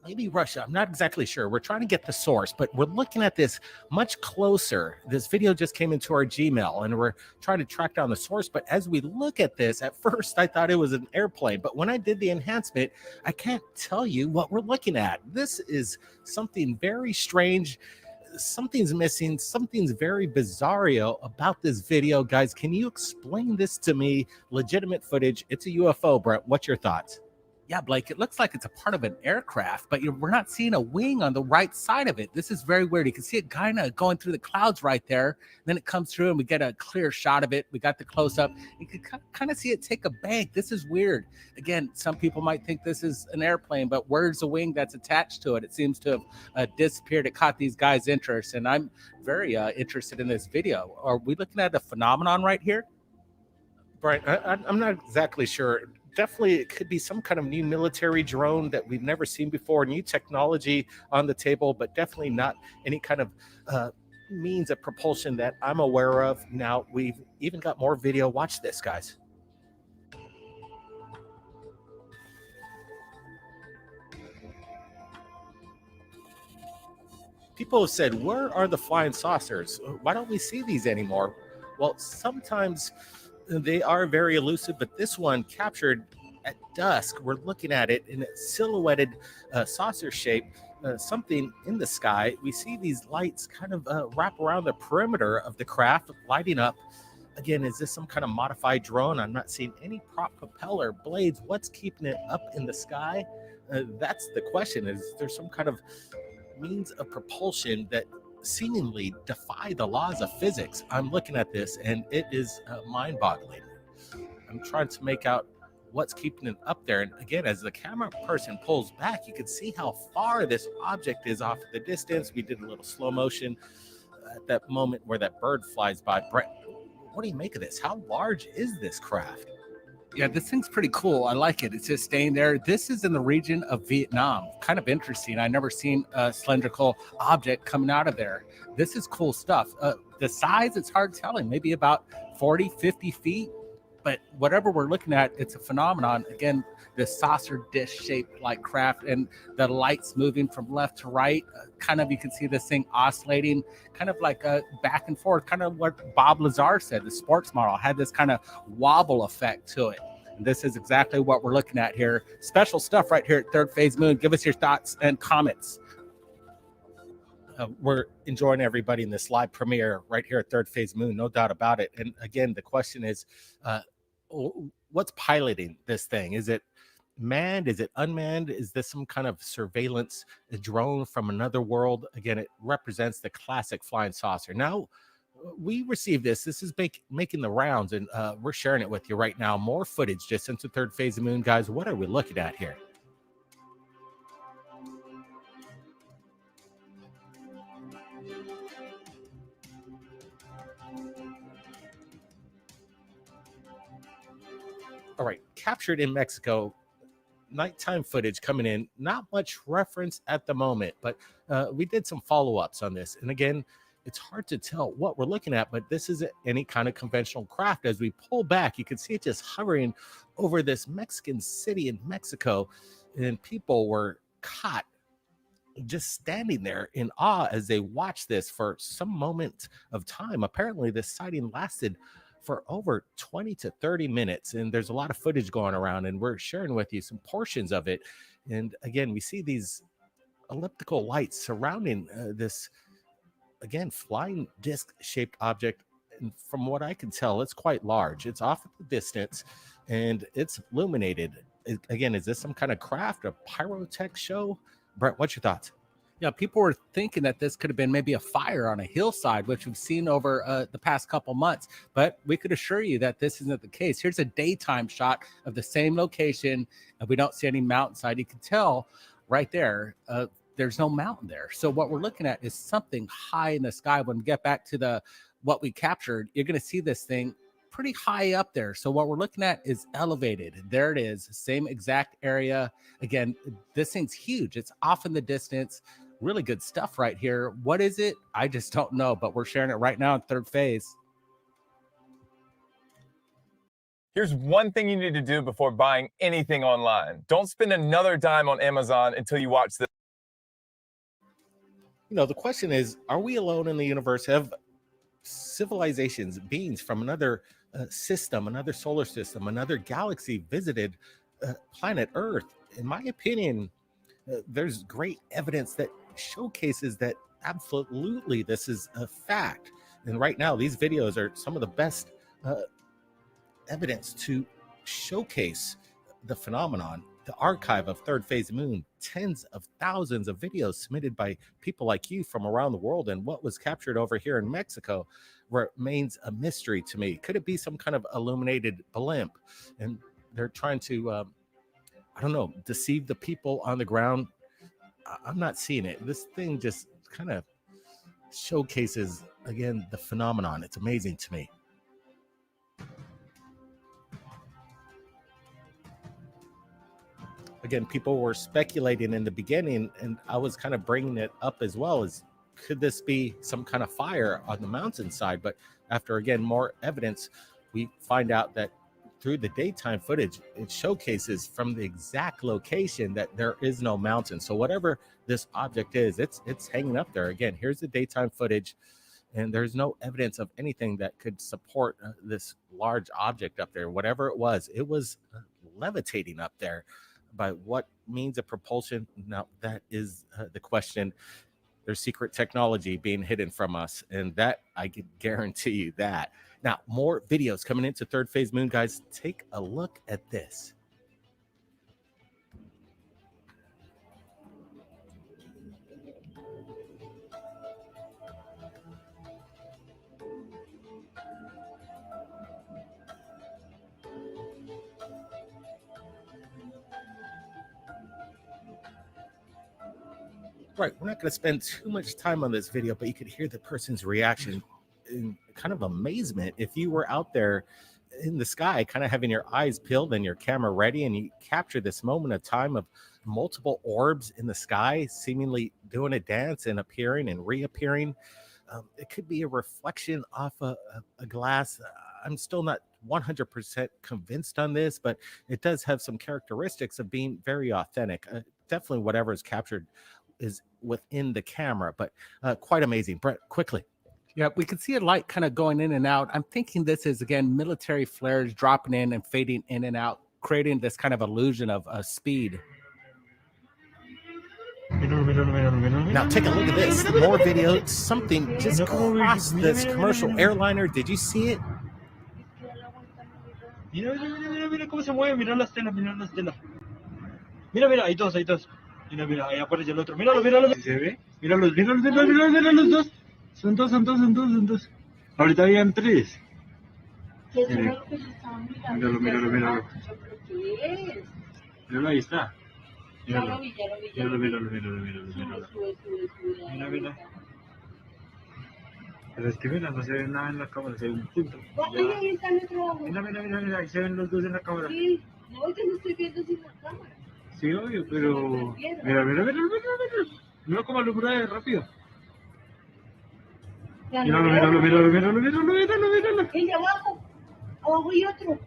maybe Russia. I'm not exactly sure. We're trying to get the source, but we're looking at this much closer. This video just came into our Gmail and we're trying to track down the source. But as we look at this, at first I thought it was an airplane, but when I did the enhancement, I can't tell you what we're looking at. This is something very strange. Something's missing. Something's very bizarro about this video. Guys, can you explain this to me? Legitimate footage. It's a UFO, Brett. What's your thoughts? Yeah, Blake, it looks like it's a part of an aircraft, but we're not seeing a wing on the right side of it. This is very weird. You can see it kind of going through the clouds right there. Then it comes through and we get a clear shot of it. We got the close up. You can kind of see it take a bank. This is weird. Again, some people might think this is an airplane, but where's the wing that's attached to it? It seems to have disappeared. It caught these guys' interest, and I'm very interested in this video. Are we looking at a phenomenon right here? Brian, I'm not exactly sure. Definitely, it could be some kind of new military drone that we've never seen before, new technology on the table, but definitely not any kind of means of propulsion that I'm aware of. Now, we've even got more video. Watch this, guys. People have said, where are the flying saucers? Why don't we see these anymore? Well, sometimes they are very elusive, but this one captured at dusk. We're looking at it in a silhouetted saucer shape, something in the sky. We see these lights kind of wrap around the perimeter of the craft, lighting up. Again, is this some kind of modified drone? I'm not seeing any prop propeller blades. What's keeping it up in the sky? That's the question. Is there some kind of means of propulsion that seemingly defy the laws of physics? I'm looking at this and it is mind-boggling. I'm trying to make out what's keeping it up there. And again, as the camera person pulls back, you can see how far this object is off the distance. We did a little slow motion at that moment where that bird flies by. Brett, what do you make of this? How large is this craft? Yeah, this thing's pretty cool. I like it. It's just staying there. This is in the region of Vietnam. Kind of interesting. I've never seen a cylindrical object coming out of there. This is cool stuff. The size, it's hard telling. Maybe about 40, 50 feet. But whatever we're looking at, it's a phenomenon. Again, the saucer dish shaped like craft and the lights moving from left to right. Kind of, you can see this thing oscillating, kind of like back and forth, kind of what Bob Lazar said, the sports model had this kind of wobble effect to it. And this is exactly what we're looking at here. Special stuff right here at Third Phase Moon. Give us your thoughts and comments. We're enjoying everybody in this live premiere right here at Third Phase Moon, no doubt about it. And again, the question is, what's piloting this thing? Is it manned? Is it unmanned? Is this some kind of surveillance drone from another world? Again, it represents the classic flying saucer. Now, we received this. This is making the rounds, and we're sharing it with you right now. More footage just into Third Phase of Moon. Guys, what are we looking at here? All right, captured in Mexico. Nighttime footage coming in. Not much reference at the moment, but we did some follow-ups on this. And again, it's hard to tell what we're looking at, but this isn't any kind of conventional craft. As we pull back, you can see it just hovering over this Mexican city in Mexico, and people were caught just standing there in awe as they watched this for some moment of time. Apparently, this sighting lasted for over 20 to 30 minutes, and there's a lot of footage going around, and we're sharing with you some portions of it. And again, we see these elliptical lights surrounding this, again, flying disc-shaped object. And from what I can tell, it's quite large. It's off at the distance, and it's illuminated. Again, is this some kind of craft, a pyrotech show? Brett, what's your thoughts? Yeah, people were thinking that this could have been maybe a fire on a hillside, which we've seen over the past couple months. But we could assure you that this isn't the case. Here's a daytime shot of the same location, and we don't see any mountainside. You can tell right there, there's no mountain there. So what we're looking at is something high in the sky. When we get back to what we captured, you're going to see this thing pretty high up there. So what we're looking at is elevated. There it is, same exact area. Again, this thing's huge. It's off in the distance. really good stuff right here. What is it? I just don't know, but we're sharing it right now in third phase. Here's one thing you need to do before buying anything online. Don't spend another dime on Amazon until you watch this. You know, the question is, are we alone in the universe? Have civilizations, beings from another system, another solar system, another galaxy visited planet Earth? In my opinion, there's great evidence that showcases that absolutely this is a fact. And right now, these videos are some of the best evidence to showcase the phenomenon. The archive of Third Phase Moon, tens of thousands of videos submitted by people like you from around the world, and what was captured over here in Mexico remains a mystery to me. Could it be some kind of illuminated blimp? And they're trying to, I don't know, deceive the people on the ground. I'm not seeing it. This thing just kind of showcases, again, the phenomenon. It's amazing to me. Again, people were speculating in the beginning, and I was kind of bringing it up as well, as could this be some kind of fire on the mountainside? But after, again, more evidence, we find out that through the daytime footage, it showcases from the exact location that there is no mountain. So whatever this object is, it's hanging up there. Again, here's the daytime footage, and there's no evidence of anything that could support this large object up there. Whatever it was levitating up there. By what means of propulsion? Now, that is the question. There's secret technology being hidden from us, and that I can guarantee you that. Now, more videos coming into Third Phase Moon, guys. Take a look at this. Right, we're not going to spend too much time on this video, but you could hear the person's reaction in kind of amazement. If you were out there in the sky, kind of having your eyes peeled and your camera ready, and you capture this moment of time of multiple orbs in the sky, seemingly doing a dance and appearing and reappearing. It could be a reflection off a glass. I'm still not 100% convinced on this, but it does have some characteristics of being very authentic. Definitely whatever is captured is within the camera, but quite amazing. Brett, quickly. Yeah, we can see a light kind of going in and out. I'm thinking this is, again, military flares dropping in and fading in and out, creating this kind of illusion of speed. Now take a look at this. More video. Something just crossed this commercial airliner. Did you see it? Mira, mira, mira, mira, mira cómo se mueve, mira la estela, mira la estela. Mira, mira, hay dos, hay dos. Mira, mira, ahí aparece el otro. Míralo, míralo. ¿Se ve? Míralos, míralos, míralos, míralos, míralos los dos. Son dos, son dos, son dos, son dos. Ahorita habían tres. Míralo, míralo, míralo, míralo. Míralo, ahí está. Míralo, míralo, míralo, míralo, míralo, míralo. Mira, mira. Pero es que mira, no se ve nada en la cámara, se ve un punto. Ya. Mira, mira, mira, mira, ahí se ven los dos en la cámara. Sí, no, yo no estoy viendo sin la cámara. Sí, obvio, pero... Mira, mira, mira, mira, mira. Mira cómo alumbra de rápido. Míralo, míralo, míralo, míralo, míralo, míralo, míralo. El de abajo. Abajo y otro.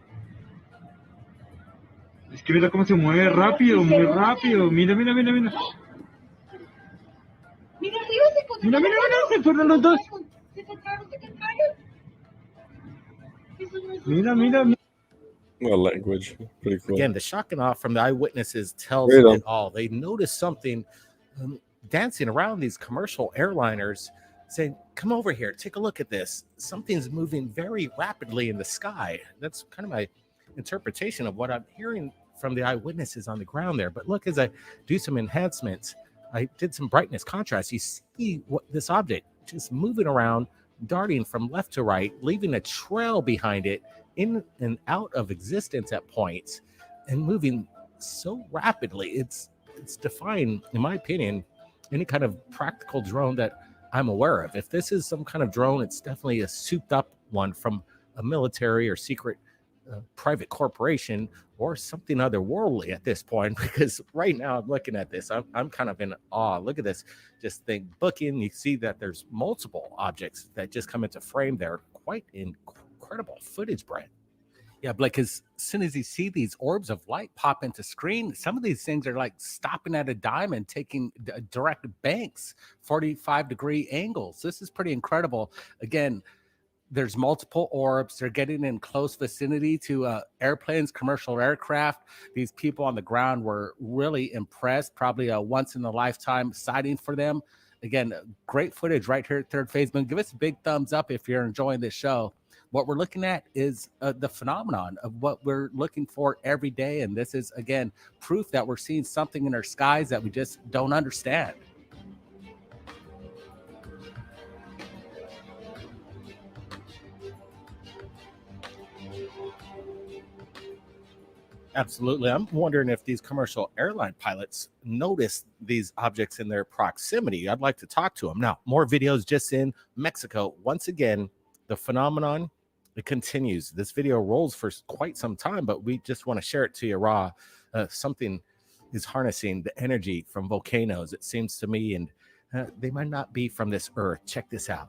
Es que mira cómo se mueve rápido, muy rápido. Mira, mira, mira, mira. Mira arriba, se encontraron. Mira, mira, mira, se fueron los dos. Se encontraron, se encontraron. Mira, mira, mira. Well, language. Pretty cool. Again, the shock and awe from the eyewitnesses tells Right on. it all. They noticed something dancing around these commercial airliners, saying, come over here, take a look at this. Something's moving very rapidly in the sky. That's kind of my interpretation of what I'm hearing from the eyewitnesses on the ground there. But look, as I do some enhancements, I did some brightness contrast. You see what this object just moving around, darting from left to right, leaving a trail behind it, in and out of existence at points, and moving so rapidly. It's defying, in my opinion, any kind of practical drone that I'm aware of. If this is some kind of drone, it's definitely a souped up one from a military or secret private corporation or something otherworldly at this point, because right now I'm looking at this, I'm kind of in awe. Look at this, just think booking. You see that there's multiple objects that just come into frame there. Quite incredible footage, Brent. Yeah, Blake, as soon as you see these orbs of light pop into screen, some of these things are like stopping at a dime and taking direct banks, 45-degree angles. This is pretty incredible. Again, there's multiple orbs. They're getting in close vicinity to airplanes, commercial aircraft. These people on the ground were really impressed. Probably a once-in-a-lifetime sighting for them. Again, great footage right here at Third Phase Moon. Give us a big thumbs up if you're enjoying this show. What we're looking at is the phenomenon of what we're looking for every day. And this is, again, proof that we're seeing something in our skies that we just don't understand. Absolutely. I'm wondering if these commercial airline pilots notice these objects in their proximity. I'd like to talk to them. Now, more videos just in Mexico. Once again, the phenomenon, it continues. This video rolls for quite some time, but we just want to share it to you raw. Something is harnessing the energy from volcanoes, it seems to me, and they might not be from this earth. Check this out.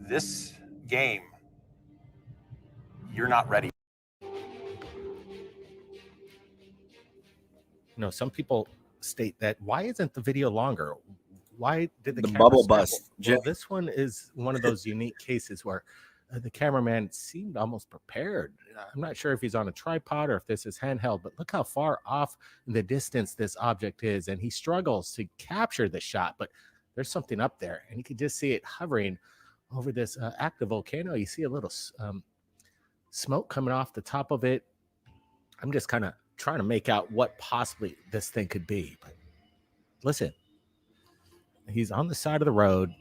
This game, you're not ready. Some people state that why isn't the video longer? Why did the camera bubble scramble? bust? Well, this one is one of those unique cases where the cameraman seemed almost prepared. I'm not sure if he's on a tripod or if this is handheld, but look how far off in the distance this object is, and he struggles to capture the shot, but there's something up there, and you can just see it hovering over this active volcano. You see a little smoke coming off the top of it. I'm just kind of trying to make out what possibly this thing could be. But listen, he's on the side of the road.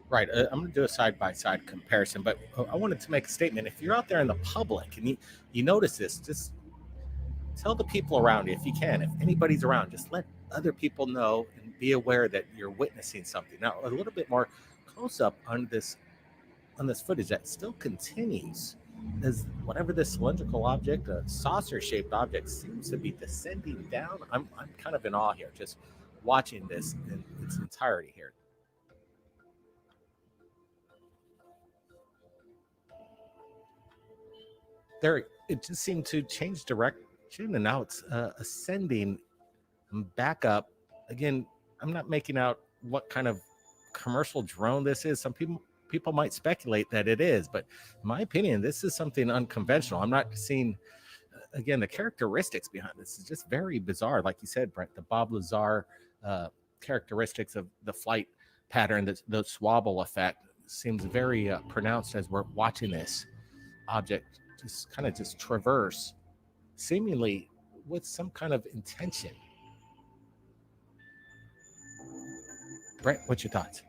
Right. I'm going to do a side-by-side comparison, but I wanted to make a statement. If you're out there in the public and you notice this, just tell the people around you, if you can, if anybody's around, just let other people know and be aware that you're witnessing something. Now, a little bit more close-up on this footage that still continues, as whatever this cylindrical object, a saucer-shaped object, seems to be descending down. I'm kind of in awe here, just watching this in its entirety here. There, it just seemed to change direction, and now it's ascending back up. Again, I'm not making out what kind of commercial drone this is. Some people might speculate that it is, but in my opinion, this is something unconventional. I'm not seeing, again, the characteristics behind this is just very bizarre. Like you said, Brent, the Bob Lazar characteristics of the flight pattern, the swabble effect seems very pronounced as we're watching this object just traverse, seemingly with some kind of intention. Brent, what's your thoughts?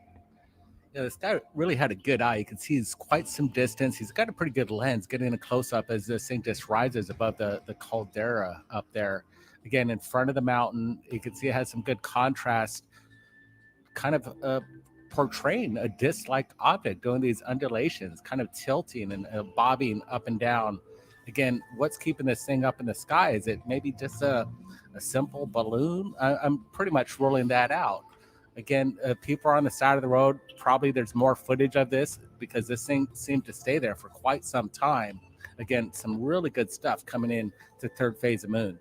Yeah, this guy really had a good eye. You can see he's quite some distance. He's got a pretty good lens getting a close-up as this thing just rises above the caldera up there. Again, in front of the mountain, you can see it has some good contrast, kind of portraying a disc-like object, doing these undulations, kind of tilting and bobbing up and down. Again, what's keeping this thing up in the sky? Is it maybe just a simple balloon? I'm pretty much ruling that out. Again, people are on the side of the road. Probably there's more footage of this because this thing seemed to stay there for quite some time. Again, some really good stuff coming in to third phase of Moon.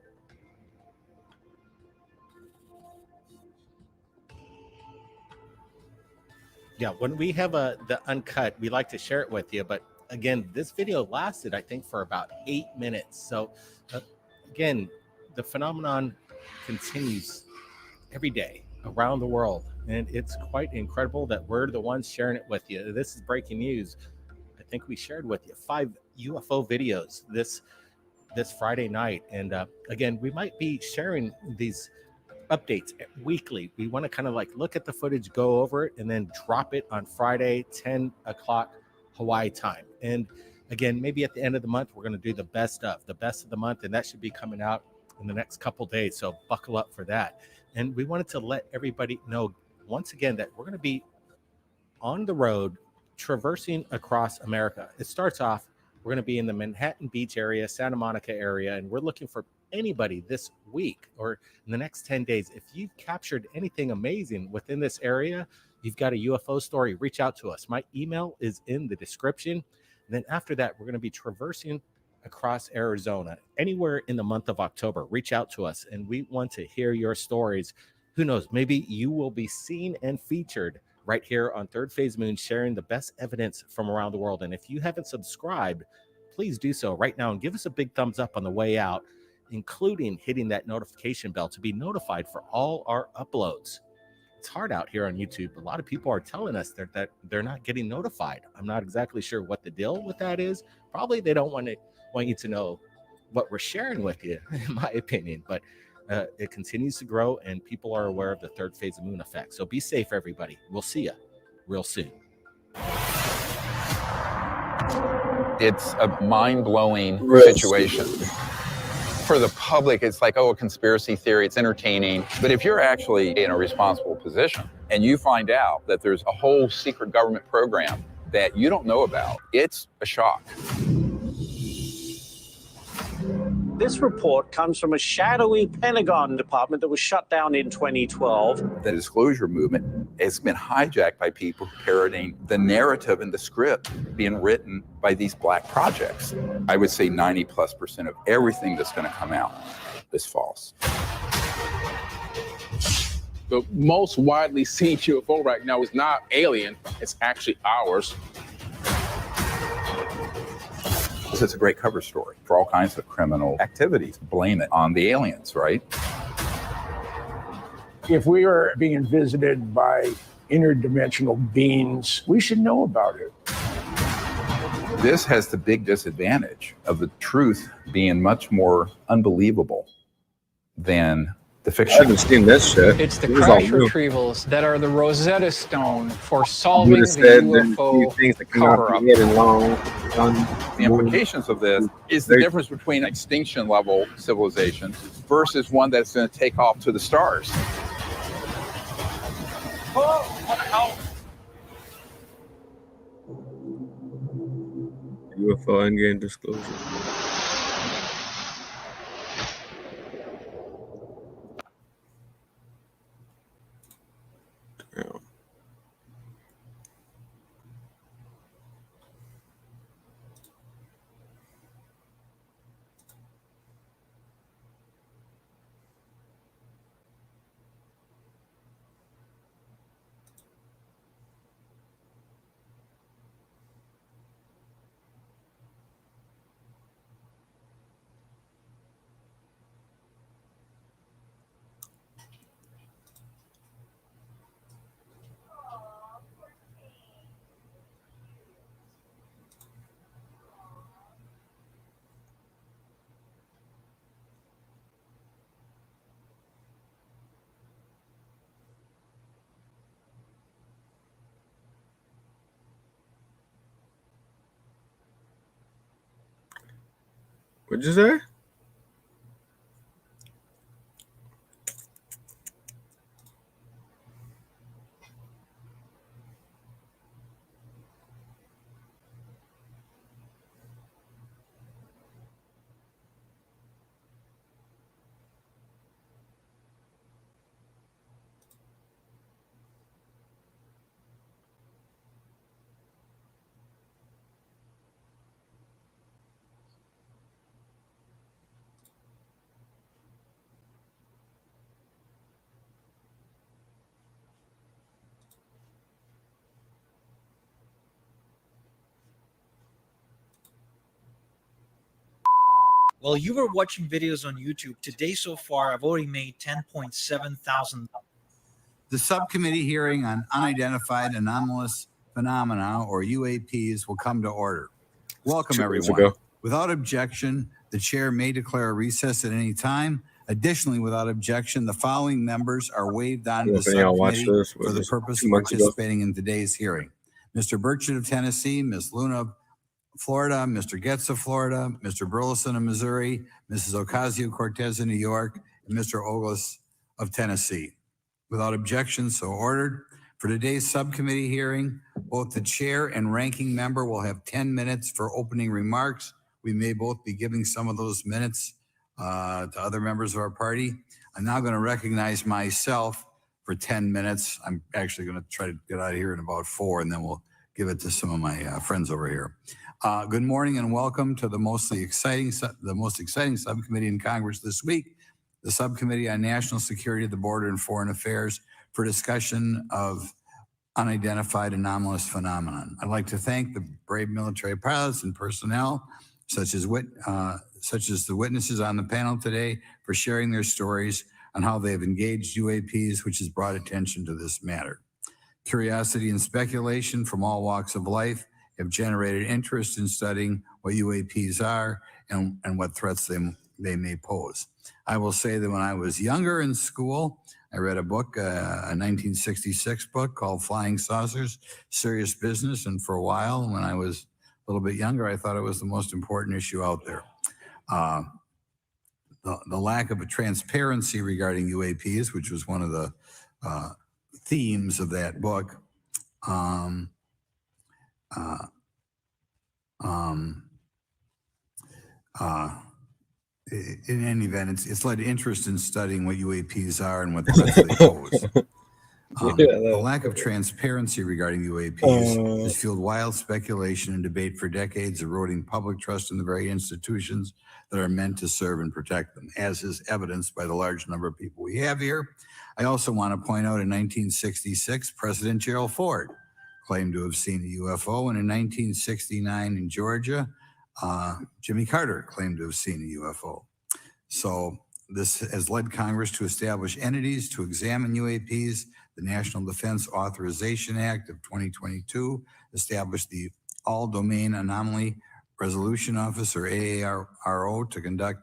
Yeah, when we have the uncut, we like to share it with you. But again, this video lasted, I think, for about 8 minutes. So again, the phenomenon continues every day around the world, and it's quite incredible that we're the ones sharing it with you. This is breaking news. I think we shared with you 5 UFO videos this Friday night, and again, we might be sharing these updates weekly. We want to kind of like look at the footage, go over it, and then drop it on Friday, 10 o'clock Hawaii time. And again, maybe at the end of the month, we're going to do the best of the month, and that should be coming out in the next couple days. So buckle up for that. And we wanted to let everybody know once again that we're going to be on the road traversing across America. It starts off, we're going to be in the Manhattan Beach area, Santa Monica area, and we're looking for anybody this week or in the next 10 days. If you've captured anything amazing within this area, you've got a UFO story, reach out to us. My email is in the description. And then after that, we're going to be traversing across Arizona, anywhere in the month of October. Reach out to us, and we want to hear your stories. Who knows, maybe you will be seen and featured right here on Third Phase Moon, sharing the best evidence from around the world. And if you haven't subscribed, please do so right now and give us a big thumbs up on the way out, including hitting that notification bell to be notified for all our uploads. It's hard out here on YouTube. A lot of people are telling us that they're not getting notified. I'm not exactly sure what the deal with that is. Probably they don't want you to know what we're sharing with you, in my opinion. But it continues to grow, and people are aware of the third phase of Moon effect. So be safe, everybody. We'll see you real soon. It's a mind-blowing situation. For the public, it's like, oh, a conspiracy theory, it's entertaining. But if you're actually in a responsible position and you find out that there's a whole secret government program that you don't know about, it's a shock. This report comes from a shadowy Pentagon department that was shut down in 2012. The disclosure movement has been hijacked by people parroting the narrative and the script being written by these black projects. I would say 90+% of everything that's going to come out is false. The most widely seen UFO right now is not alien, it's actually ours. It's a great cover story for all kinds of criminal activities. Blame it on the aliens, right? If we are being visited by interdimensional beings, we should know about it. This has the big disadvantage of the truth being much more unbelievable than the fiction. I haven't seen this shit. It's the It was crash all new. retrievals that are the Rosetta Stone for solving the Buddha said that UFO things that cannot cover-up. be hidden long. The implications of this is the difference between extinction level civilization versus one that's going to take off to the stars. Oh, what the hell? UFO endgame disclosure. Damn. What'd you say? While you were watching videos on YouTube, today so far, I've already made 10.7 thousand. The subcommittee hearing on unidentified anomalous phenomena, or UAPs, will come to order. Welcome, 2 days everyone. ago. Without objection, the chair may declare a recess at any time. Additionally, without objection, the following members are waived on the If any of y'all watched subcommittee this, for the was purpose 2 of months ago. participating in today's hearing. Mr. Burchett of Tennessee, Ms. Luna of Florida, Mr. Getz of Florida, Mr. Burleson of Missouri, Mrs. Ocasio-Cortez of New York, and Mr. Ogles of Tennessee. Without objection, so ordered. For today's subcommittee hearing, both the chair and ranking member will have 10 minutes for opening remarks. We may both be giving some of those minutes to other members of our party. I'm now going to recognize myself for 10 minutes. I'm actually going to try to get out of here in about 4, and then we'll give it to some of my friends over here. Good morning and welcome to the most exciting subcommittee in Congress this week, the Subcommittee on National Security, the Border, and Foreign Affairs, for discussion of unidentified anomalous phenomenon. I'd like to thank the brave military pilots and personnel, such as the witnesses on the panel today, for sharing their stories on how they have engaged UAPs, which has brought attention to this matter. Curiosity and speculation from all walks of life have generated interest in studying what UAPs are and what threats they may pose. I will say that when I was younger in school, I read a book, a 1966 book called Flying Saucers, Serious Business. And for a while, when I was a little bit younger, I thought it was the most important issue out there. The lack of a transparency regarding UAPs, which was one of the themes of that book, in any event, it's led to interest in studying what UAPs are and what threats they pose. The lack of transparency regarding UAPs has fueled wild speculation and debate for decades, eroding public trust in the very institutions that are meant to serve and protect them, as is evidenced by the large number of people we have here. I also want to point out in 1966, President Gerald Ford claimed to have seen a UFO, and in 1969 in Georgia, Jimmy Carter claimed to have seen a UFO. So this has led Congress to establish entities to examine UAPs. The National Defense Authorization Act of 2022 established the All Domain Anomaly Resolution Office, or AARO, to conduct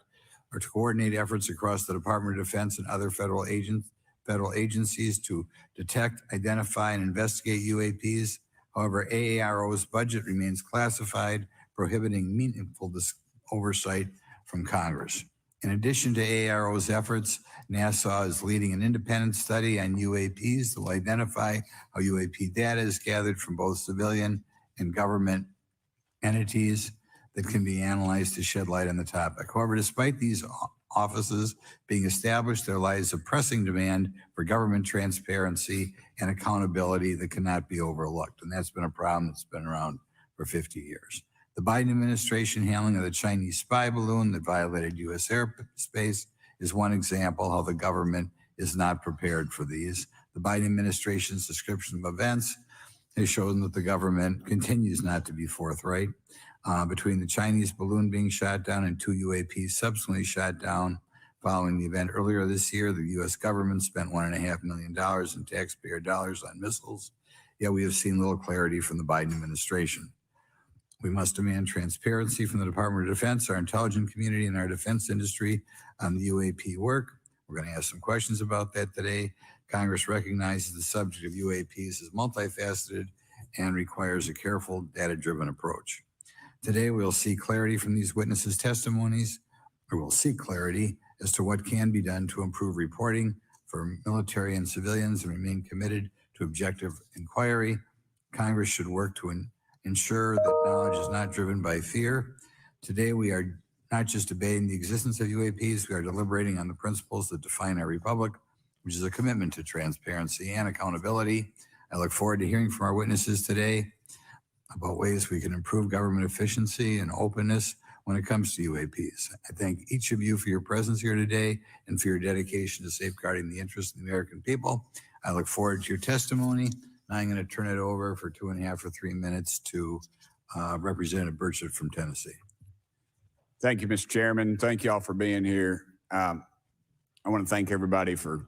or to coordinate efforts across the Department of Defense and other federal agencies to detect, identify, and investigate UAPs. However, AARO's budget remains classified, prohibiting meaningful oversight from Congress. In addition to AARO's efforts, NASA is leading an independent study on UAPs that will identify how UAP data is gathered from both civilian and government entities that can be analyzed to shed light on the topic. However, despite these offices being established, there lies a pressing demand for government transparency and accountability that cannot be overlooked. And that's been a problem that's been around for 50 years. The Biden administration handling of the Chinese spy balloon that violated U.S. airspace is one example how the government is not prepared for these. The Biden administration's description of events has shown that the government continues not to be forthright. Between the Chinese balloon being shot down and 2 UAPs subsequently shot down following the event earlier this year, the U.S. government spent $1.5 million in taxpayer dollars on missiles, yet we have seen little clarity from the Biden administration. We must demand transparency from the Department of Defense, our intelligence community, and our defense industry on the UAP work. We're going to ask some questions about that today. Congress recognizes the subject of UAPs is multifaceted and requires a careful, data-driven approach. Today, we'll see clarity from these witnesses' testimonies, or we'll seek clarity as to what can be done to improve reporting for military and civilians and remain committed to objective inquiry. Congress should work to ensure that knowledge is not driven by fear. Today, we are not just debating the existence of UAPs, we are deliberating on the principles that define our republic, which is a commitment to transparency and accountability. I look forward to hearing from our witnesses today about ways we can improve government efficiency and openness when it comes to UAPs. I thank each of you for your presence here today and for your dedication to safeguarding the interests of the American people. I look forward to your testimony. Now I'm going to turn it over for 2.5 or 3 minutes to Representative Burchett from Tennessee. Thank you, Mr. Chairman. Thank you all for being here. I want to thank everybody for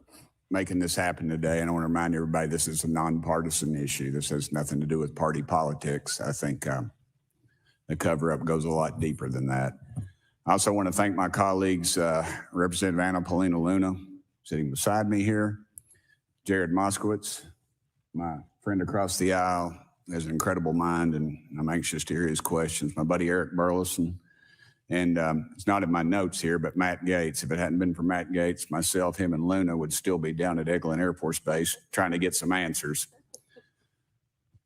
making this happen today. And I want to remind everybody this is a nonpartisan issue. This has nothing to do with party politics. I think the cover-up goes a lot deeper than that. I also want to thank my colleagues, Representative Anna Paulina Luna, sitting beside me here, Jared Moskowitz, my friend across the aisle, has an incredible mind, and I'm anxious to hear his questions. My buddy Eric Burleson, and it's not in my notes here, but Matt Gates. If it hadn't been for Matt Gates, myself, him, and Luna would still be down at Eglin Air Force Base trying to get some answers.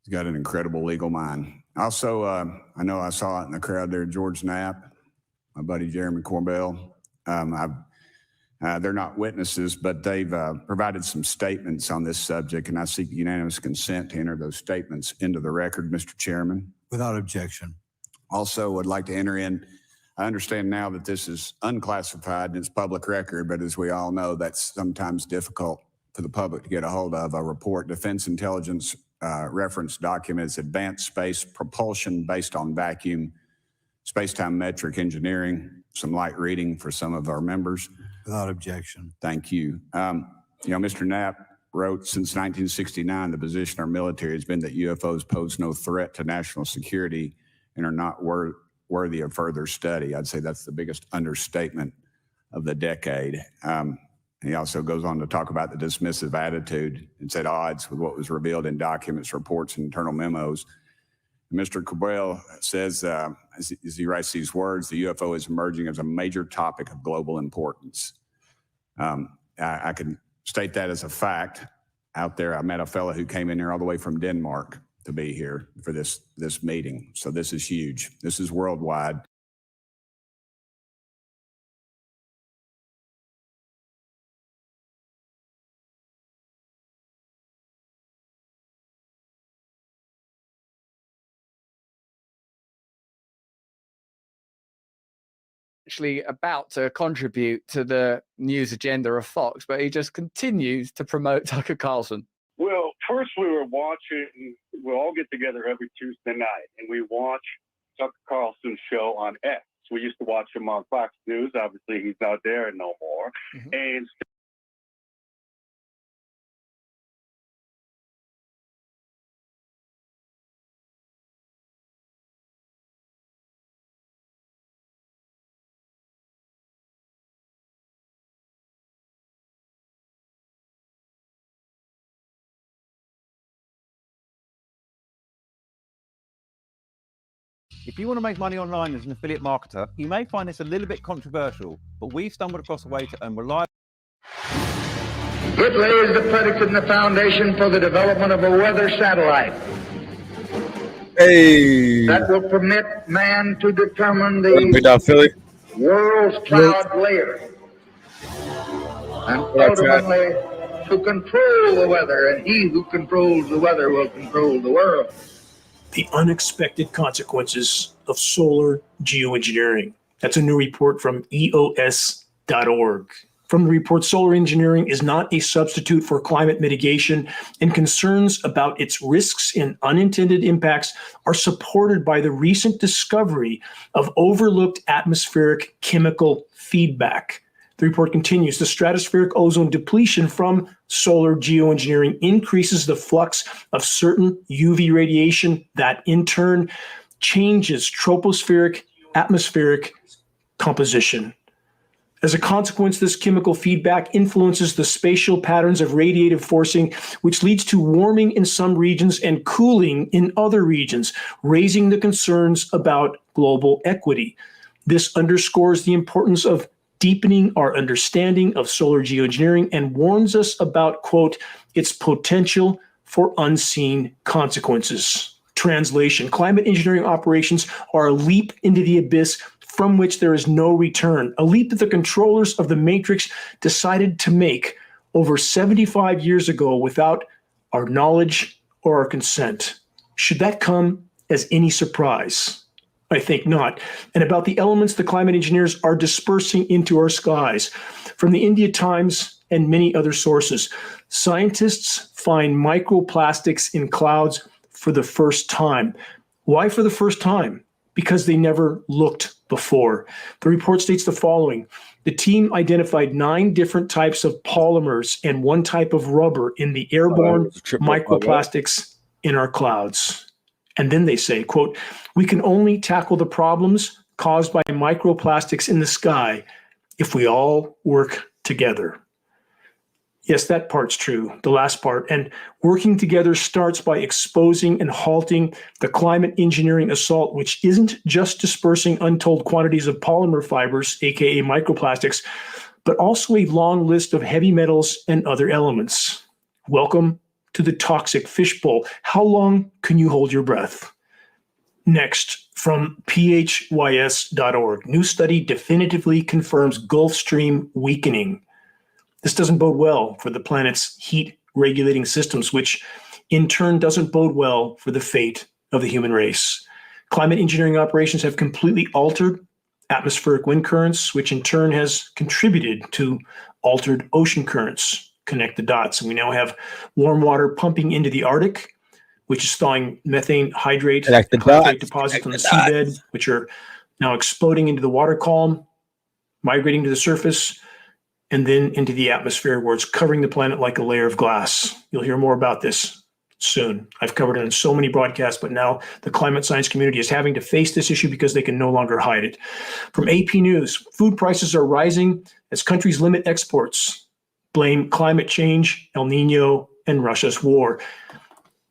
He's got an incredible legal mind. Also, I know I saw it in the crowd there, George Knapp, my buddy Jeremy Corbell. They're not witnesses, but they've provided some statements on this subject, and I seek unanimous consent to enter those statements into the record, Mr. Chairman. Without objection. Also, would like to enter in, I understand now that this is unclassified and it's public record, but as we all know, that's sometimes difficult for the public to get a hold of. A report, Defense Intelligence reference documents, advanced space propulsion based on vacuum, space-time metric engineering, some light reading for some of our members. Without objection. Thank you. Mr. Knapp wrote, since 1969, the position of our military has been that UFOs pose no threat to national security and are not worthy of further study. I'd say that's the biggest understatement of the decade. He also goes on to talk about the dismissive attitude. It's at odds with what was revealed in documents, reports, and internal memos. Mr. Cabral says, as he writes these words, the UFO is emerging as a major topic of global importance. I can state that as a fact. Out there, I met a fellow who came in here all the way from Denmark to be here for this meeting. So this is huge. This is worldwide. Actually about to contribute to the news agenda of Fox, but he just continues to promote Tucker Carlson. Well, first we were watching, we'll all get together every Tuesday night, and we watch Tucker Carlson's show on X. We used to watch him on Fox News. Obviously, he's not there no more. And If you want to make money online as an affiliate marketer, you may find this a little bit controversial, but we've stumbled across a way to earn reliable. It lays the predicate and the foundation for the development of a weather satellite. That will permit man to determine the world's cloud layer and ultimately to control the weather, and he who controls the weather will control the world. The unexpected consequences of solar geoengineering. That's a new report from EOS.org. From the report, solar engineering is not a substitute for climate mitigation, and concerns about its risks and unintended impacts are supported by the recent discovery of overlooked atmospheric chemical feedback. The report continues, the stratospheric ozone depletion from solar geoengineering increases the flux of certain UV radiation that in turn changes tropospheric atmospheric composition. As a consequence, this chemical feedback influences the spatial patterns of radiative forcing, which leads to warming in some regions and cooling in other regions, raising the concerns about global equity. This underscores the importance of deepening our understanding of solar geoengineering and warns us about, quote, its potential for unseen consequences. Translation: climate engineering operations are a leap into the abyss from which there is no return, a leap that the controllers of the matrix decided to make over 75 years ago without our knowledge or our consent. Should that come as any surprise? I think not. And about the elements the climate engineers are dispersing into our skies. From the India Times and many other sources, scientists find microplastics in clouds for the first time. Why for the first time? Because they never looked before. The report states the following. The team identified 9 different types of polymers and 1 type of rubber in the airborne microplastics in our clouds. And then they say, quote, we can only tackle the problems caused by microplastics in the sky if we all work together. Yes, that part's true, the last part. And working together starts by exposing and halting the climate engineering assault, which isn't just dispersing untold quantities of polymer fibers, aka microplastics, but also a long list of heavy metals and other elements. Welcome to the toxic fishbowl. How long can you hold your breath? Next, from phys.org, new study definitively confirms Gulf Stream weakening. This doesn't bode well for the planet's heat regulating systems, which in turn doesn't bode well for the fate of the human race. Climate engineering operations have completely altered atmospheric wind currents, which in turn has contributed to altered ocean currents. Connect the dots. And we now have warm water pumping into the Arctic, which is thawing methane hydrate and hydrate deposits on the seabed, which are now exploding into the water column, migrating to the surface, and then into the atmosphere where it's covering the planet like a layer of glass. You'll hear more about this soon. I've covered it in so many broadcasts, but now the climate science community is having to face this issue because they can no longer hide it. From AP News, food prices are rising as countries limit exports, blame climate change, El Nino, and Russia's war.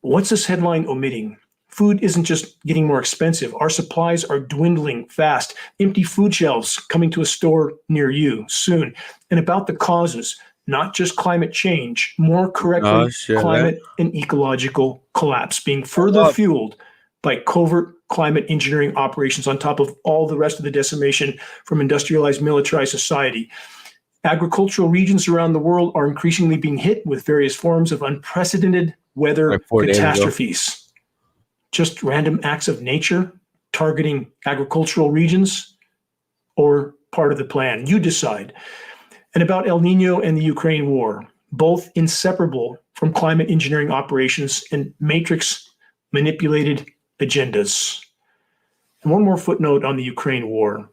What's this headline omitting? Food isn't just getting more expensive. Our supplies are dwindling fast. Empty food shelves coming to a store near you soon. And about the causes, not just climate change, more correctly, climate and ecological collapse being further fueled by covert climate engineering operations on top of all the rest of the decimation from industrialized militarized society. Agricultural regions around the world are increasingly being hit with various forms of unprecedented weather catastrophes. Just random acts of nature targeting agricultural regions or part of the plan? You decide. And about El Nino and the Ukraine war, both inseparable from climate engineering operations and matrix manipulated agendas. And one more footnote on the Ukraine war.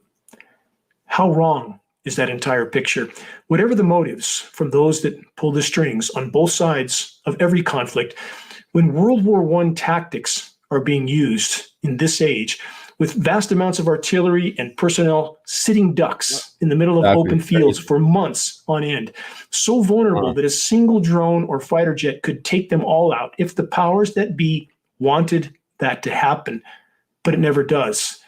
How wrong is that entire picture? Whatever the motives from those that pull the strings on both sides of every conflict, when World War I tactics are being used in this age, with vast amounts of artillery and personnel sitting ducks in the middle of open fields for months on end, so vulnerable that a single drone or fighter jet could take them all out if the powers that be wanted that to happen, but it never does.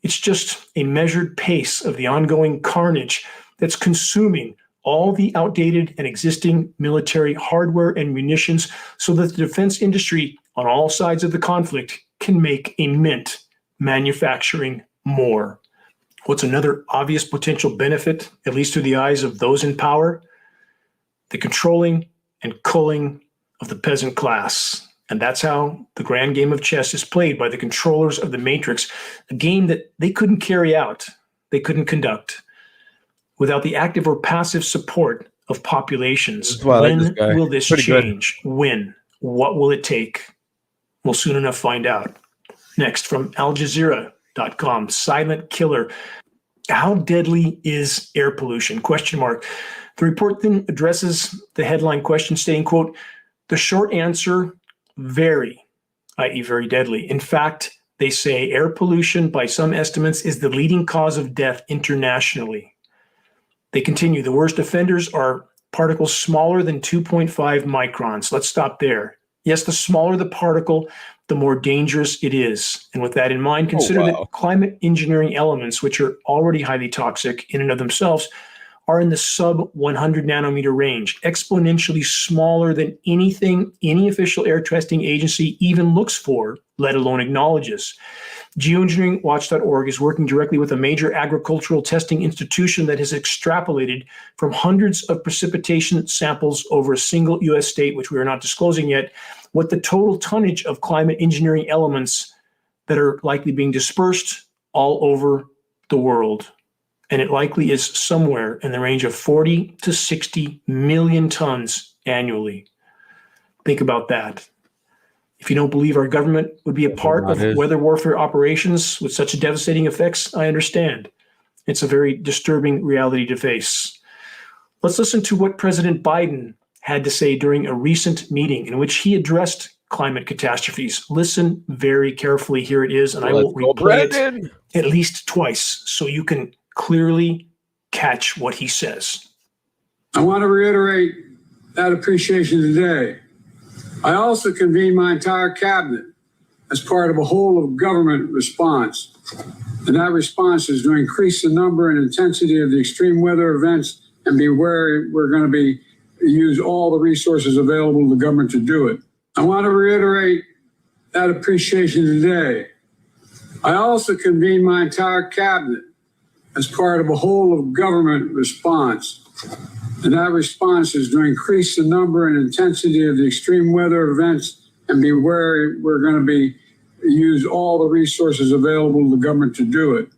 It's just a measured pace of the ongoing carnage that's consuming all the outdated and existing military hardware and munitions so that the defense industry on all sides of the conflict can make a mint manufacturing more. What's another obvious potential benefit, at least through the eyes of those in power? The controlling and culling of the peasant class. And that's how the grand game of chess is played by the controllers of the matrix, a game that they couldn't carry out, they couldn't conduct, without the active or passive support of populations. When will this change? When? What will it take? We'll soon enough find out. Next, from AlJazeera.com, silent killer. How deadly is air pollution? Question mark. The report then addresses the headline question stating, quote, the short answer, very, i.e. very deadly. In fact, they say air pollution by some estimates is the leading cause of death internationally. They continue. The worst offenders are particles smaller than 2.5 microns. Let's stop there. Yes, the smaller the particle, the more dangerous it is. And with that in mind, consider that climate engineering elements, which are already highly toxic in and of themselves, are in the sub 100 nanometer range, exponentially smaller than anything any official air testing agency even looks for, let alone acknowledges. Geoengineeringwatch.org is working directly with a major agricultural testing institution that has extrapolated from hundreds of precipitation samples over a single U.S. state, which we are not disclosing yet, what the total tonnage of climate engineering elements that are likely being dispersed all over the world. And it likely is somewhere in the range of 40 to 60 million tons annually. Think about that. If you don't believe our government would be a part of weather warfare operations with such devastating effects, I understand. It's a very disturbing reality to face. Let's listen to what President Biden had to say during a recent meeting in which he addressed climate catastrophes. Listen very carefully. Here it is, and I will replay it at least twice so you can clearly catch what he says. I want to reiterate that appreciation today. I also convened my entire cabinet as part of a whole of government response. And that response is to increase the number and intensity of the extreme weather events and be where we're going to use all the resources available to the government to do it. I want to reiterate that appreciation today. I also convened my entire cabinet as part of a whole of government response. And that response is to increase the number and intensity of the extreme weather events and be where we're going to use all the resources available to the government to do it.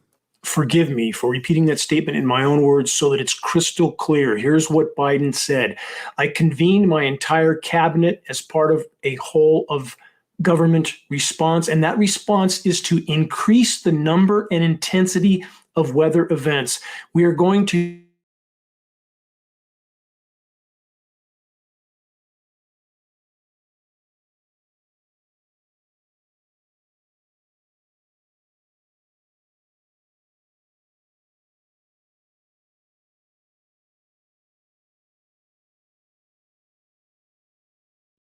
Forgive me for repeating that statement in my own words so that it's crystal clear. Here's what Biden said. I convened my entire cabinet as part of a whole of government response, and that response is to increase the number and intensity of weather events. We are going to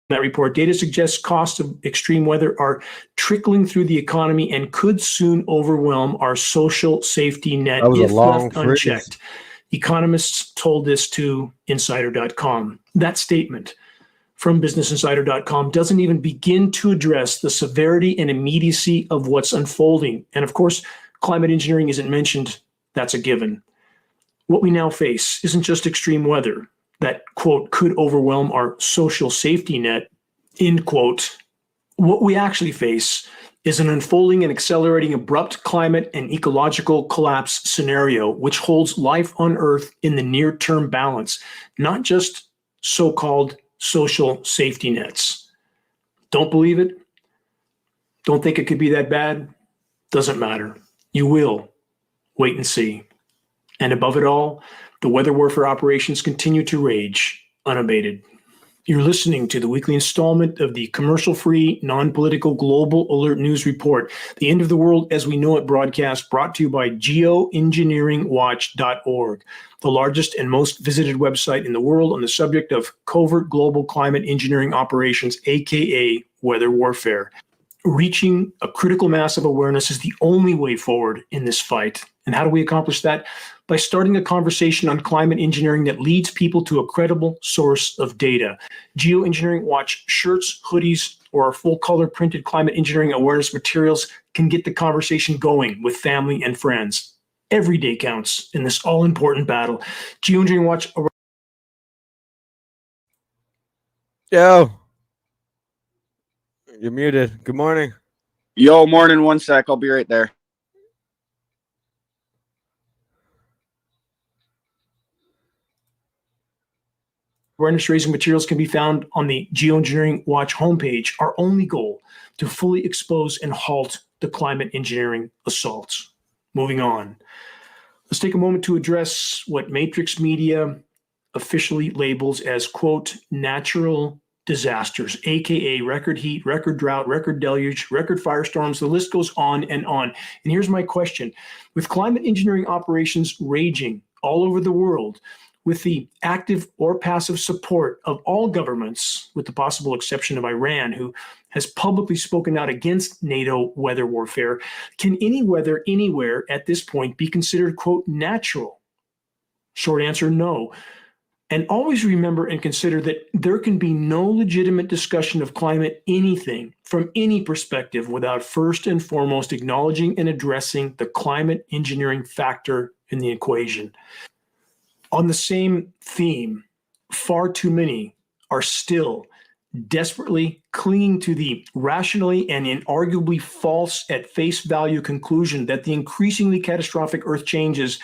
that report. Data suggests costs of extreme weather are trickling through the economy and could soon overwhelm our social safety net if left unchecked. Economists told this to Insider.com. That statement from BusinessInsider.com doesn't even begin to address the severity and immediacy of what's unfolding. And of course, climate engineering isn't mentioned. That's a given. What we now face isn't just extreme weather that, quote, could overwhelm our social safety net, end quote. What we actually face is an unfolding and accelerating abrupt climate and ecological collapse scenario, which holds life on Earth in the near-term balance, not just so-called social safety nets. Don't believe it? Don't think it could be that bad? Doesn't matter. You will. Wait and see. And above it all, the weather warfare operations continue to rage unabated. You're listening to the weekly installment of the commercial-free, non-political Global Alert News Report, the end of the world as we know it broadcast, brought to you by geoengineeringwatch.org, the largest and most visited website in the world on the subject of covert global climate engineering operations, aka weather warfare. Reaching a critical mass of awareness is the only way forward in this fight. And how do we accomplish that? By starting a conversation on climate engineering that leads people to a credible source of data. Geoengineering Watch shirts, hoodies, or our full-color printed climate engineering awareness materials can get the conversation going with family and friends. Every day counts in this all-important battle. Geoengineering Watch. Yo. You're muted. Good morning. Yo, morning. 1 sec. I'll be right there. Awareness raising materials can be found on the Geoengineering Watch homepage. Our only goal, to fully expose and halt the climate engineering assaults. Moving on. Let's take a moment to address what Matrix Media officially labels as, quote, natural disasters, aka record heat, record drought, record deluge, record firestorms. The list goes on and on. And here's my question. With climate engineering operations raging all over the world with the active or passive support of all governments, with the possible exception of Iran, who has publicly spoken out against NATO weather warfare, can any weather anywhere at this point be considered, quote, natural? Short answer, no. And always remember and consider that there can be no legitimate discussion of climate anything from any perspective without first and foremost acknowledging and addressing the climate engineering factor in the equation. On the same theme, far too many are still desperately clinging to the rationally and inarguably false at face value conclusion that the increasingly catastrophic Earth changes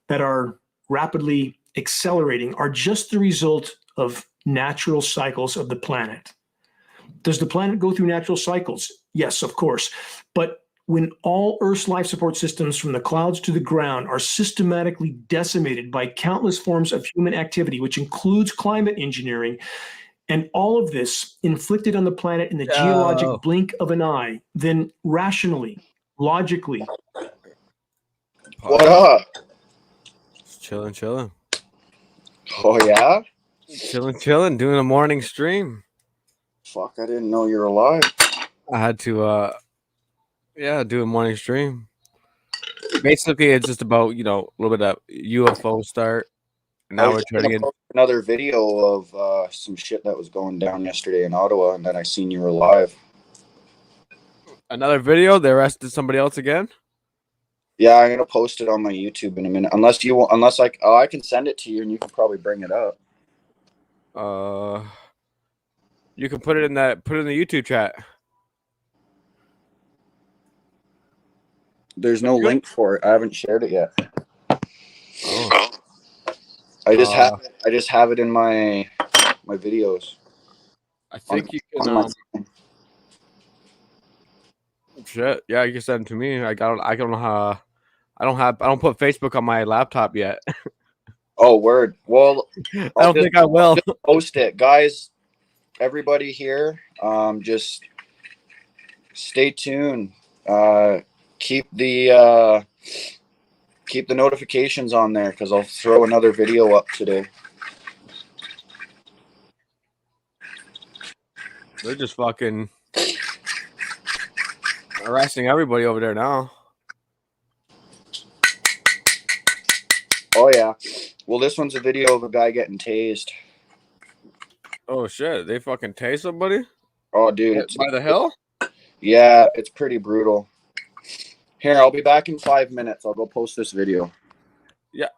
that are rapidly accelerating are just the result of natural cycles of the planet. Does the planet go through natural cycles? Yes, of course. But when all Earth's life support systems from the clouds to the ground are systematically decimated by countless forms of human activity, which includes climate engineering, and all of this inflicted on the planet in the geologic blink of an eye, then rationally, logically. What up? Just chilling. Oh yeah? Chilling, doing a morning stream. Fuck, I didn't know you were alive. I had to do a morning stream. Basically, it's just about, a little bit of UFO start. Now we're turning in another video of some shit that was going down yesterday in Ottawa, and then I seen you were alive. Another video? They arrested somebody else again? Yeah, I'm gonna post it on my YouTube in a minute. Unless you want, I can send it to you, and you can probably bring it up. You can put it in the YouTube chat. There's no link for it. I haven't shared it yet. Oh. I just have it in my videos. I think you can. Shit, yeah, you can send it to me. I don't know how. I don't put Facebook on my laptop yet. Oh, word. Well, I don't think I will. I'll just post it, guys. Everybody here, just stay tuned. Keep the notifications on there because I'll throw another video up today. They're just fucking arresting everybody over there now. Oh yeah. Well, this one's a video of a guy getting tased. Oh shit! They fucking tase somebody? Oh, dude, it's by the hill. Yeah, it's pretty brutal. Here, I'll be back in 5 minutes. I'll go post this video. Yeah.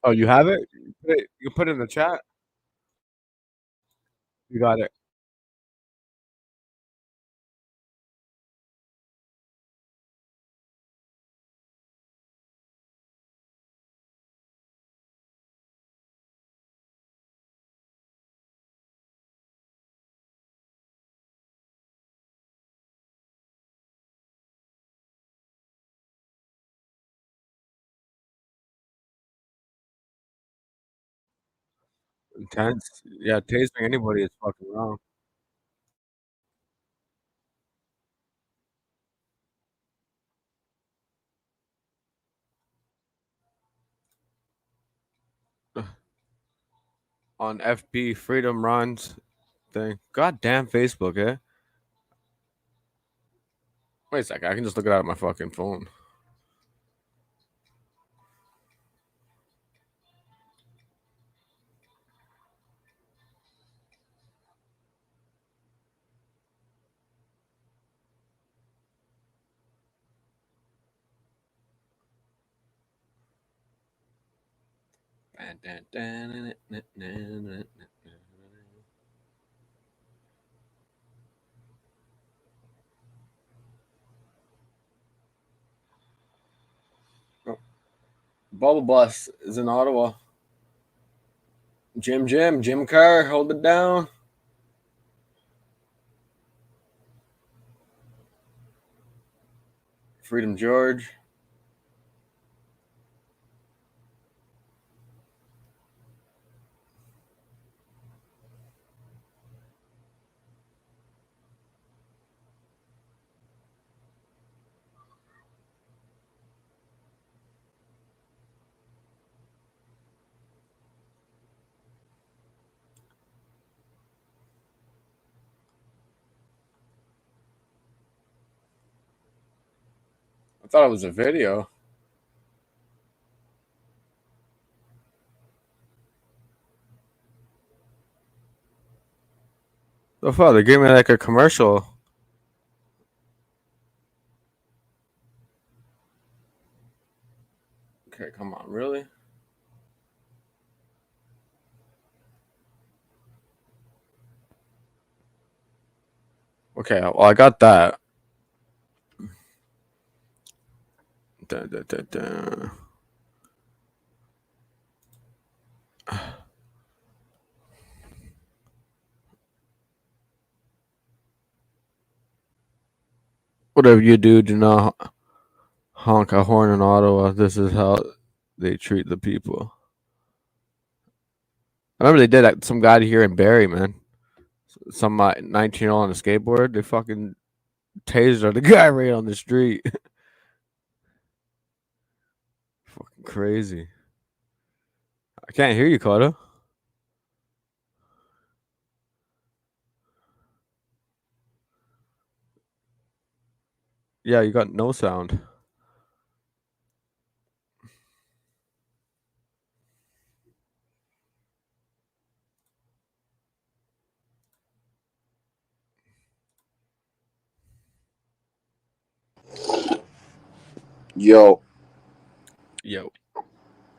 Oh, you have it? You put it in the chat. You got it. Intense. Yeah, tasting anybody is fucking wrong. On FB Freedom Runs thing. God damn Facebook, eh? Wait a second, I can just look it out on my fucking phone. Bubble Bus is in Ottawa. Jim Carr, hold it down. Freedom George. I thought it was a video. The fuck? They gave me like a commercial. Okay, come on, really? Okay, well, I got that. Whatever you do not honk a horn in Ottawa. This is how they treat the people. I remember they did that. Some guy here in Barrie, man. Some 19-year-old on a skateboard. They fucking tasered the guy right on the street. Fucking crazy. I can't hear you, Carter. Yeah, you got no sound. Yo. Yo.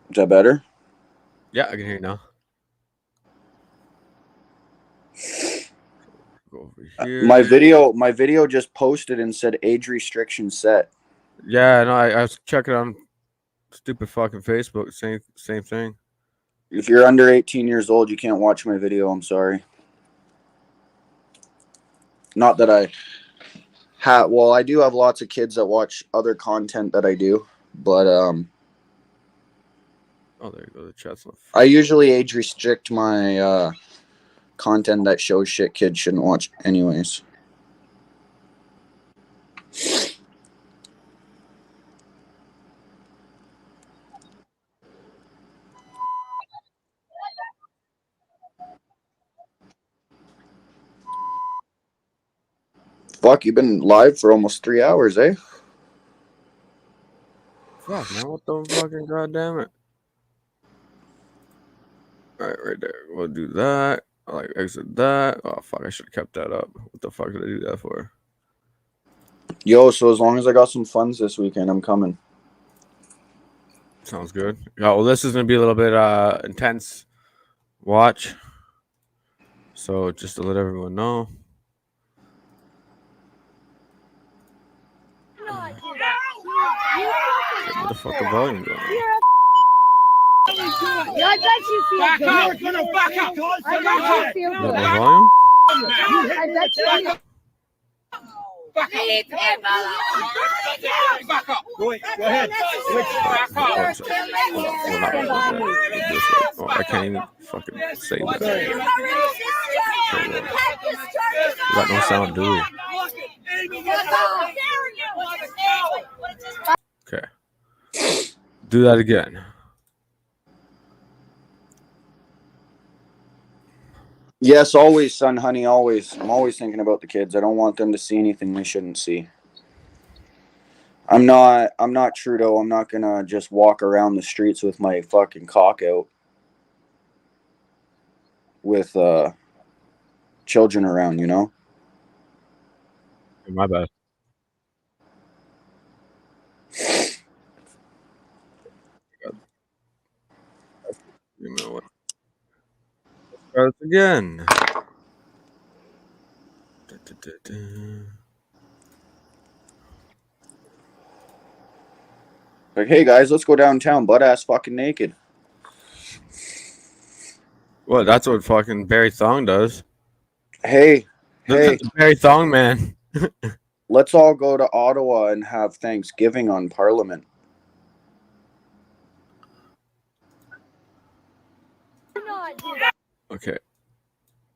Is that better? Yeah, I can hear you now. Go over here. My video just posted and said age restriction set. Yeah, no, I was checking on stupid fucking Facebook. Same thing. If you're under 18 years old, you can't watch my video. I'm sorry. Not that I well, I do have lots of kids that watch other content that I do, but oh, there you go. The chat's on. I usually age restrict my content that shows shit kids shouldn't watch anyways. Fuck, you've been live for almost 3 hours, eh? Fuck, man. What the fucking goddamn it? All right there. We'll do that. I like exit that. Oh fuck, I should have kept that up. What the fuck did I do that for? Yo, so as long as I got some funds this weekend, I'm coming. Sounds good. Yeah, well, this is gonna be a little bit intense watch. So just to let everyone know. Get the fucking volume going. I bet you feel Back good. up. You're gonna back up. I bet you feel You good. got no volume? I bet you feel Back up. Go ahead. Back up. We're not gonna let that this way. Oh, I can't even fucking say that. We got no sound, do we? Okay. Do that again. Yes, always, son, honey, always. I'm always thinking about the kids. I don't want them to see anything they shouldn't see. I'm not Trudeau. I'm not gonna just walk around the streets with my fucking cock out with children around, you know? My bad. You know what? Let's try this again. Like, hey guys, let's go downtown, butt ass fucking naked. Well, that's what fucking Barry Thong does. Hey, hey, Barry Thong man. let's all go to Ottawa and have Thanksgiving on Parliament. Okay.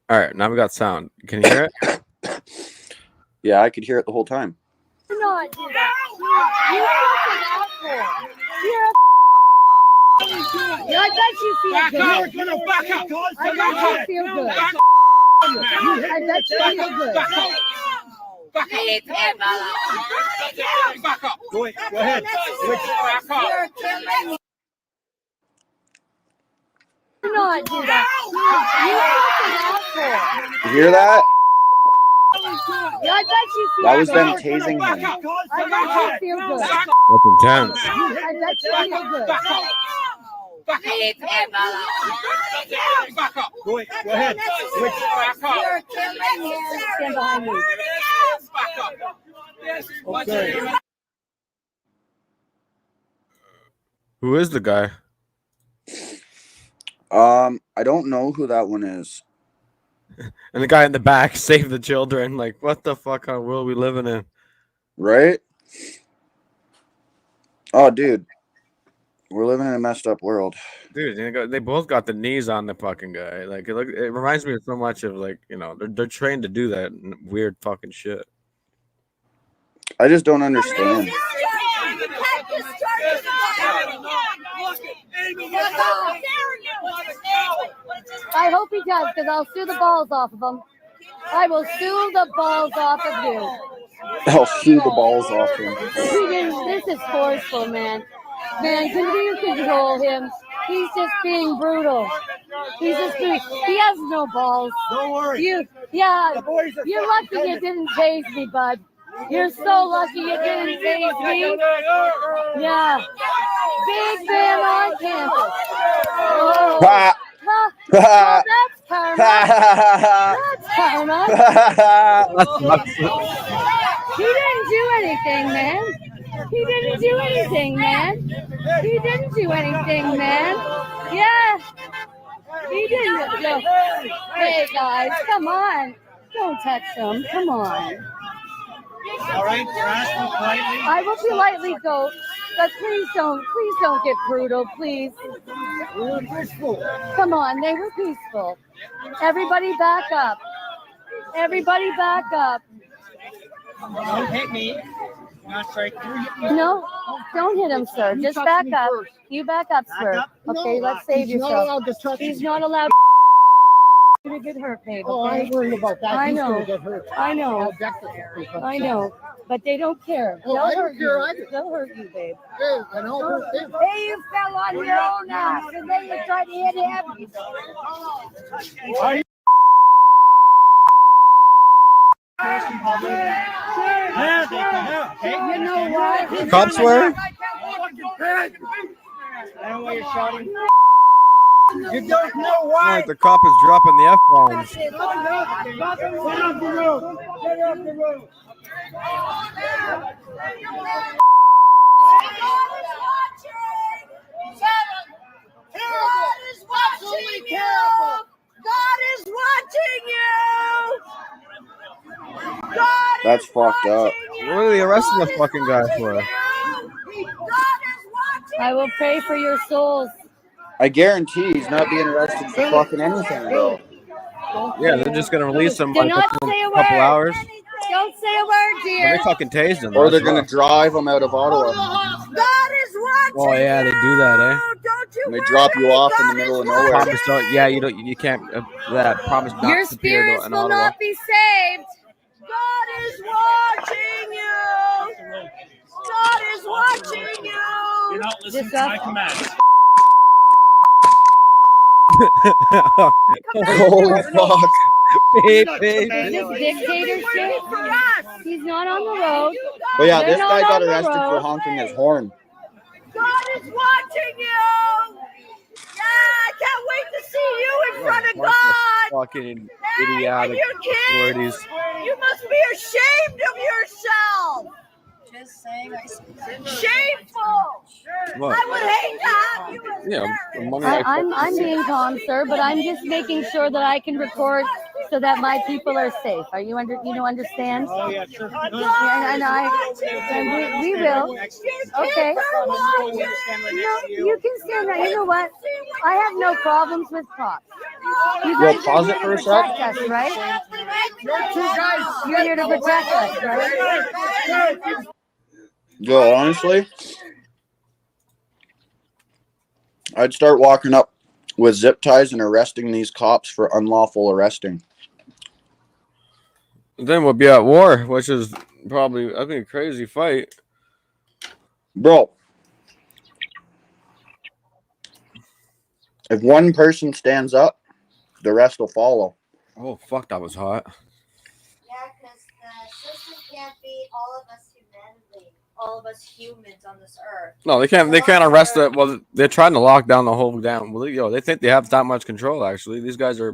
All right, now we got sound. Can you hear it? Yeah, I could hear it the whole time. Do not do that. You're fucking awful. You're a I bet you feel Back good. up. Back up. I bet you feel good. I bet you feel good. Back up. Go ahead. Back up. Do not do that. You're fucking awful. You hear that? I bet you feel That was good. them tasing him. I bet you feel good. That's intense. I bet you feel good. Back up. Go ahead. Back up. Stand behind me. Okay. Who is the guy? I don't know who that one is. And the guy in the back, save the children. Like, what the fuck kind of world we living in? Right? Oh, dude. We're living in a messed up world. Dude, they both got the knees on the fucking guy. Like, it reminds me of so much of, like, you know, they're trained to do that weird fucking shit. I just don't understand. I hope he does, because I'll sue the balls off of him. I will sue the balls off of you. I'll sue the balls off him. This is forceful, man. Man, can you control him? He's just being brutal. He has no balls. Don't worry. You're lucky you didn't tase me, bud. You're so lucky you didn't tase me. Yeah. Big man on campus. Oh. Well, that's karma. That's karma. He didn't do anything, man. He didn't do anything, man. He didn't do anything, man. Yeah. He didn't do. Hey, guys, come on. Don't touch him. Come on. All right, I will politely go, but please don't get brutal, please. We were peaceful. Come on, they were peaceful. Everybody back up. Everybody back up. Don't hit me. Not strike. No, don't hit him, sir. Just back up. You back up, sir. Okay, let's save yourself. He's not allowed to get hurt, babe. Oh, I ain't worried about that. I He's know. gonna get hurt. I know. I know. But they don't care. Oh, They'll I don't hurt care you. either. They'll hurt you, babe. Hey, and I'll hurt them. Hey, you fell on your own ass, and then you tried to hit him. You know what? Cops were? I know why you're shouting. You don't know why. Right, the cop is dropping the F-bombs. Get off the road. Get off the road. God is watching you. God is watching you. That's fucked up. What are they arresting the fucking guy for? I will pray for your souls. I guarantee he's not being arrested for fucking anything, bro. Yeah, they're just gonna release him Do in a not couple say a word. hours. Don't say a word, Well, dear. they fucking tased him. Or they're that's gonna rough. drive him out of Ottawa. God is watching. Oh yeah, they do that, eh? And they drop you off in the middle of nowhere. Promise don't. Yeah, you can't. Promise not Your to appear spirits in will Ottawa. not be saved. God is watching you. God is watching you. You're not listening to my commands. Holy fuck. Beep, Is beep. this dictatorship? He's not on the road. But yeah, They're this not guy got on the arrested for road. honking his horn. God is watching you. I can't wait to see you in front of God. Fucking Hey, idiotic you kids, authorities. you must be ashamed of yourself. Just saying, shameful. What? I would hate to have you as Yeah, the money I'm being calm, sir, but I'm just making sure that I can record so that my people are safe. Are you understand? Oh, yeah, sure. Yeah, and we will. Okay. No, you can stand there. You know what? I have no problems with cops. You Yo, guys are pause here it to for a sec. protect us, right? You're here to protect us, right? Yo, honestly, I'd start walking up with zip ties and arresting these cops for unlawful arresting. Then we'll be at war, which is probably, I think, a crazy fight. Bro, if one person stands up, the rest will follow. Oh, fuck, that was hot. Yeah, because the system can't be all of us humanity, all of us humans on this earth. No, they can't. They can't arrest it. Well, they're trying to lock down the whole damn. Well, yo, they think they have that much control. Actually, these guys are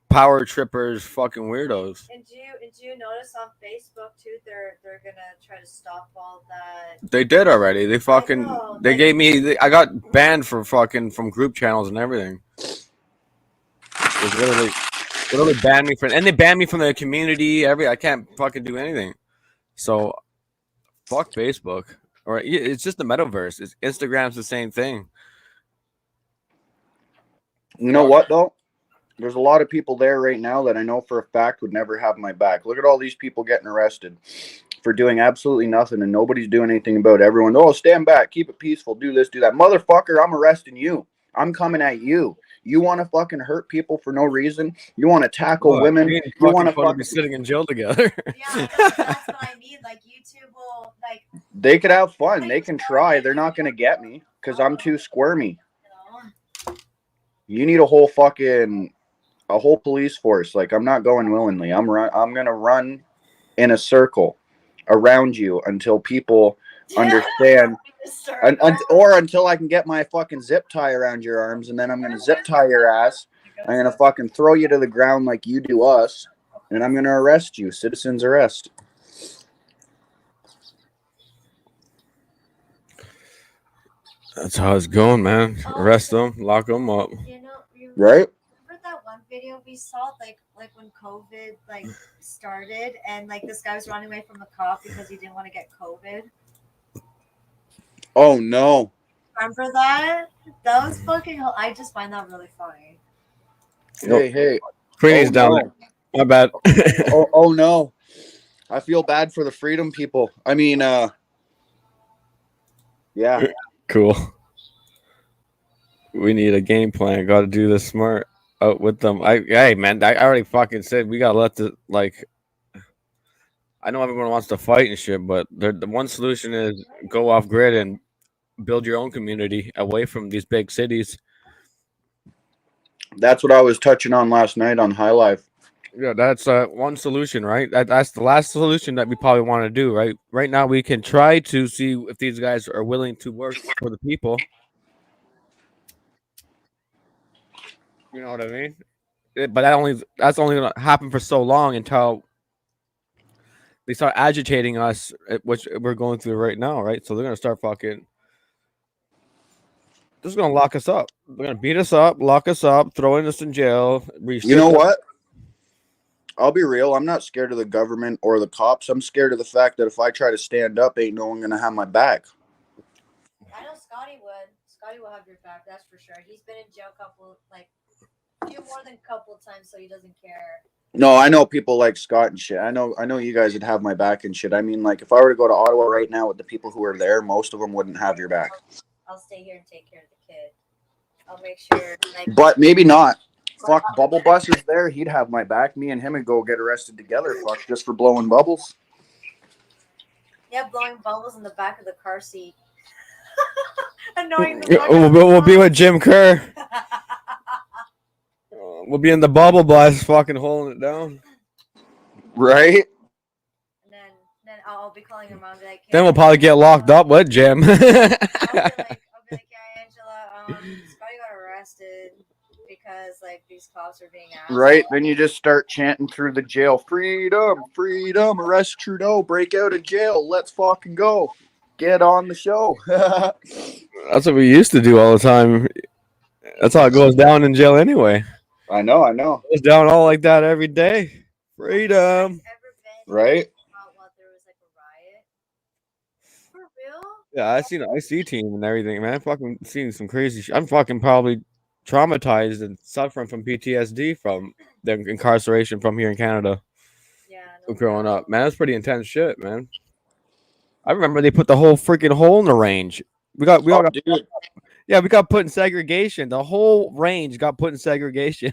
power trippers, fucking weirdos. And do you notice on Facebook too? They're gonna try to stop all that. They did already. They fucking. They gave me. I got banned from fucking from group channels and everything. They literally banned me from, and they banned me from the community. I can't fucking do anything. So, fuck Facebook. Or it's just the metaverse. Instagram's the same thing. You know what, though? There's a lot of people there right now that I know for a fact would never have my back. Look at all these people getting arrested for doing absolutely nothing, and nobody's doing anything about it. Everyone, oh, stand back, keep it peaceful, do this, do that. Motherfucker, I'm arresting you. I'm coming at you. You want to fucking hurt people for no reason? You want to tackle women? You want to fucking be sitting in jail together? Yeah, that's what I mean. Like YouTube will like. They could have fun. They can try. They're not going to get me because I'm too squirmy. You need a whole police force. Like, I'm not going willingly. I'm going to run in a circle around you until people understand, or until I can get my fucking zip tie around your arms, and then I'm going to zip tie your ass. I'm going to fucking throw you to the ground like you do us, and I'm going to arrest you. Citizen's arrest. That's how it's going, man. Arrest them, lock them up. Right? Remember that one video we saw, like when COVID started, and this guy was running away from the cop because he didn't want to get COVID. Oh no! Remember that? That was fucking. I just find that really funny. Hey! Queenie's down there. My bad. oh no! I feel bad for the freedom people. I mean, yeah. Cool. We need a game plan. Got to do this smart out with them. Hey man, I already fucking said we gotta let the I know everyone wants to fight and shit, but the one solution is go off grid and build your own community away from these big cities. That's what I was touching on last night on High Life. Yeah, that's one solution, right? That's the last solution that we probably want to do, right? Right now, we can try to see if these guys are willing to work for the people. You know what I mean? But that's only gonna happen for so long until they start agitating us, which we're going through right now, right? So they're gonna start fucking. They're just gonna lock us up. They're gonna beat us up, lock us up, throwing us in jail. You know what? I'll be real. I'm not scared of the government or the cops. I'm scared of the fact that if I try to stand up, ain't no one gonna have my back. I know Scotty would. Scotty will have your back. That's for sure. He's been in jail more than a couple of times, so he doesn't care. No, I know people like Scott and shit. I know you guys would have my back and shit. I mean, if I were to go to Ottawa right now with the people who are there, most of them wouldn't have your back. I'll stay here and take care of the kid. I'll make sure. But maybe not. Fuck, Bubble Bus is there. He'd have my back. Me and him would go get arrested together. Fuck, just for blowing bubbles. Yeah, blowing bubbles in the back of the car seat. Annoying. We'll be with Jim Kerr. We'll be in the bubble blast, fucking holding it down. Right? And then I'll be calling him. I'll be like, hey, Then we'll probably get locked up with Jim. I'll be like, yeah, Angela, Scotty got arrested because like these cops are being asked. Right? Then you just start chanting through the jail, freedom, freedom, arrest Trudeau, break out of jail, let's fucking go. Get on the show. That's what we used to do all the time. That's how it goes down in jail anyway. I know. It goes down all like that every day. Freedom. Right? For real? Yeah, I seen an IC team and everything, man. Fucking seeing some crazy shit. I'm fucking probably traumatized and suffering from PTSD from the incarceration from here in Canada. Growing up, man, that's pretty intense shit, man. I remember they put the whole freaking hole in the range. We all got, dude. yeah, we got put in segregation. The whole range got put in segregation.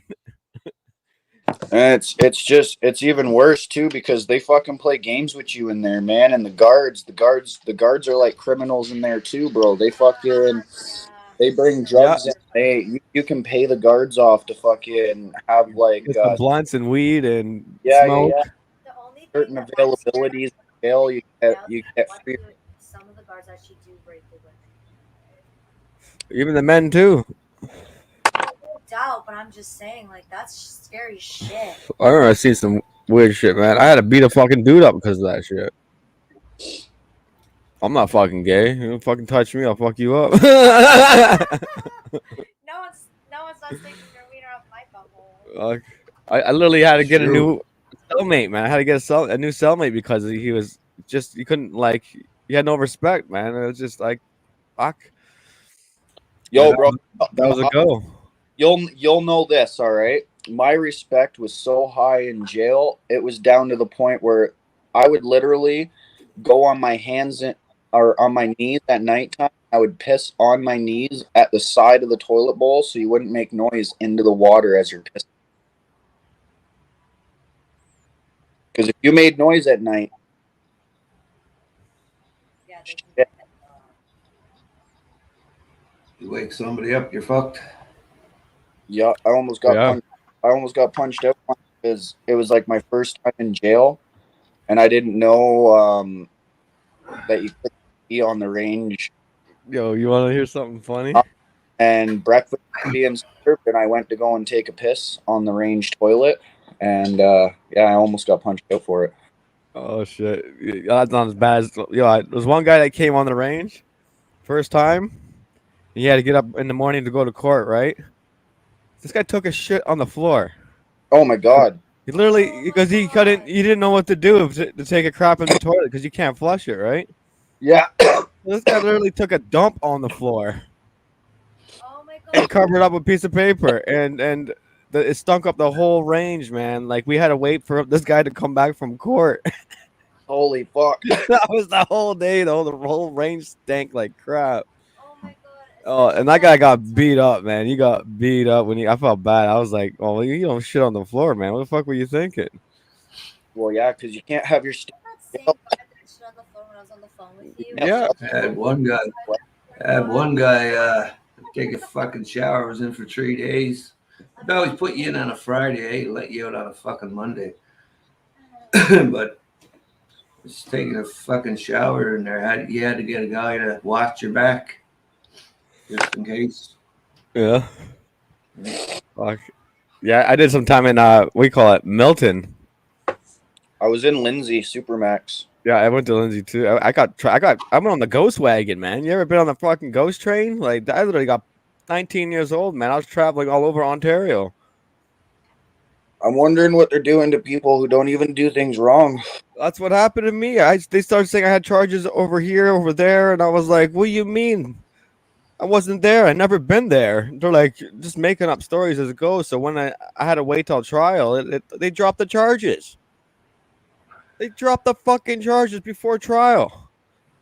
And it's even worse too because they fucking play games with you in there, man. And the guards are like criminals in there too, bro. They bring drugs in. You can pay the guards off to fucking have like Get some blunts and weed and yeah. Certain availabilities in jail, you get free. Some of the guards actually do rape the women. Even the men too. No doubt, but I'm just saying, like, that's scary shit. I remember I seen some weird shit, man. I had to beat a fucking dude up because of that shit. I'm not fucking gay. You don't fucking touch me, I'll fuck you up. No one's not taking your wiener off my bumhole. I literally had to get a new cellmate, man. I had to get a new cellmate because he was just he couldn't like he had no respect, man. It was just like fuck. Yo, bro, that was a go. You'll know this, all right? My respect was so high in jail, it was down to the point where I would literally go on my hands or on my knees at nighttime. I would piss on my knees at the side of the toilet bowl so you wouldn't make noise into the water as you're pissing. Because if you made noise at night, you wake somebody up, you're fucked. Yeah, I almost got punched out because it was like my first time in jail, and I didn't know that you could be on the range. Yo, you want to hear something funny? And breakfast being served, and I went to go and take a piss on the range toilet, and yeah, I almost got punched out for it. Oh shit, that's not as bad as there was one guy that came on the range first time. He had to get up in the morning to go to court, right? This guy took a shit on the floor. Oh my god! He literally because he didn't know what to do to take a crap in the toilet because you can't flush it, right? Yeah. This guy literally took a dump on the floor. And covered it up with a piece of paper, and it stunk up the whole range, man. Like we had to wait for this guy to come back from court. Holy fuck! That was the whole day. The whole range stank like crap. Oh, and that guy got beat up, man. He got beat up I felt bad. I was like, "Oh, you don't shit on the floor, man. What the fuck were you thinking?" Well, yeah, because you can't have your. Yeah. I had one guy take a fucking shower. I was in for 3 days. They always put you in on a Friday, let you out on a fucking Monday. But just taking a fucking shower in there, you had to get a guy to watch your back just in case. Yeah. Fuck. Yeah, I did some time in we call it Milton. I was in Lindsay Supermax. Yeah, I went to Lindsay too. I went on the Ghost Wagon, man. You ever been on the fucking Ghost Train? Like I literally got 19 years old, man. I was traveling all over Ontario. I'm wondering what they're doing to people who don't even do things wrong. That's what happened to me. They started saying I had charges over here, over there, and I was like, "What do you mean? I wasn't there. I never been there." They're like just making up stories as it goes. So when I had to wait till trial, they dropped the charges. They dropped the fucking charges before trial.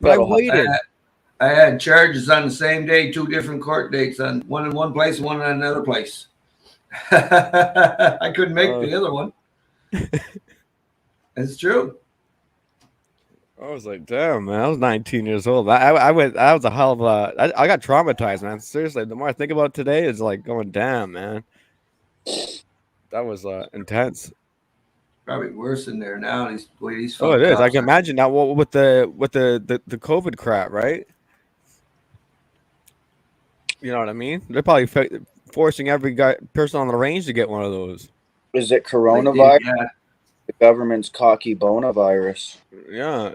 But I waited. I had charges on the same day, 2 different court dates, on one in one place, one in another place. I couldn't make the other one. It's true. I was like, damn, man. I was 19 years old. I was a hell of a. I got traumatized, man. Seriously, the more I think about it today, it's like going, damn, man. That was intense. Probably worse in there now. These Oh, it is. I can imagine now with the COVID crap, right? You know what I mean? They're probably forcing every person on the range to get one of those. Is it They coronavirus? did, yeah. The government's cocky bonavirus. Yeah.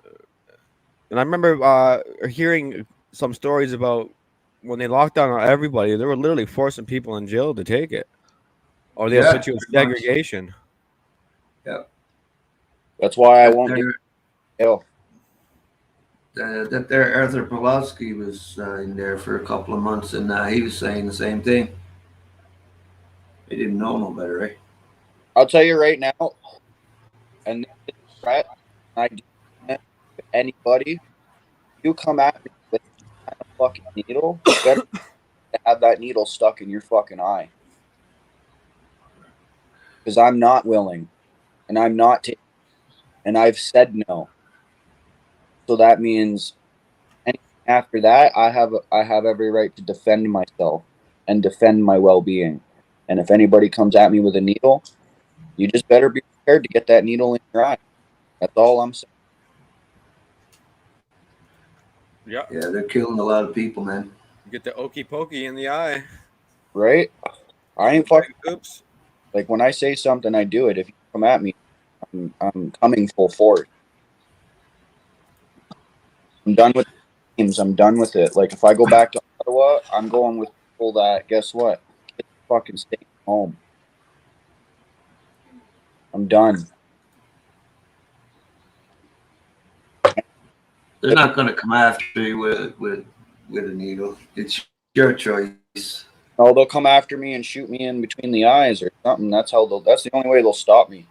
And I remember hearing some stories about when they locked down everybody, they were literally forcing people in jail to take it, or they'll put you in pretty much. segregation. Yep. That's why I That won't get ill. That there Arthur Pawlowski was in there for a couple of months, and he was saying the same thing. They didn't know no better, right? I'll tell you right now, and this is a threat, I do it to anybody. You come at me with a fucking needle, you better have that needle stuck in your fucking eye. Because I'm not willing, and I'm not taking, and I've said no. So that means anything after that, I have every right to defend myself and defend my well-being. And if anybody comes at me with a needle, you just better be prepared to get that needle in your eye. That's all I'm saying. Yeah. Yeah, they're killing a lot of people, man. Get the okey pokey in the eye. Right? I ain't fucking. Oops. Like when I say something, I do it. If you come at me, I'm coming full force. I'm done with games. I'm done with it. Like if I go back to Ottawa, I'm going with people that, guess what? Kids fucking staying home. I'm done. They're not going to come after you with a needle. It's your choice. Oh, they'll come after me and shoot me in between the eyes or something. That's the only way they'll stop me.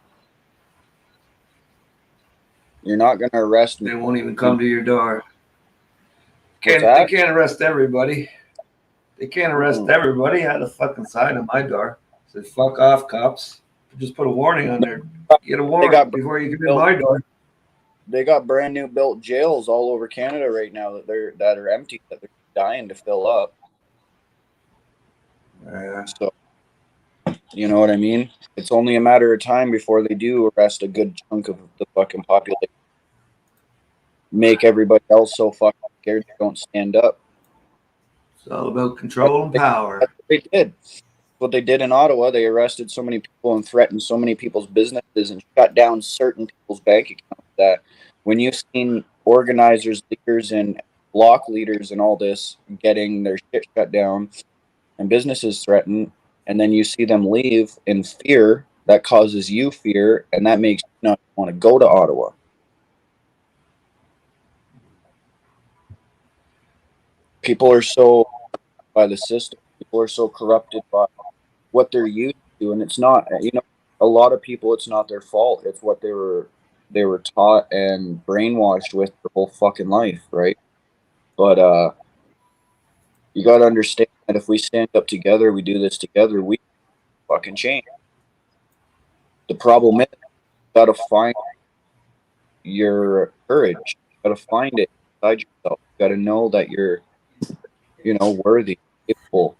You're not gonna arrest me. They won't even come to your door. What's They that? can't arrest everybody. They can't arrest everybody. I had a fucking sign on my door. Said "fuck off, cops." Just put a warning on there. Get a warrant before you come in my door. They got brand new built jails all over Canada right now that are empty, that they're dying to fill up. So, you know what I mean? It's only a matter of time before they do arrest a good chunk of the fucking population. Make everybody else so fucking scared they don't stand up. It's all about control and power. That's what they did. What they did in Ottawa, they arrested so many people and threatened so many people's businesses and shut down certain people's bank accounts that when you've seen organizers, leaders, and block leaders and all this getting their shit shut down and businesses threatened, and then you see them leave in fear, that causes you fear, and that makes you not want to go to Ottawa. People are so by the system. People are so corrupted by what they're used to, and it's not. A lot of people, it's not their fault. It's what they were taught and brainwashed with their whole fucking life, right? But you got to understand that if we stand up together, we do this together, we fucking change. The problem is, you got to find your courage. You got to find it inside yourself. You got to know that you're, worthy, capable.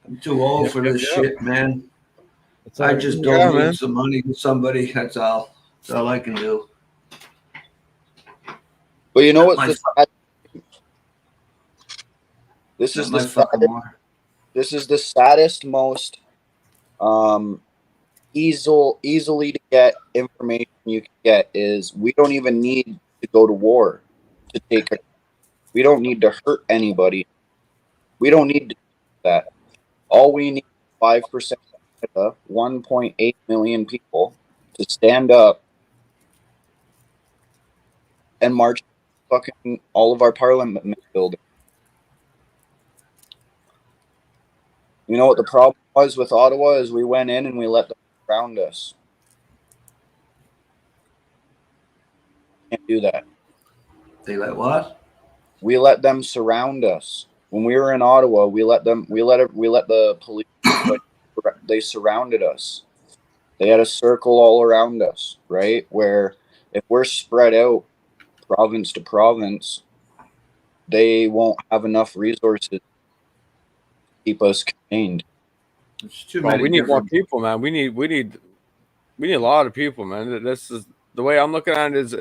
I'm too old for this shit, man. I just Yeah, donate man. some money to somebody. That's all. That's all I can do. But you know what's this is the saddest, most easily to get information you can get is we don't even need to go to war to take it. We don't need to hurt anybody. We don't need to do that. All we need is 5% of Canada, 1.8 million people to stand up and march fucking all of our parliament buildings. You know what the problem was with Ottawa is we went in and we let them surround us. Can't do that. They let what? We let them surround us. When we were in Ottawa, we let the police. They surrounded us. They had a circle all around us, right? Where if we're spread out province to province, they won't have enough resources to keep us contained. Well, we need more people, man. We need a lot of people, man. This is the way I'm looking at it. Is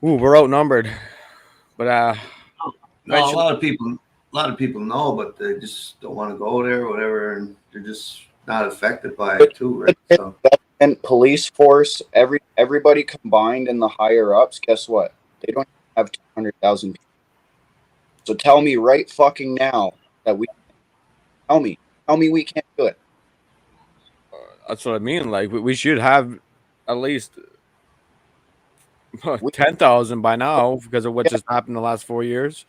we're outnumbered, but no, a lot of people a lot of people know, but they just don't want to go there or whatever, and they're just not affected by it too, right? So And police force, everybody combined in the higher ups, guess what? They don't have 200,000 people. So tell me right fucking now that tell me we can't do it. That's what I mean. Like we should have at least 10,000 by now because of what just happened the last 4 years.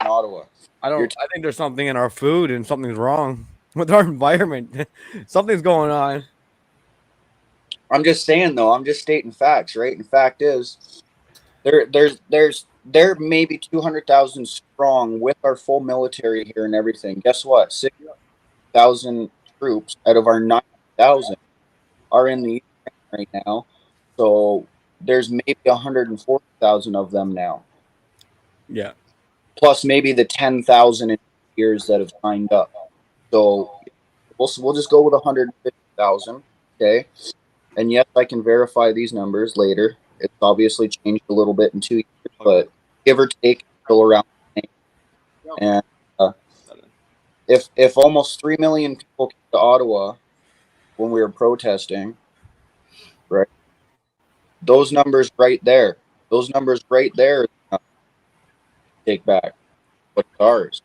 In Ottawa. I think there's something in our food and something's wrong with our environment. Something's going on. I'm just saying though, I'm just stating facts, right? And fact is there may be 200,000 strong with our full military here and everything. Guess what? 6,000 troops out of our 9,000 are in the Ukraine right now. So there's maybe 140,000 of them now. Yeah. Plus maybe the 10,000 years that have signed up. So we'll just go with 150,000. Okay. And yes, I can verify these numbers later. It's obviously changed a little bit in 2 years, but give or take, still around the same. And if almost 3 million people came to Ottawa when we were protesting, right? Those numbers right there, take back what's ours,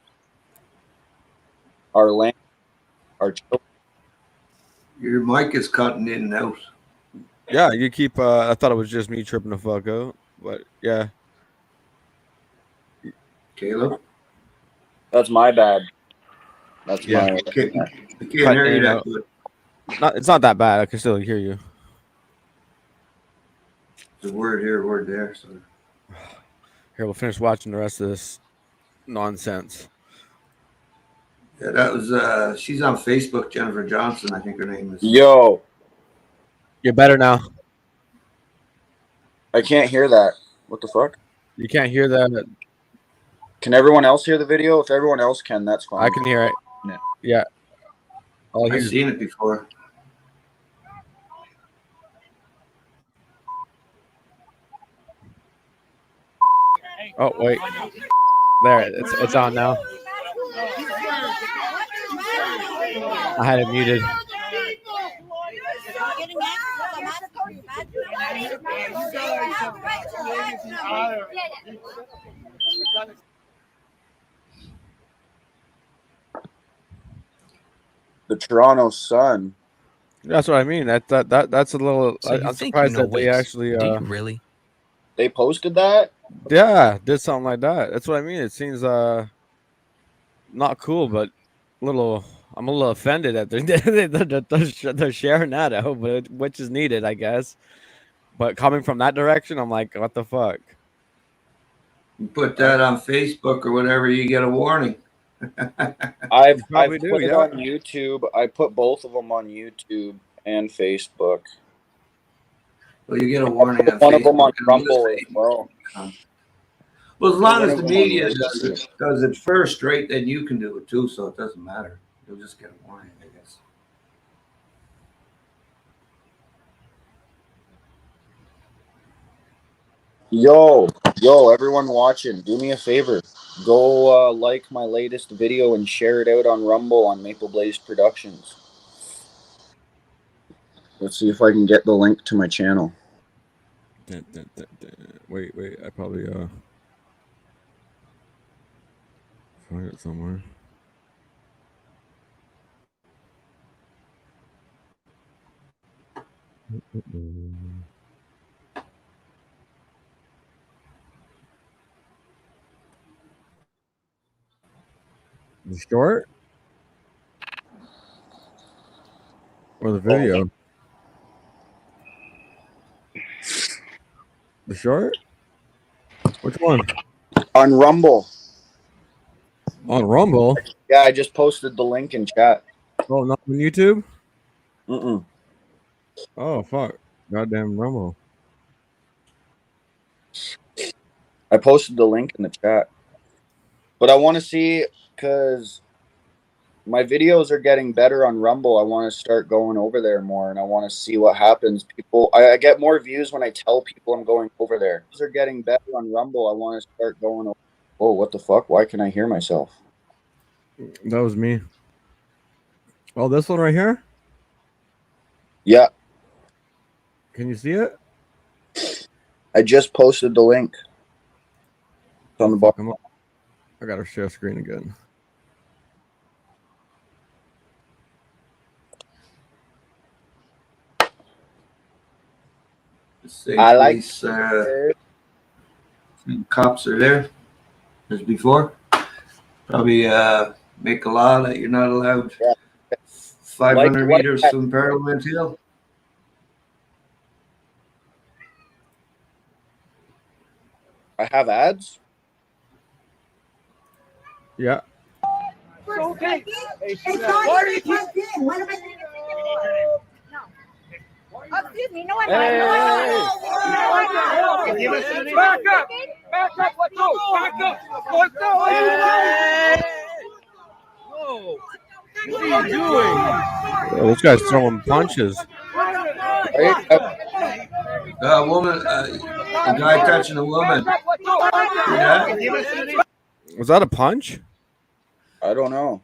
our land, our children. your mic is cutting in and out. Yeah, you keep. I thought it was just me tripping the fuck out, but yeah. Caleb, that's my bad. That's Yeah. my. I can't hear you that good. It's not that bad. I can still hear you. There's a word here, a word there. So Here, we'll finish watching the rest of this nonsense. yeah, that was she's on Facebook, Jennifer Johnson, I think her name is. Yo, you're better now. I can't hear that. What the fuck? You can't hear that. Can everyone else hear the video? If everyone else can, that's fine. I can hear it. Yeah. I've seen it before. Oh wait, there it's on now. I had it muted. The Toronto Sun. That's what I mean. That's a little. So you I'm think surprised you know that they Wix. actually. Do you really? They posted that? Yeah, did something like that. That's what I mean. It seems not cool, but little. I'm a little offended that they're sharing that out, but which is needed, I guess. But coming from that direction, I'm like, what the fuck? You put that on Facebook or whatever, you get a warning. I've probably do, put it yeah. on YouTube. I put both of them on YouTube and Facebook. Well, you get a warning on One Facebook. of them on Rumble as well. Well, as long One as of the them on media YouTube. does it first, right, then you can do it too, so it doesn't matter. You'll just get a warning, I guess. Yo, everyone watching, do me a favor. Go like my latest video and share it out on Rumble on Maple Blaze Productions. Let's see if I can get the link to my channel. Wait, I probably find it somewhere. The short or the video? The short? Which one? On Rumble. On Rumble? Yeah, I just posted the link in chat. Oh, not on YouTube? Mm-mm. Oh, fuck. Goddamn Rumble. I posted the link in the chat. But I want to see, because my videos are getting better on Rumble. I want to start going over there more, and I want to see what happens. I get more views when I tell people I'm going over there. These are getting better on Rumble. I want to start going over. Oh, what the fuck? Why can I hear myself? That was me. Oh, this one right here? Yeah. Can you see it? I just posted the link. It's on the bottom. I gotta share screen again. State I like police cops are there as before. Probably make a law that you're not allowed 500 meters from Parliament Hill. I have ads. Yeah. Okay. Why are you plugged in? What am I doing? Excuse me, no, I'm not. Back up! Back up! Let's go! Back up! Let's go! Whoa! What are you doing? Oh, this guy's throwing punches. A woman, a guy touching a woman. See that? Was that a punch? I don't know.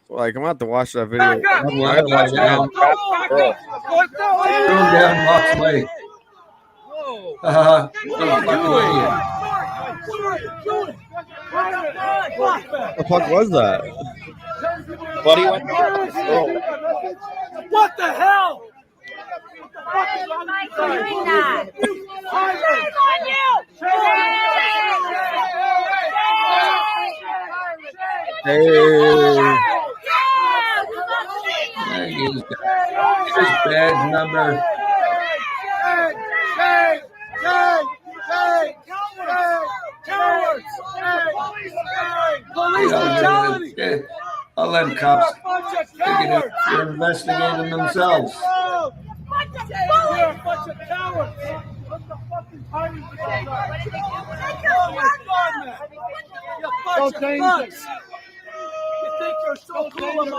Like, I'm gonna have to watch that video. One I have to watch lie it down. again. Threw him down and walks away. What a fucking idiot. What the fuck was that? Buddy went. What the hell? Why are you doing that? His badge number. All them cops they're investigating themselves. You're a bunch of cowards! What the fucking party? Oh my God, man! You bunch of fucks! You think you're so cool, am I?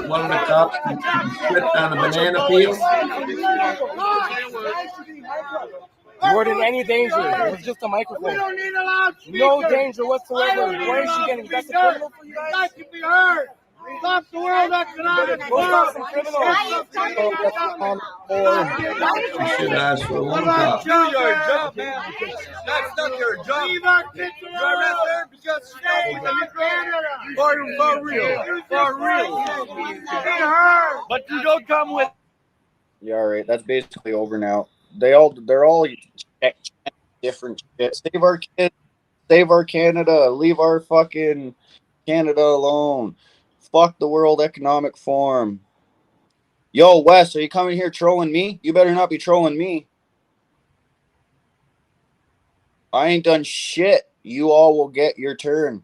One of the cops slipped on a banana peel. You weren't in any danger. It was just a microphone. We don't need a loudspeaker. No danger whatsoever. Where is she getting? That's a criminal for you guys? That can be heard. Stop the World Economic Forum. You should ask for one cop. Do your job, man. That's not your job. Leave our kids alone. You're not there because stay in Canada. For real. For real. But you don't come with. Yeah, all right. That's basically over now. They're all different shit. Save our kids. Save our Canada. Leave our fucking Canada alone. Fuck the World Economic Forum. Yo, Wes, are you coming here trolling me? You better not be trolling me. I ain't done shit. You all will get your turn.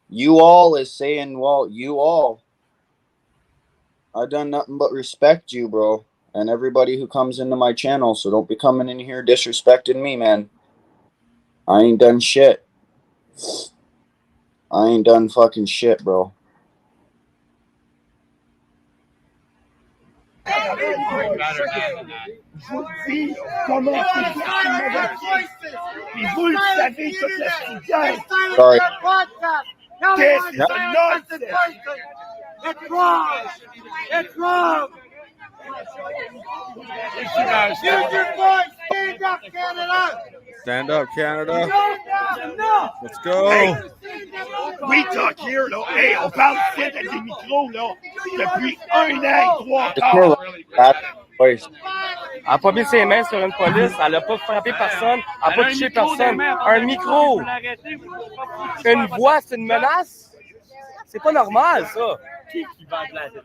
You all is saying, well, you all. I've done nothing but respect you, bro. And everybody who comes into my channel, so don't be coming in here disrespecting me, man. I ain't done shit. I ain't done fucking shit, bro. Sorry. This is nonsense. It's wrong. It's wrong. Use your voice. Stand up, Canada. Stand up, Canada. Let's go. Oui, tranquille, là. Hey, on parle ici avec des micros, là, depuis 1 an et 3 quarts. Elle a pas mis ses mains sur une police, elle a pas frappé personne, elle a pas touché personne. Un micro, une voix, c'est une menace? C'est pas normal, ça. Qui va blaguer?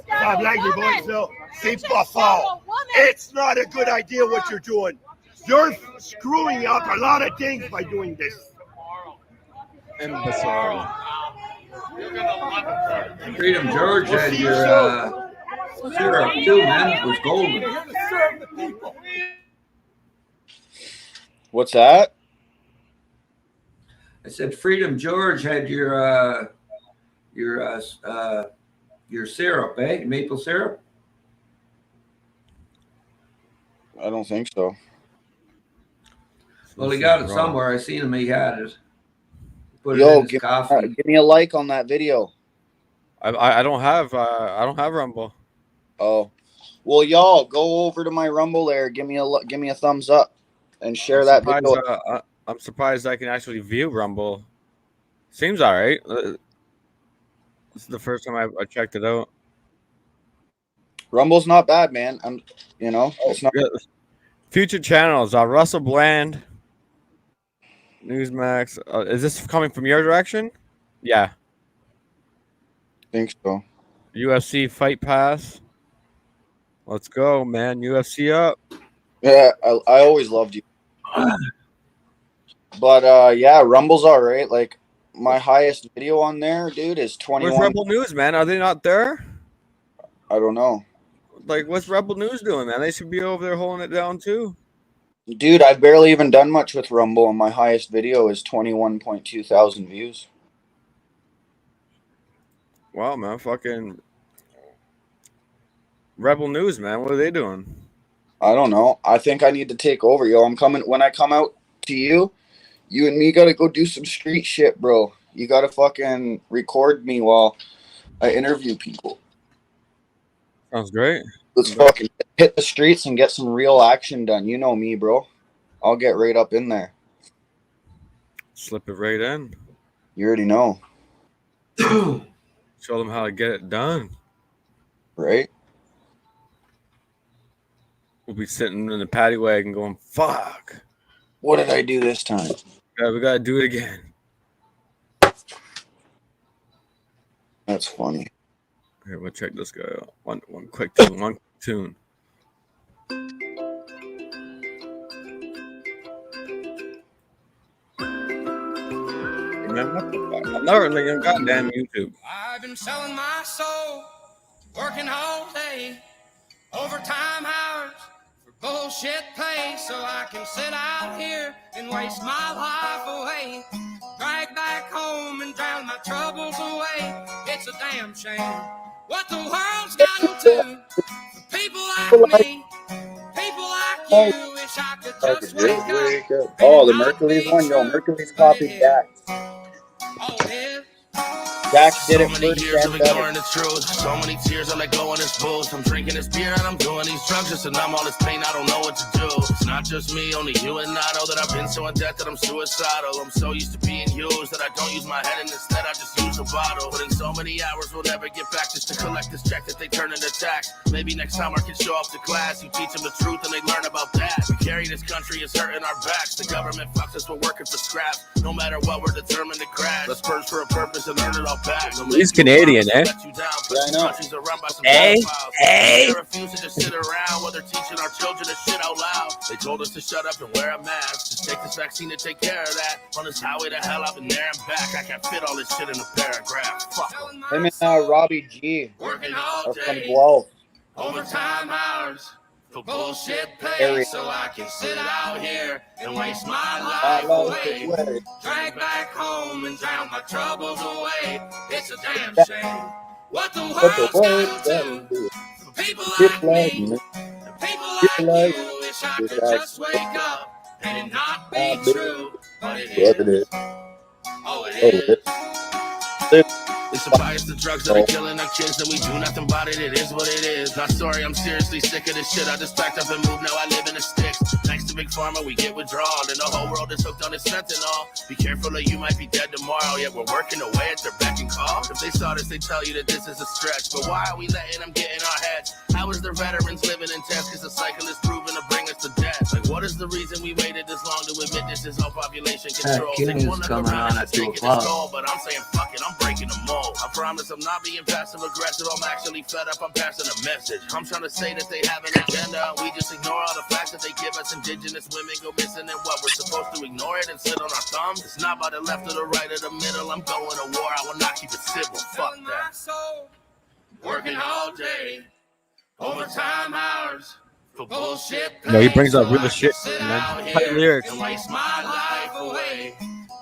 La blague, les boys, là, c'est pas fort. It's not a good idea what you're doing. You're screwing up a lot of things by doing this. Imbecile. Freedom George had your syrup too, man. It was golden. What's that? I said Freedom George had your syrup, eh? Maple syrup. I don't think so. Well, he got it somewhere. I seen him. He had it. Put it Yo, in his coffee. give me a like on that video. I don't have Rumble. Oh, well, y'all go over to my Rumble there. Give me a thumbs up, and share that video. I'm surprised I can actually view Rumble. Seems all right. This is the first time I checked it out. Rumble's not bad, man. It's not. Yeah. Future channels: Russell Bland, Newsmax. Is this coming from your direction? Yeah, think so. UFC Fight Pass. Let's go, man. UFC up. Yeah, I always loved you. But yeah, Rumble's all right. Like my highest video on there, dude, is 21. Where's Rebel News, man? Are they not there? I don't know. Like, what's Rebel News doing, man? They should be over there holding it down too. Dude, I've barely even done much with Rumble, and my highest video is 21.2 thousand views. Wow, man. Fucking Rebel News, man. What are they doing? I don't know. I think I need to take over, yo. I'm coming. When I come out to you, you and me got to go do some street shit, bro. You got to fucking record me while I interview people. Sounds great. Let's fucking hit the streets and get some real action done. You know me, bro. I'll get right up in there. Slip it right in. You already know. Show them how to get it done. Right? We'll be sitting in the paddy wagon going, fuck. What did I do this time? Yeah, we got to do it again. That's funny. Here, we'll check this guy out. One quick tune. One quick tune. Man, what the fuck? I'm never on goddamn YouTube. I've been selling my soul, working all day, overtime hours for bullshit pay, so I can sit out here and waste my life away, drag back home and drown my troubles away. It's a damn shame what the world's gotten to for people like me, people like you. Wish I could just wake up. Oh, the Mercury's one, yo. Mercury's copied Dax. Dax did it So many first. years of ignoring the truth. So many tears I let go in this booth. I'm drinking this beer and I'm doing these drugs just to numb all this pain. I don't know what to do. It's not just me, only you and I know that I've been so in debt that I'm suicidal. I'm so used to being used that I don't use my head and instead I just use a bottle. But in so many hours we'll never get back just to collect this check that they turn into tax. Maybe next time I can show up to class. You teach them the truth and they learn about that. We carry this country, it's hurting our backs. The government fucks us, we're working for scraps. No matter what, we're determined to crash. Let's purge for a purpose and earn it all back. He's Canadian, eh? Yeah, I know. Hey, hey. They refuse to just sit around while they're teaching our children this shit out loud. They told us to shut up and wear a mask. Just take this vaccine to take care of that. On this highway to hell, I've been there and back. I can't fit all this shit in a paragraph. Fuck. Him and Robbie G are from Guelph. Overtime hours for bullshit pay, so I can sit out here and waste my life away. Drag back home and drown my troubles away. It's a damn shame what the world's gotten to for people like me, people like you. Wish I could just wake up and it not be true, but it is. Oh, it is. It's the bias, the drugs that are killing our kids, and we do nothing about it. It is what it is. Not sorry, I'm seriously sick of this shit. I just packed up and moved, now I live in the sticks. Thanks to Big Pharma, we get withdrawal, and the whole world is hooked on this fentanyl. Be careful or you might be dead tomorrow, yet we're working away at their beck and call. If they saw this, they tell you that this is a stretch. But why are we letting them get in our heads? How is their veterans living in tents? Cause the cycle is proven to bring us to death. Like, what is the reason we waited this long to admit this is all population control? King is coming on at 2 o'clock. But I'm saying, fuck it, I'm breaking them all. I promise I'm not being passive aggressive. I'm actually fed up. I'm passing a message. I'm trying to say that they have an agenda. We just ignore all the facts that they give us. Indigenous women go missing, and what we're supposed to ignore it and sit on our thumbs. It's not by the left or the right or the middle. I'm going to war. I will not keep it civil. Fuck that. Working all day, overtime hours for bullshit. No, he brings up real shit, man. Tight lyrics. And waste my life away.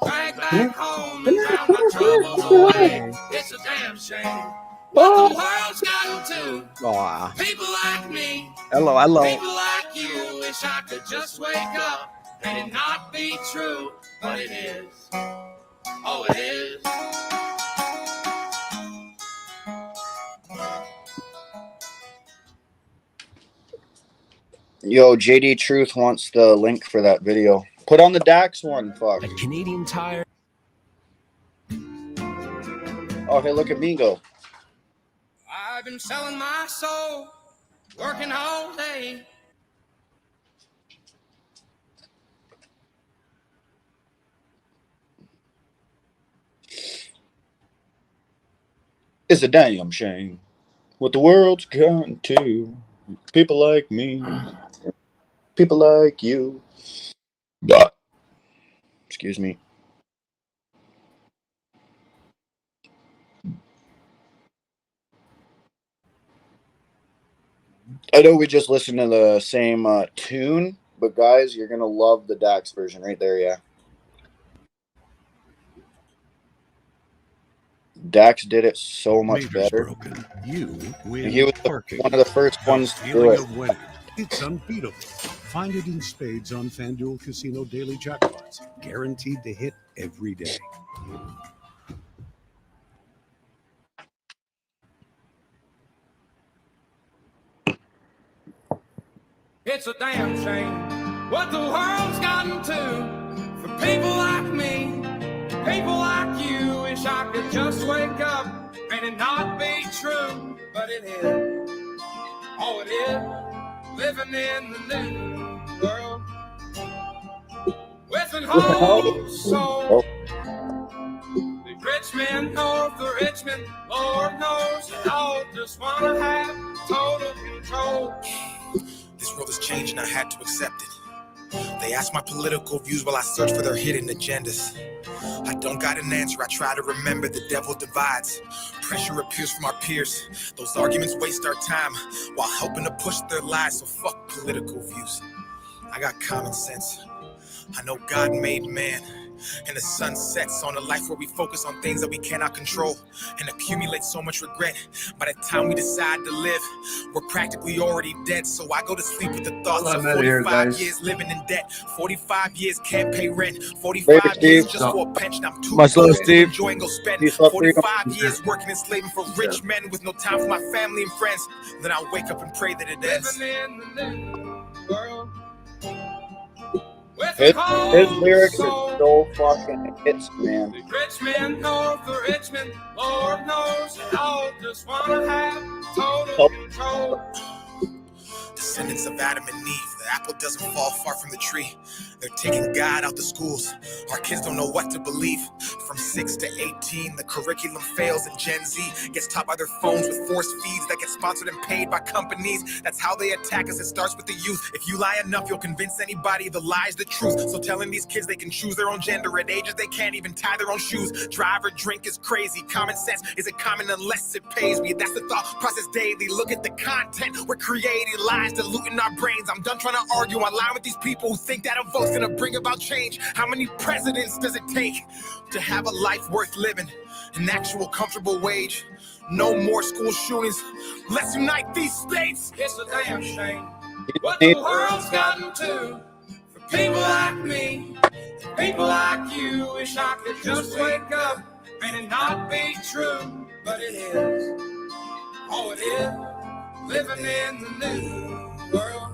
Drag back home and drown my troubles away. It's a damn shame what the world's gotten to. Aw. People like me, Hello. people like you. Wish I could just wake up and it not be true, but it is. Oh, it is. Yo, JD Truth wants the link for that video. Put on the Dax one, fuck. A Canadian Tire. Oh, hey, look at me go. I've been selling my soul, working all day. It's a damn shame what the world's gone to. People like me, people like you. Excuse me. I know we just listened to the same tune, but guys, you're gonna love the Dax version right there. Yeah, Dax did it so much Meters better. broken. You win And he was parking. one of the first ones to do Feeling it. of winning. It's unbeatable. Find it in spades on FanDuel Casino Daily Jackpots. Guaranteed to hit every day. It's a damn shame what the world's gotten to for people like me, people like you. Wish I could just wake up and it not be true, but it is. Oh, it is. Living in the new world with an whole soul. The rich men north of Richmond, Lord knows they all just wanna have total control. This world is changing, I had to accept it. They ask my political views while I search for their hidden agendas. I don't got an answer, I try to remember the devil divides. Pressure appears from our peers. Those arguments waste our time while helping to push their lies, so fuck political views. I got common sense. I know God made man, and the sun sets on a life where we focus on things that we cannot control and accumulate so much regret. By the time we decide to live, we're practically already dead. So I go to sleep with the thoughts of 45 years living in debt, 45 years can't pay rent, 45 years just for a pension. I'm too Much love, poor to Steve. enjoy and go spend Peace, love, freedom. 45 years working and slaving for rich men with no time for my family and friends. Then I'll wake up and pray that it ends. Living in the new world. His lyrics are so fucking hits, man. The rich men north of Richmond, Lord knows they all just wanna have total control. Descendants of Adam and Eve, the apple doesn't fall far from the tree. They're taking God out the schools. Our kids don't know what to believe. From 6 to 18, the curriculum fails, and Gen Z gets taught by their phones with force feeds that get sponsored and paid by companies. That's how they attack us. It starts with the youth. If you lie enough, you'll convince anybody the lie's the truth. So telling these kids they can choose their own gender at ages they can't even tie their own shoes. Drive or drink is crazy. Common sense isn't common unless it pays me. That's the thought process daily. Look at the content we're creating. Lies diluting our brains. I'm done trying to argue online with these people who think that a vote's gonna bring about change. How many presidents does it take to have a life worth living? An actual comfortable wage. No more school shootings. Let's unite these states. It's a damn shame what the world's gotten to for people like me, people like you. Wish I could just wake up and it not be true, but it is. Oh, it is. Living in the new world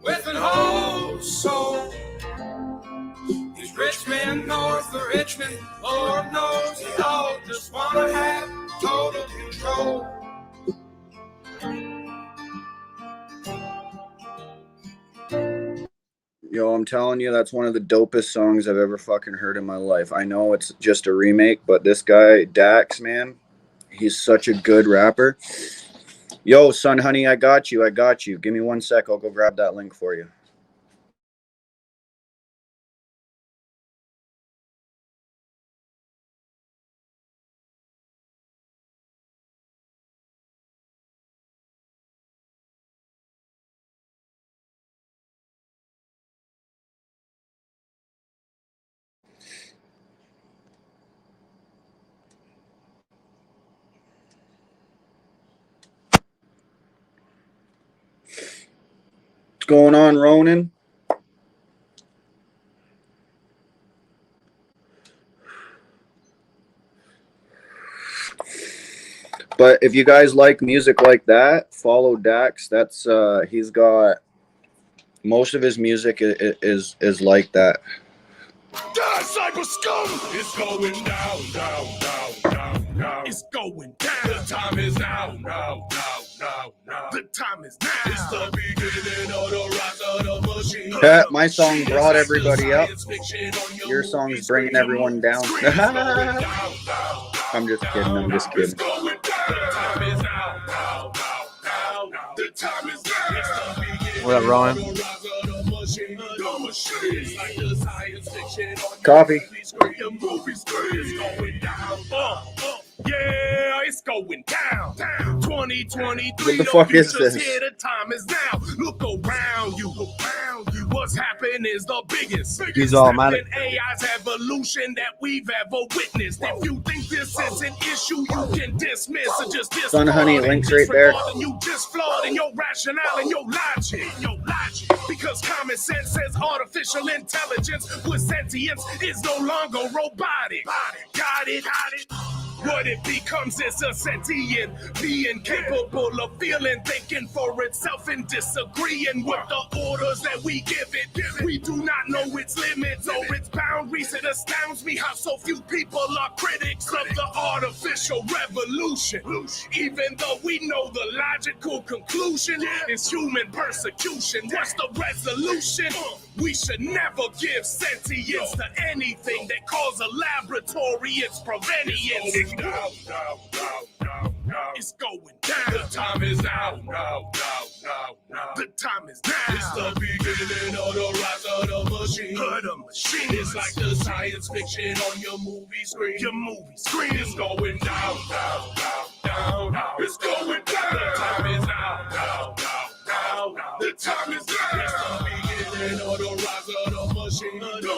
with an whole soul. These rich men north of Richmond, Lord knows they all just wanna have total control. Yo, I'm telling you, that's one of the dopest songs I've ever fucking heard in my life. I know it's just a remake, but this guy, Dax, man, he's such a good rapper. Yo, son, honey, I got you. I got you. Give me 1 sec. I'll go grab that link for you. What's going on, Ronan? But if you guys like music like that, follow Dax. That's he's got most of his music is like that. Die, cyber scum! It's going down, down, down, down, down. It's going down. The time is now, now, now, now, now. The time is now. It's the beginning of the rise of the machine. Pat, my song brought everybody up. Your song's bringing everyone down. I'm just kidding. I'm just kidding. The time is now, now, now, now. The time is now. It's the beginning What up, Ryan? of the rise of the machine. The machine is like the science fiction on Coffee. the movie screen. It's going down. Yeah, it's going down. 2023. What the fuck is this? Here, the time is now. Look around you. What's happening is the biggest He's automatic. step in AI's evolution that we've ever witnessed. If you think this is an issue, you can dismiss or just discard. Son Honey, links right there. You just flawed in your rationale and your logic. Because common sense says artificial intelligence with sentience is no longer robotic. Got it? What it becomes is a sentient being capable of feeling, thinking for itself and disagreeing with the orders that we give it. We do not know its limits or its boundaries. It astounds me how so few people are critics of the artificial revolution. Even though we know the logical conclusion is human persecution. What's the resolution? We should never give sentience to anything that calls a laboratory its provenience. It's going down. The time is now. The time is now. It's the beginning of the rise of the machine. It's like the science fiction on your movie screen. It's going down, down, down, down, down. It's going down. The time is now. The time is now. It's the beginning of the rise of the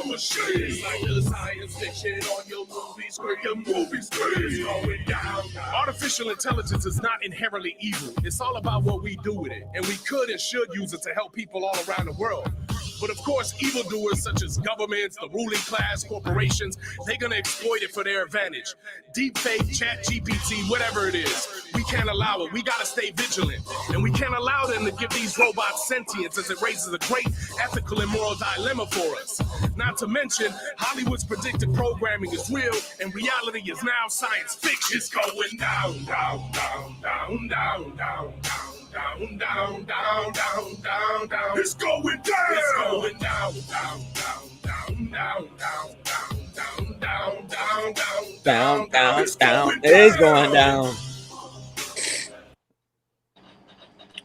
machine. It's like the science fiction on your movie screen. It's going down. Artificial intelligence is not inherently evil. It's all about what we do with it. And we could and should use it to help people all around the world. But of course, evildoers such as governments, the ruling class, corporations, they're going to exploit it for their advantage. Deepfake, chat, GPT, whatever it is. We can't allow it. We got to stay vigilant. And we can't allow them to give these robots sentience, as it raises a great ethical and moral dilemma for us. Not to mention, Hollywood's predictive programming is real, and reality is now science fiction. It's going down, down, down, down, down, down, down. Down, down, down, down, down, down. It's going down. It's going down, down, down, down, down, down, down, down, down, down, Down. It is going down.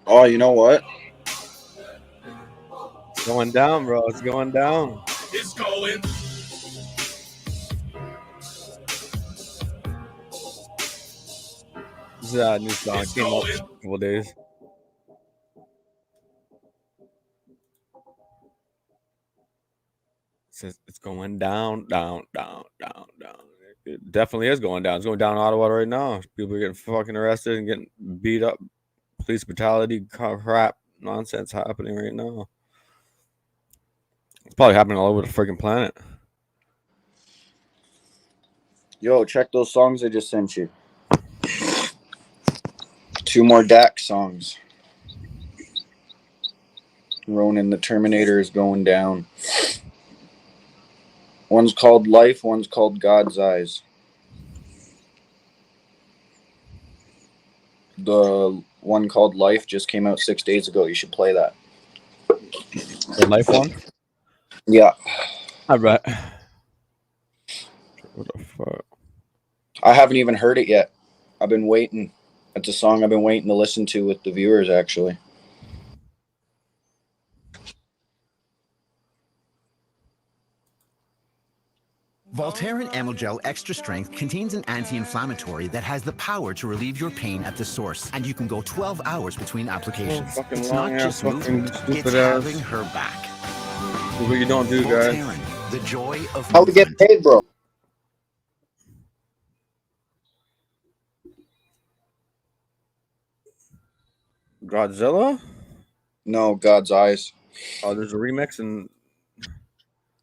Oh, you know what? It's going down, bro. It's going down. It's going. This is a new song. It came out a couple days. It's going down, down, down, down, down. It definitely is going down. It's going down in Ottawa right now. People are getting fucking arrested and getting beat up. Police brutality, crap, nonsense happening right now. It's probably happening all over the freaking planet. Yo, check those songs I just sent you. 2 more Dax songs. Ronan the Terminator is going down. One's called Life, one's called God's Eyes. The one called Life just came out 6 days ago. You should play that. The Life one? Yeah. I bet. What the fuck? I haven't even heard it yet. I've been waiting. It's a song I've been waiting to listen to with the viewers, actually. Voltaren Amogel Extra Strength contains an anti-inflammatory that has the power to relieve your pain at the source, and you can go 12 hours between applications. It's not just movement, it's having her back. What you don't do, guys. Voltaren, the joy of How we get paid, bro? Godzilla? No, God's Eyes. Oh, there's a remix and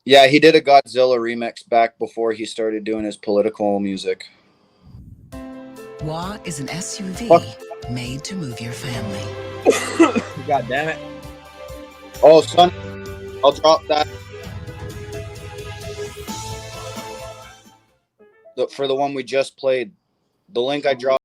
yeah, he did a Godzilla remix back before he started doing his political music. Schwa is an SUV made to move your family. God damn it. Oh, son, I'll drop that. For the one we just played, the link I dropped.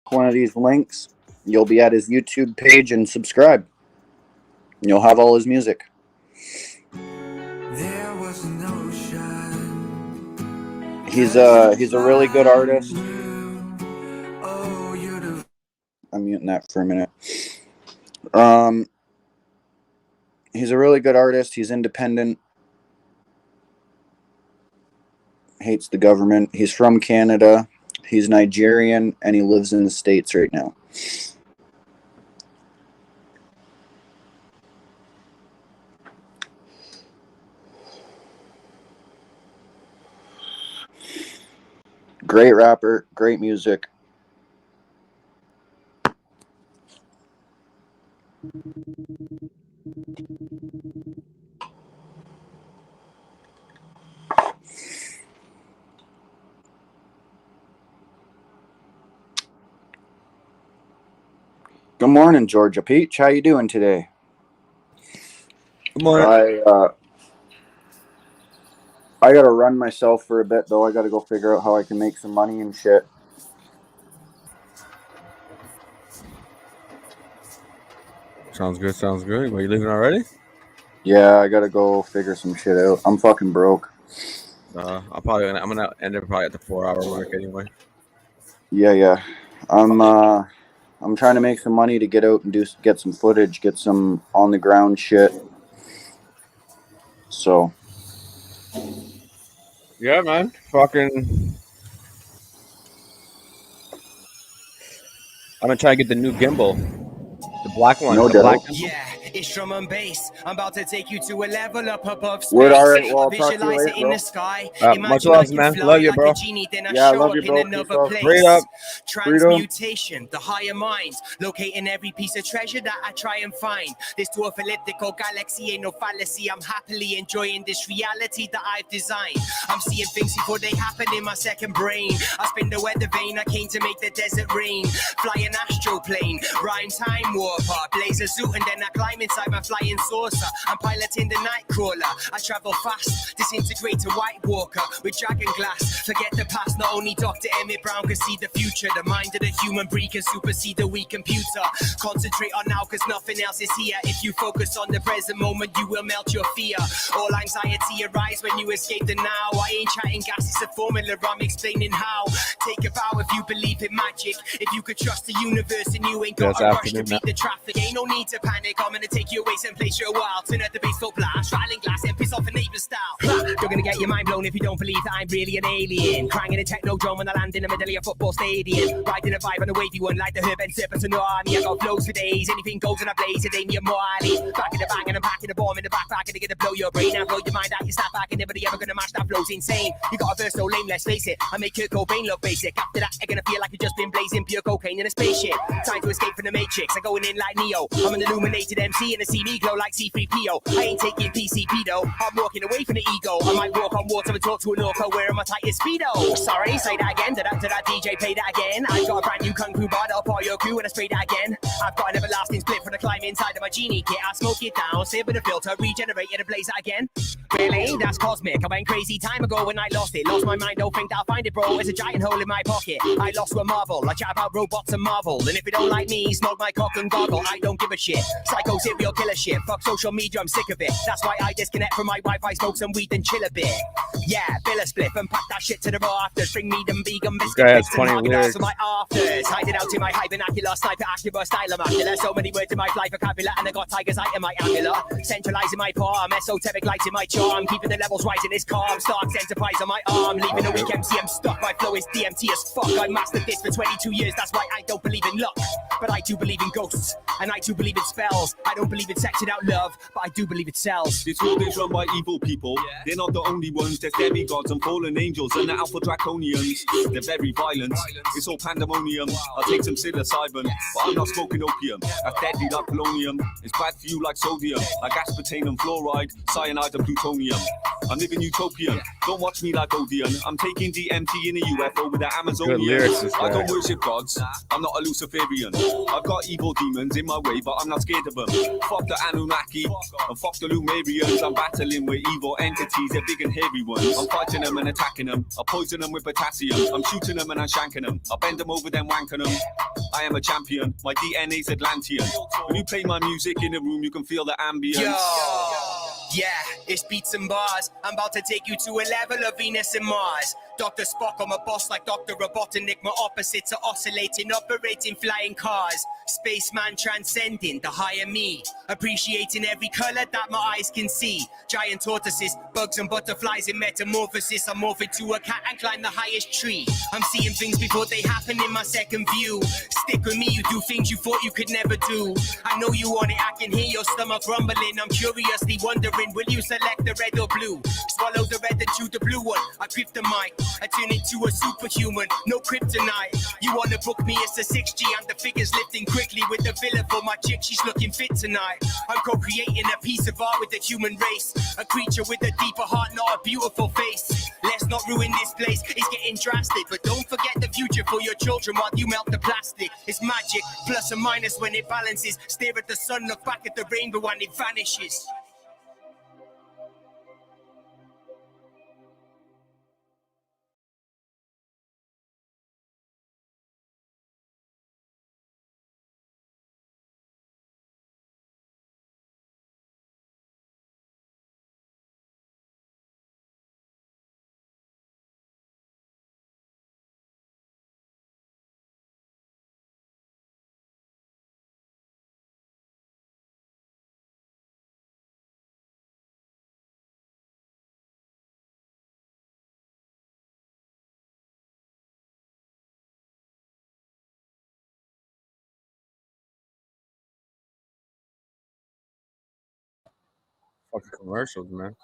One of these links, you'll be at his YouTube page and subscribe. You'll have all his music. There was an ocean. He's a really good artist. Oh, you're I'm muting that for a minute. He's a really good artist. He's independent. Hates the government. He's from Canada. He's Nigerian, and he lives in the States right now. Great rapper, great music. Good morning, Georgia Peach. How you doing today? Good morning. I gotta run myself for a bit though. I gotta go figure out how I can make some money and shit. Sounds good. Sounds good. Are you leaving already? Yeah, I gotta go figure some shit out. I'm fucking broke. I'm gonna end it probably at the 4-hour mark anyway. Yeah. I'm trying to make some money to get out and get some footage, get some on the ground shit. So. Yeah, man. Fucking. I'm gonna try to get the new gimbal, the black one. No the black doubt. gimbal. Yeah, it's drum and bass. I'm about to take you to a level up above space. Word, all right. Well, I'll talk to you Visualize later, it in bro. the sky. Much Imagine I love, can man. fly Love you, like bro. a genie, then I Yeah, I show love up you, in bro. Peace another out. place. Straight up. Transmutation, the higher minds, locating every piece of treasure that I try and find. This dwarf elliptical galaxy ain't no fallacy. I'm happily enjoying this reality that I've designed. I'm seeing things before they happen in my second brain. I spin the weather vane, I came to make the desert rain. Fly an astral plane, rhyme time warper, blaze a suit and then I climb inside my flying saucer. I'm piloting the night crawler. I travel fast, disintegrate a white walker with dragon glass. Forget the past, not only Dr. Emmett Brown can see the future. The mind of the human breed can supersede the weak computer. Concentrate on now, cause nothing else is here. If you focus on the present moment, you will melt your fear. All anxiety arise when you escape the now. I ain't chatting gas, it's a formula, I'm explaining how. Take a bow if you believe in magic. If you could trust the universe and you ain't got a rush to beat the traffic. Ain't no need to panic, I'm gonna take you away someplace you're wild. Turn out the baseball blast, rattling glass and piss off a neighbor's style. You're gonna get your mind blown if you don't believe that I'm really an alien. Crying a techno drum when I land in the middle of your football stadium. Riding a vibe on a wavy one like the herb and serpent and army. I got flows for days, anything goes in a blaze. It ain't me a Miley. Back in the bang and I'm packing the bomb in the backpack and they gonna blow your brain and blow your mind out. You snap back and nobody ever gonna match that flow's insane. You got a verse so lame, let's face it. I make Kurt Cobain look basic. After that, you're gonna feel like you've just been blazing pure cocaine in a spaceship. Time to escape from the matrix. I'm going in like Neo. I'm an illuminated MC and I see me glow like C3PO. I ain't taking PCP though. I'm walking away from the ego. I might walk on water and talk to an orca wearing my tightest speedo. Sorry, say that again. Did that DJ play that again? I've got a brand new kung fu bar that'll pour your crew and I spray that again. I've got an everlasting split for the climb inside of my genie kit. I smoke it down, sip with a filter, regenerate it and blaze that again. Really? That's cosmic. I went crazy time ago when I lost it. Lost my mind, don't think that I'll find it, bro. There's a giant hole in my pocket. I lost to a marvel. I chat about robots and Marvel. And if you don't like me, smoke my cock and goggle. I don't give a shit. Psycho serial killer shit. Fuck social media, I'm sick of it. That's why I disconnect from my Wi-Fi, smoke some weed and chill a bit. Yeah, bill a spliff and pack that shit to the rafters. Bring me them vegan biscuit guy has bits and funny hug it out lyrics. to my afters. Hide it out in my high vernacular, sniper accurate style immaculate. So many words in my fly vocabulary and I got tigers eye in my amulet. Centralizing my palm, esoteric lights in my charm. Keeping the levels rising is calm. Starks Enterprise on my arm. Leaving a weak MCM stuck. My flow is DMT as fuck. I mastered this for 22 years. That's why I don't believe in luck. But I do believe in ghosts. And I do believe in spells. I don't believe in sex without love. But I do believe it sells. This world is run by evil people. They're not the only ones. There's demigods and fallen angels and the alpha draconians. They're very violent. It's all pandemonium. I'll take some psilocybin, but I'm not smoking opium. That's deadly like polonium. It's bad for you like sodium, like aspartame and fluoride, cyanide and plutonium. I'm living utopian. Don't watch me like Odeon. I'm taking DMT in a UFO with the Amazonian. lyrics, this I guy. don't worship gods. I'm not a Luciferian. I've got evil demons in my way, but I'm not scared of them. Fuck the Anunnaki and fuck the Lumerians. I'm battling with evil entities. They're big and hairy ones. I'm fighting them and attacking them. I poison them with potassium. I'm shooting them and I'm shanking them. I bend them over, then wanking them. I am a champion. My DNA's Atlantean. When you play my music in a room, you can feel the ambience. Yo, yeah, it's beats and bars. I'm about to take you to a level of Venus and Mars. Dr. Spock, I'm a boss like Dr. Robotnik. My opposites are oscillating, operating flying cars. Spaceman transcending the higher me. Appreciating every color that my eyes can see. Giant tortoises, bugs and butterflies in metamorphosis. I'm morphing to a cat and climb the highest tree. I'm seeing things before they happen in my second view. Stick with me, you do things you thought you could never do. I know you want it, I can hear your stomach rumbling. I'm curiously wondering, will you select the red or blue? Swallow the red and chew the blue one. I grip the mic, I turn into a superhuman, no kryptonite. You wanna book me, it's a 6G, and the figures lifting quickly with the villa for my chick, she's looking fit tonight. I'm co-creating a piece of art with the human race. A creature with a deeper heart, not a beautiful face. Let's not ruin this place, it's getting drastic. But don't forget the future for your children while you melt the plastic. It's magic, plus and minus when it balances. Stare at the sun, look back at the rainbow and it vanishes. Fucking commercials, man.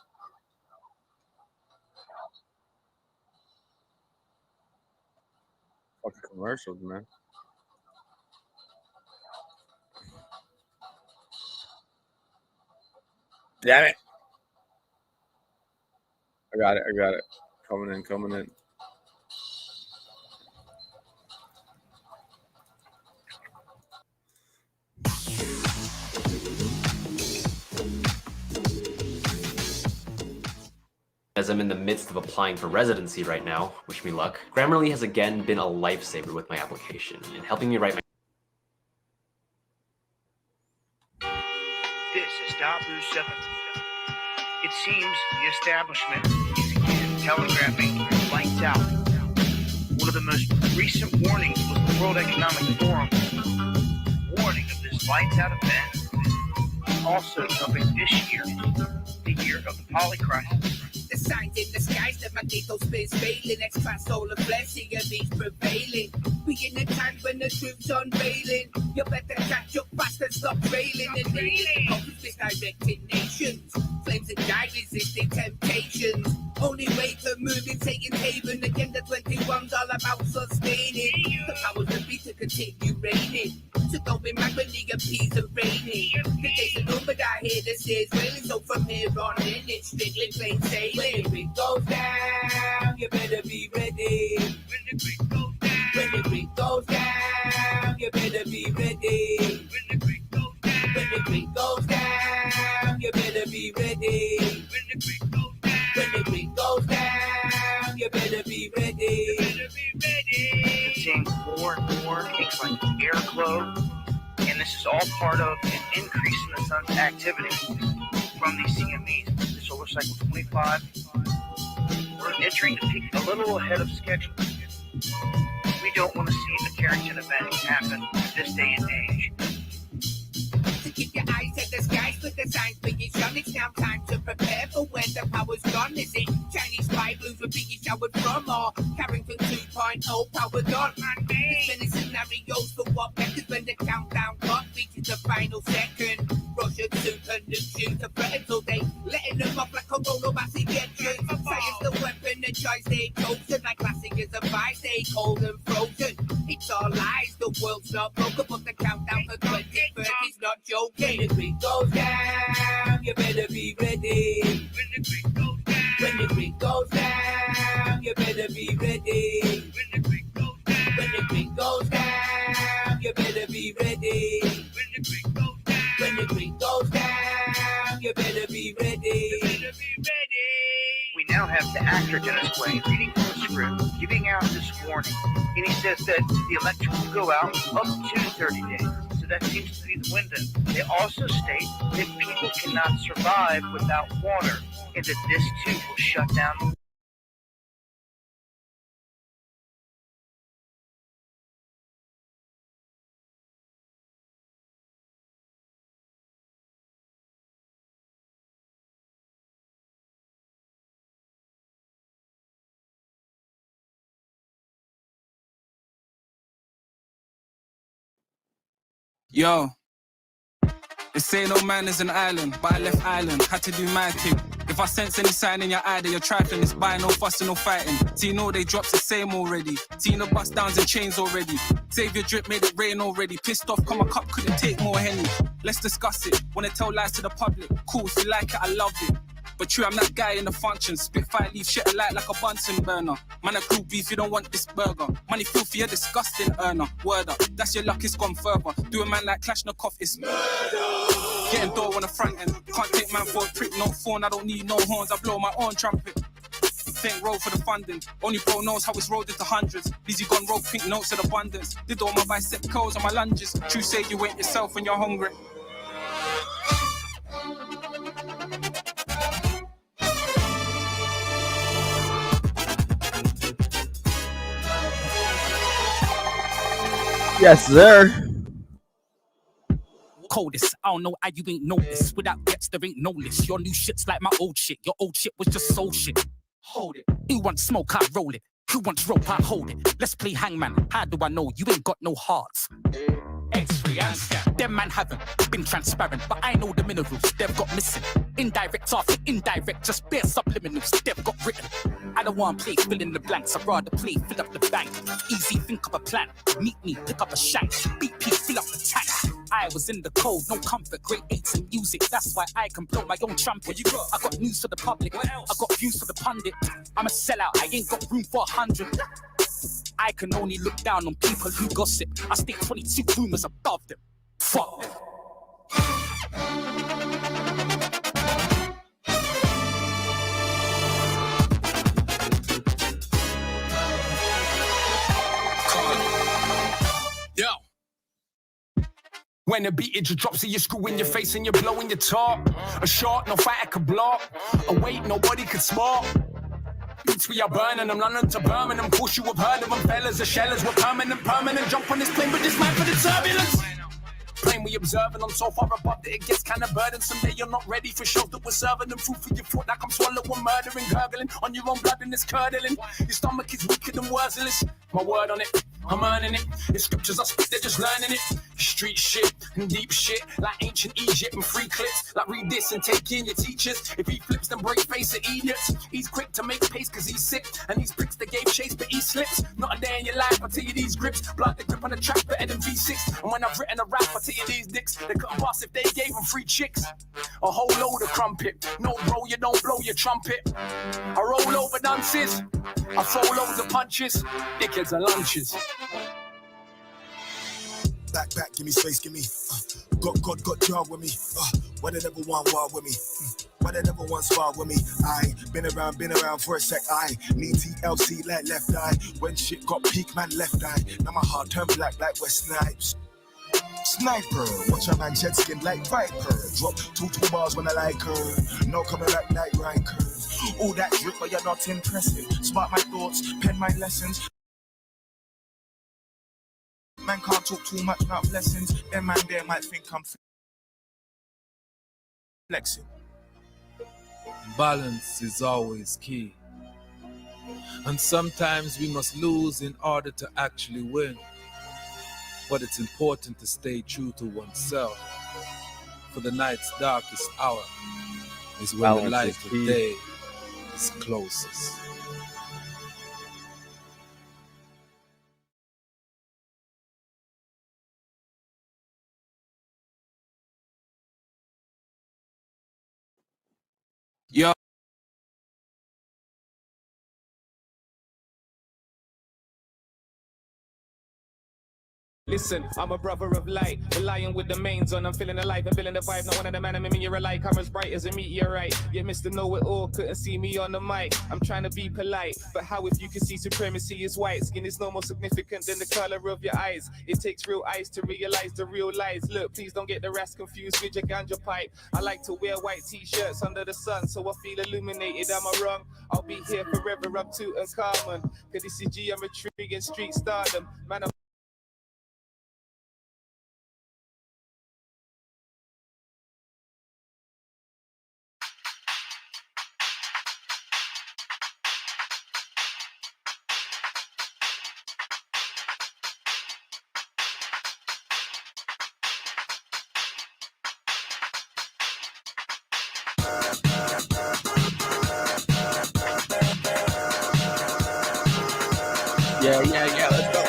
Fucking commercials, man. Damn it. I got it. Coming in. As I'm in the midst of applying for residency right now, wish me luck, Grammarly has again been a lifesaver with my application and helping me write my... This is Dabu 7. It seems the establishment is again telegraphing lights out. One of the most recent warnings was the World Economic Forum warning of this lights out event. Also coming this year, the year of the poly crisis. The signs in the skies that Magneto space failing, extra solar flesh, these prevailing. We in a time when the truth's unveiling. You better catch up fast and stop trailing. And the focus misdirecting nations. Flames and die resisting temptations. Only way to move in Satan's haven. Agenda 21's all about sustaining. The powers that be to continue reigning. So don't be mad when the appease are raining. The days are numbered, I hear the stairs wailing. So from here on in, it's strictly plain sailing. When it goes down, you better be ready. When the creek goes down, when the creek goes down, you better be ready. When the creek goes down, when the creek goes down, you better be ready. When the creek goes down, when the creek goes down, you better be ready. You better be ready. Seeing more and more things like air glow, and this is all part of an increase in the sun's activity from these CMEs. The solar cycle 25. We're entering the peak a little ahead of schedule. We don't want to see the Carrington event happen this day and age. To keep your eyes at the skies with the signs being shown. It's now time to prepare for when the power's gone. Is it Chinese spy blues we're being showered from, or Carrington 2.0 powered on? There's many scenarios for what matters when the countdown clock reaches the final second. Russian super nuke to threaten till they letting them off like coronavirus injections. Science the weapon, the choice they chosen. Like classic is a vice, they cold and frozen. It's all lies, the world's not broken, but the countdown for 2030's not joking. When the creek goes down, you better be ready. When the creek goes down, when the creek goes down, you better be ready. When the creek goes down, when the creek goes down, you better be ready. When the creek goes down, when the creek goes down, you better be ready. You better be ready. We now have the actor Dennis Quaid reading from the script, giving out this warning. And he says that the election will go out up to 30 days. So that seems to be the window. They also state that people cannot survive without water, and that this too will shut down. Yo, they say no man is an island, but I left Ireland, had to do my thing. If I sense any sign in your eye that you're trifling, it's by no fussing, no fighting. See, you know they drops the same already. See, the bust downs and chains already. Save your drip, made it rain already. Pissed off, come a cup, couldn't take more Henny. Let's discuss it. Wanna tell lies to the public. Cool, if you like it, I love it. But true, I'm that guy in the function. Spit fire, leave shit alight like a Bunsen burner. Man, a group beef, you don't want this burger. Money filthy, you're disgusting earner. Word up, that's your luck, it's gone further. Do a man like Kalashnikov, it's murder. Getting door on the front end. Can't take man for a prick, no phone, I don't need no horns, I blow my own trumpet. Think roll for the funding. Only bro knows how it's rolled into hundreds. Busy gone roll pink notes in abundance. Did all my bicep curls and my lunges. True say you ain't yourself when you're hungry. Yes, sir. Coldest, I don't know how you ain't noticed. Without gets, there ain't no list. Your new shit's like my old shit. Your old shit was just soul shit. Hold it. Who wants smoke, I roll it. Who wants rope, I hold it. Let's play hangman. How do I know you ain't got no hearts? X-ray and scan. Them man haven't been transparent, but I know the minerals they've got missing. Indirect after indirect, just bare subliminals, they've got written. I don't want to play fill in the blanks, I'd rather play fill up the bank. Easy, think of a plan, meet me, pick up a shank. BP, fill up the tank. I was in the cold, no comfort, great eights in music. That's why I can blow my own trumpet. I got news for the public, I got views for the pundit. I'm a sellout, I ain't got room for 100. I can only look down on people who gossip. I stay 22 rumors above them. Fuck them. Yo. When the beat it just drops, so you screw in your face and you're blowing your top. A shot, no fighter could block. A weight, nobody could smart. Beats we are burning them, London to Birmingham. Of course you have heard of them, fellas. The shellers were permanent. Jump on this plane, but this man for the turbulence. Plane we observing, I'm so far above that it gets kinda burdensome. Someday you're not ready for shows that we're serving them. Food for your foot like I'm swallowing, murdering, gurgling on your own blood and it's curdling. Your stomach is wicked and worthless. My word on it, I'm earning it. The scriptures I speak, they're just learning it. Street shit and deep shit, like ancient Egypt and free clips. Like read this and take in your teachers. If he flips, then break face of idiots. He's quick to make pace cause he's sick. And these pricks they gave chase, but he slips. Not a day in your life, I tell you these grips. Blood the grip on the track better than V6. And when I've written a rap, I tell you these dicks. They couldn't bust if they gave them free chicks. A whole load of crumpet. No bro, you don't blow your trumpet. I roll over dances. I throw loads of punches. Dickheads and lunches. Back, give me space, give me. Got jar with me. Why they never want war with me? Why they never want spar with me? I been around for a sec. I need TLC like left eye. When shit got peak, man left eye. Now my heart turned black like West Snipes. Sniper, watch a man shed skin like Viper. Drop two bars when I like her. No coming back like Riker. All that drip, but you're not impressive. Spark my thoughts, pen my lessons. Man can't talk too much about blessings. Them man there might think I'm flexing. Balance is always key. And sometimes we must lose in order to actually win. But it's important to stay true to oneself. For the night's darkest hour is when the light of day is closest. Yo. Listen, I'm a brother of light, the lion with the mains on. I'm feeling alive and feeling the vibe. Not one of the man, I'm in you're alike. I'm as bright as a meteorite. Yet Mr. Know-It-All couldn't see me on the mic. I'm trying to be polite, but how if you can see supremacy is white? Skin is no more significant than the color of your eyes. It takes real eyes to realize the real lies. Look, please don't get the rest confused with your ganja pipe. I like to wear white t-shirts under the sun, so I feel illuminated. Am I wrong? I'll be here forever up to and Carmen. Cause this is geometry and street stardom. Man, Yeah, let's go.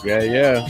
Yeah, yeah.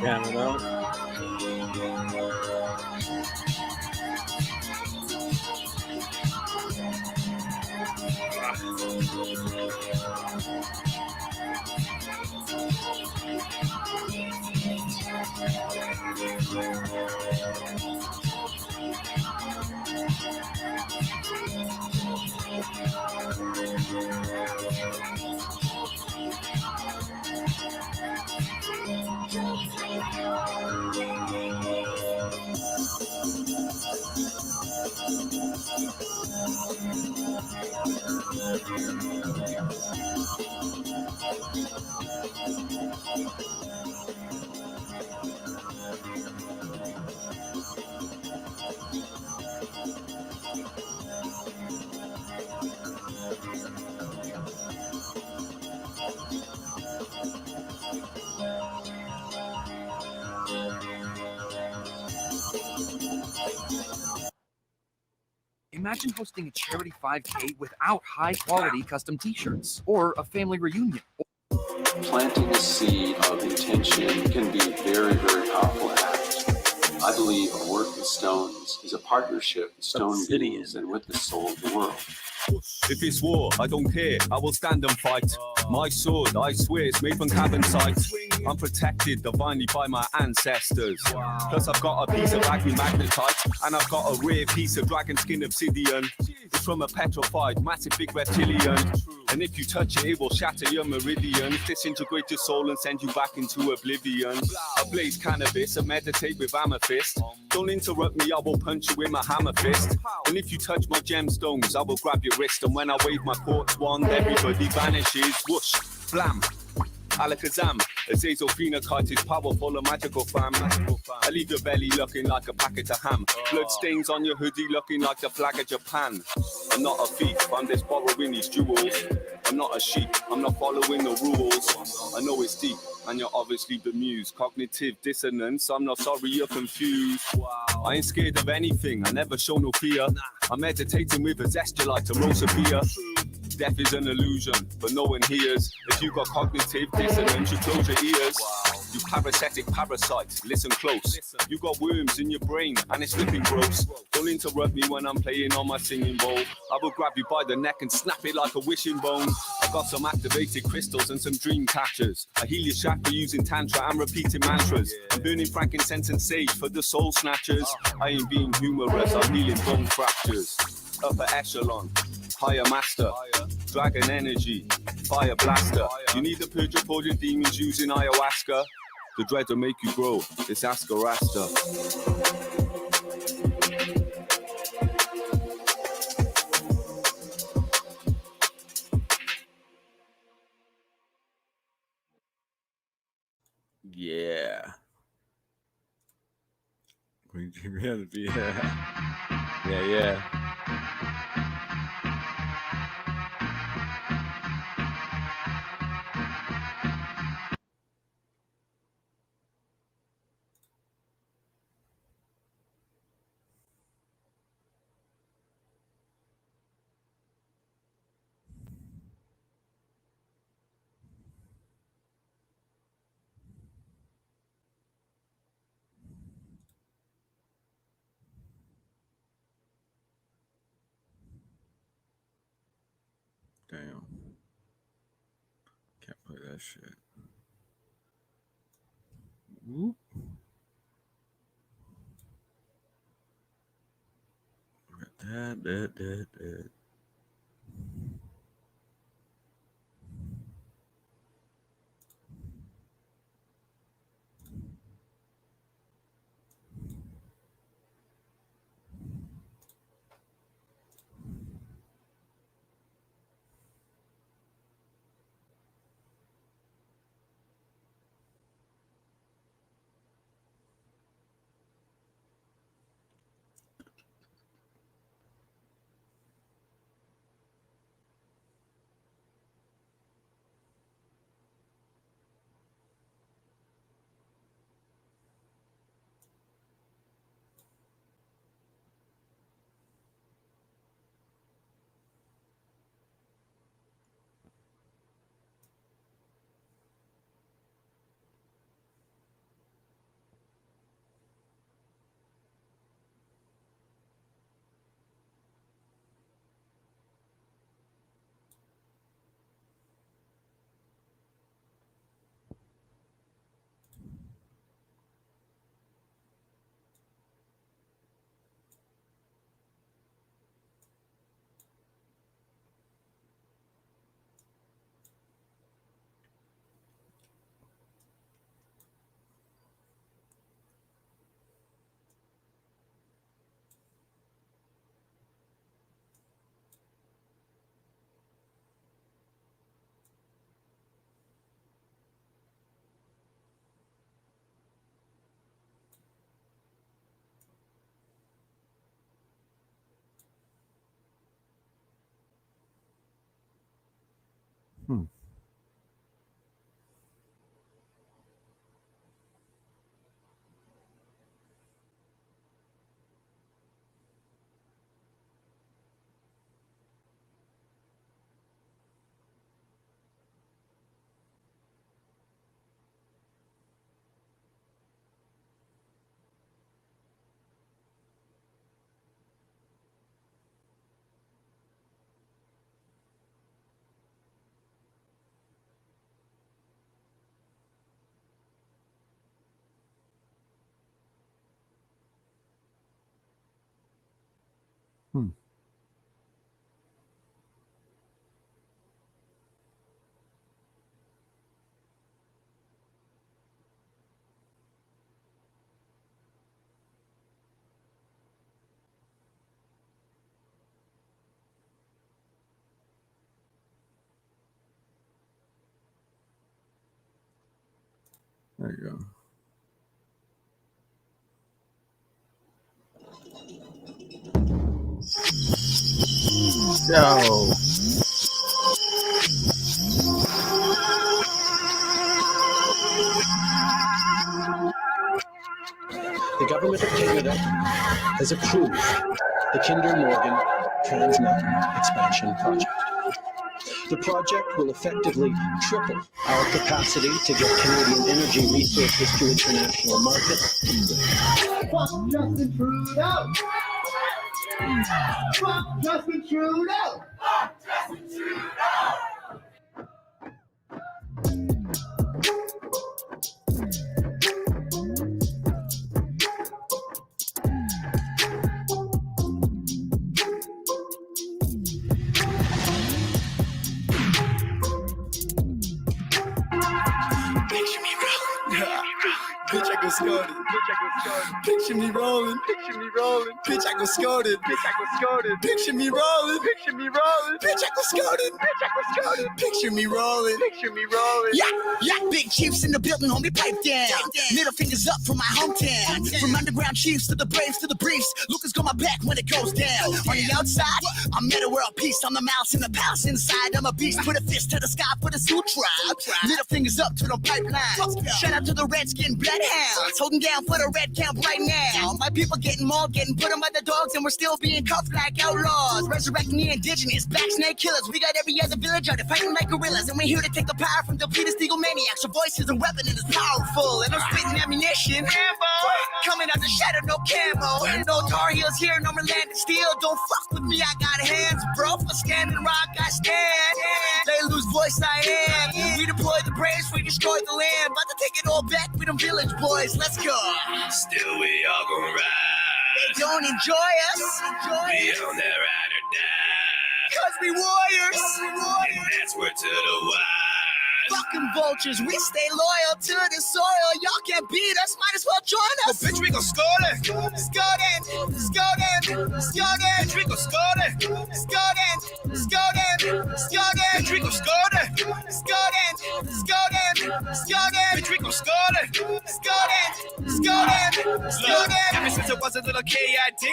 Jamming out. Imagine hosting a charity 5K without high-quality custom t-shirts or a family reunion. Planting a seed of intention can be very, very powerful act. I believe a work with stones is a partnership with stone beings and with the soul of the world. If it's war, I don't care. I will stand and fight. My sword, I swear, it's made from carbonite. I'm protected divinely by my ancestors. Plus, I've got a piece of agni magnetite, and I've got a rare piece of dragon skin obsidian. It's from a petrified, massive big reptilian. And if you touch it, it will shatter your meridian, disintegrate your soul and send you back into oblivion. I blaze cannabis and meditate with amethyst. Don't interrupt me, I will punch you with my hammer fist. And if you touch my gemstones, I will grab your wrist. And when I wave my quartz wand, everybody vanishes. Whoosh, blam, alakazam. Azazel phenocite is powerful, a magical fam. I leave your belly looking like a packet of ham. Blood stains on your hoodie looking like the flag of Japan. I'm not a thief, I'm just borrowing these jewels. I'm not a sheep, I'm not following the rules. I know it's deep, and you're obviously bemused. Cognitive dissonance, I'm not sorry you're confused. I ain't scared of anything, I never show no fear. I'm meditating with a zest, you like to roll Sophia. Death is an illusion, but no one hears. If you got cognitive dissonance, you close your ears. You parasitic parasite, listen close. You got worms in your brain, and it's flipping gross. Don't interrupt me when I'm playing on my singing bowl. I will grab you by the neck and snap it like a wishing bone. I got some activated crystals and some dream catchers. I heal your chakra using tantra and repeating mantras. I'm burning frankincense and sage for the soul snatchers. I ain't being humorous, I'm healing bone fractures. Upper echelon, higher master, dragon energy, fire blaster. You need to purge up all your demons using ayahuasca. The dread will make you grow, it's Ascarasta. Yeah. Yeah, yeah. that shit. Whoop. That. There you go. Yo. The government of Canada has approved the Kinder Morgan Transmountain Expansion Project. The project will effectively triple our capacity to get Canadian energy resources to international markets. Fuck Justin Trudeau! Fuck Justin Trudeau! Fuck Justin Trudeau! Bitch, I go scored it. Picture me rolling. Bitch, I go scored it. Picture me rolling. Bitch, I go scored it. Picture me rolling. Yeah, big chiefs in the building, homie, pipe down. Middle fingers up from my hometown. From underground chiefs to the braves to the briefs. Lucas got my back when it goes down. On the outside, I'm meta world peace. I'm the mouse in the palace inside. I'm a beast. Put a fist to the sky for the suit tribe. Middle fingers up to the pipeline. Shout out to the redskin bloodhounds. Holding down for the red camp right now. My people getting mauled, getting put on by the dogs, and we're still being cuffed like outlaws. Resurrecting the indigenous, black snake killers. We got every other village out there fighting like gorillas, and we're here to take the power from depleted Eagle maniacs. Your voice is a weapon and it's powerful, and I'm spitting ammunition. Rambo, coming out the shadow, no camo. And no Tar Heels here, no Merland Steel. Don't fuck with me, I got hands, bro. For standing rock, I stand. They lose voice, I am. We deploy the brave fall back with them village boys. Let's go. Still we all gon' ride. They don't enjoy us. We on that ride or die. Cause we warriors. And that's where to the wide. Fucking vultures, we stay loyal to the soil. Y'all can't beat us, might as well join us. But bitch, we gon' score them. Score them, score them, score them. Bitch, we gon' score them. Score them, score them, score them. Bitch, we gon' score them. Score them, score them, score them. Bitch, we gon' score them. Score them, score them, score them. Ever since I was a little KID,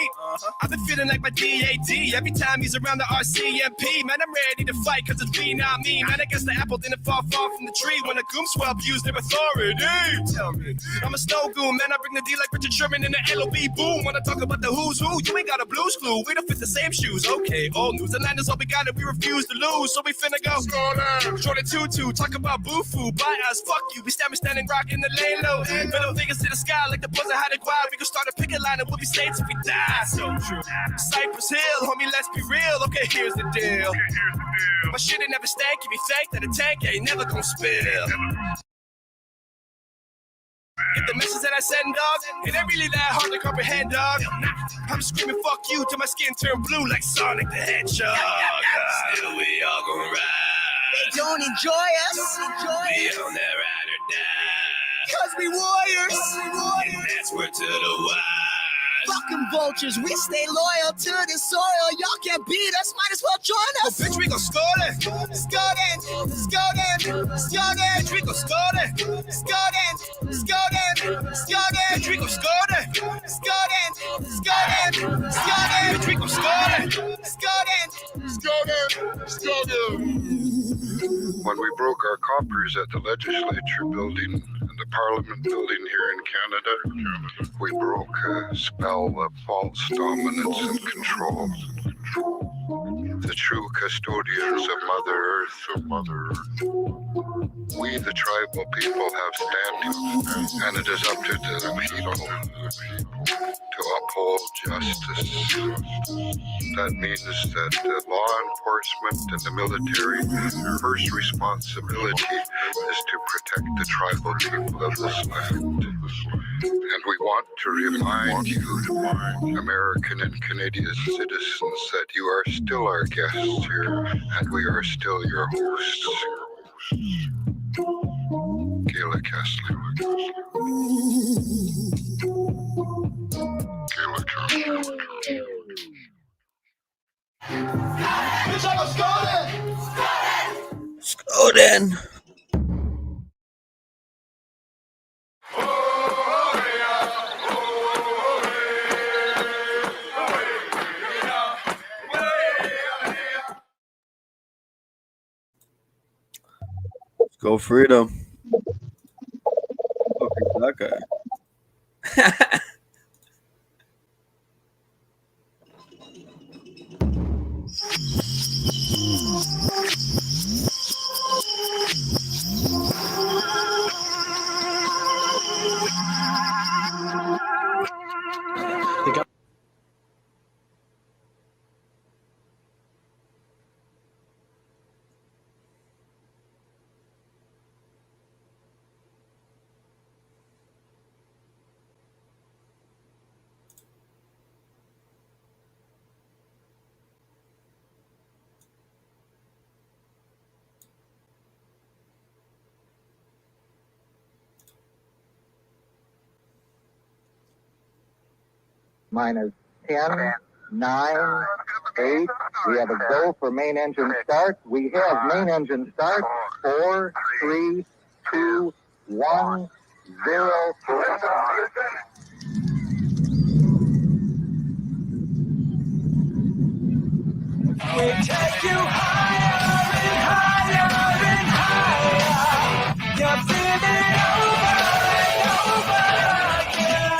I've been feeling like my DAD. Every time he's around the RCMP, man, I'm ready to fight cause it's me, not me. Man, I guess the apple didn't fall far from the tree when the goon swell abused their authority. Tell me, I'm a snow goon, man, I bring the D like Richard Sherman in the LOB boom. When I talk about the who's who, you ain't got a blues clue. We don't fit the same shoes, okay, old news. The line is all we got and we refuse to lose, so we finna go. Jordan Tutu, talk about boo-foo, by us, fuck you. We standing rockin' the lane low. Middle fingers to the sky like the buzzer had it wild. We can start a picket line and we'll be saints if we die. So true. Cypress Hill, homie, let's be real. Okay, here's the deal. My shit ain't never stank, if you think that a tank ain't never gon' spill. Get the message that I send, dog. It ain't really that hard to comprehend, dog. I'm screaming fuck you till my skin turn blue like Sonic the Hedgehog. Still we all gon' ride. They don't enjoy us. We on that ride or die. Cause we warriors. And that's where to the wide. Fucking vultures, we stay loyal to the soil. Y'all can't beat us, might as well join us. Oh, bitch, we gon' score them. Score them, score them, score them. Bitch, we gon' score them. Score them, score them, score them. Bitch, we gon' score them. Score them, score them, score them. Bitch, we gon' score them. Score them, score them, score them. When we broke our coppers at the legislature building and the parliament building here in Canada, we broke a spell of false dominance and control. The true custodians of Mother Earth. We, the tribal people, have standing, and it is up to the people to uphold justice. That means that the law enforcement and the military, first responsibility is to protect the tribal people of this land. And we want to remind you, American and Canadian citizens, that you are still our guests here, and we are still your hosts. Kayla Kessler. Kayla Kessler. Skoden. Go freedom. Fuck is that guy? Minus 10, 9, 8. We have a go for main engine start. We have main engine start. 4, 3, 2, 1, 0. We take you higher and higher and higher. You're feeling over and over again.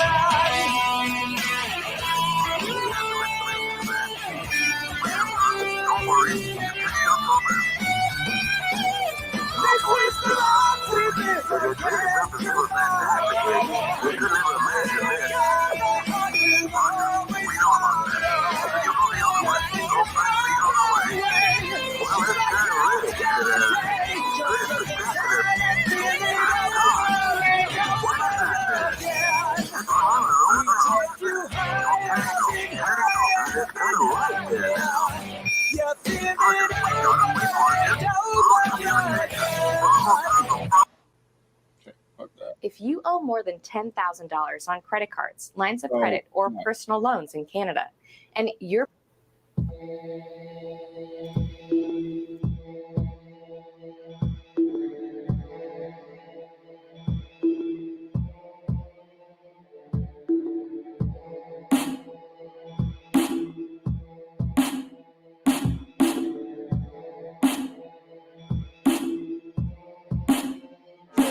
If you owe more than $10,000 on credit cards, lines of Right. credit, or Right. personal loans in Canada, and you're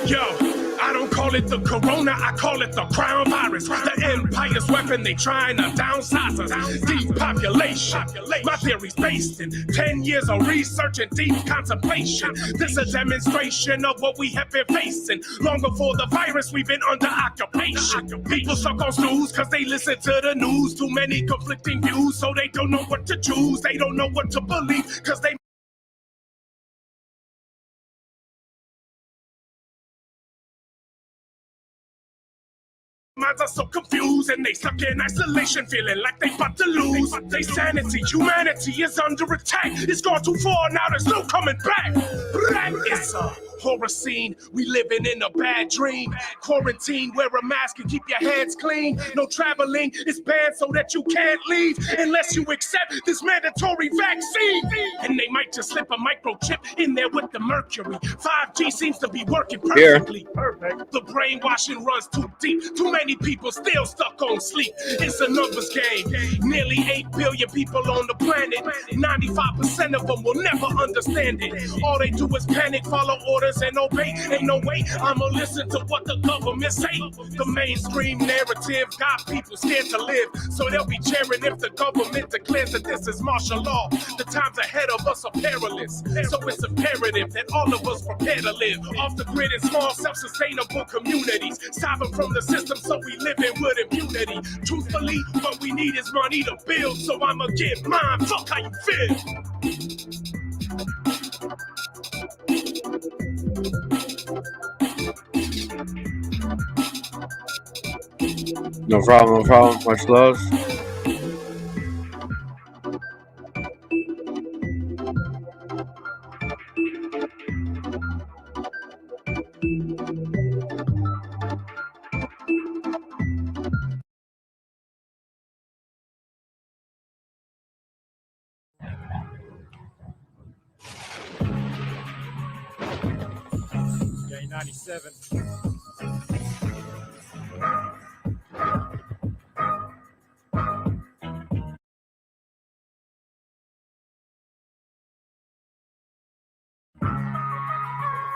Yo, I don't call it the corona, I call it the crown virus. The empire's weapon, they trying to downsize us. Depopulation. My theory's based in 10 years of research and deep contemplation. This a demonstration of what we have been facing. Long before the virus, we've been under occupation. People suck on stools cause they listen to the news. Too many conflicting views, so they don't know what to choose. They don't know what to believe cause they minds are so confused and they stuck in isolation, feeling like they about to lose their sanity. Humanity is under attack. It's gone too far now. There's no coming back. It's a horror scene. We living in a bad dream. Quarantine, wear a mask and keep your hands clean. No traveling. It's banned so that you can't leave unless you accept this mandatory vaccine. And they might just slip a microchip in there with the mercury. 5G seems to be working perfectly. Perfect. The brainwashing runs too deep. Too many people still stuck on sleep. It's a numbers game. Nearly 8 billion people on the planet. 95% of them will never understand it. All they do is panic, follow orders, and obey. Ain't no way I'ma listen to what the government say. The mainstream narrative got people scared to live. So they'll be cheering if the government declares that this is martial law. The times ahead of us are perilous. So it's imperative that all of us prepare to live off the grid in small, self-sustainable communities. Sovereign from the system, so we live in with immunity. Truthfully, what we need is money to build. So I'ma get mine. Fuck how you feel. No problem, no problem. Much love. Gang 97.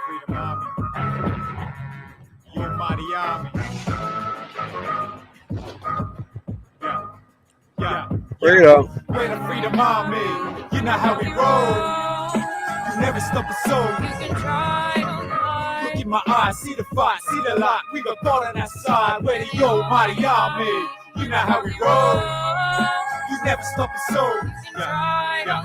Freedom Army. Your mighty army. Yeah. Freedom. We're the Freedom Army. You know how we roll. You never stop a soul. Look in my eyes, see the fight, see the light. We got God on our side. We're the almighty army. You know how we roll. You never stop a soul. Yeah.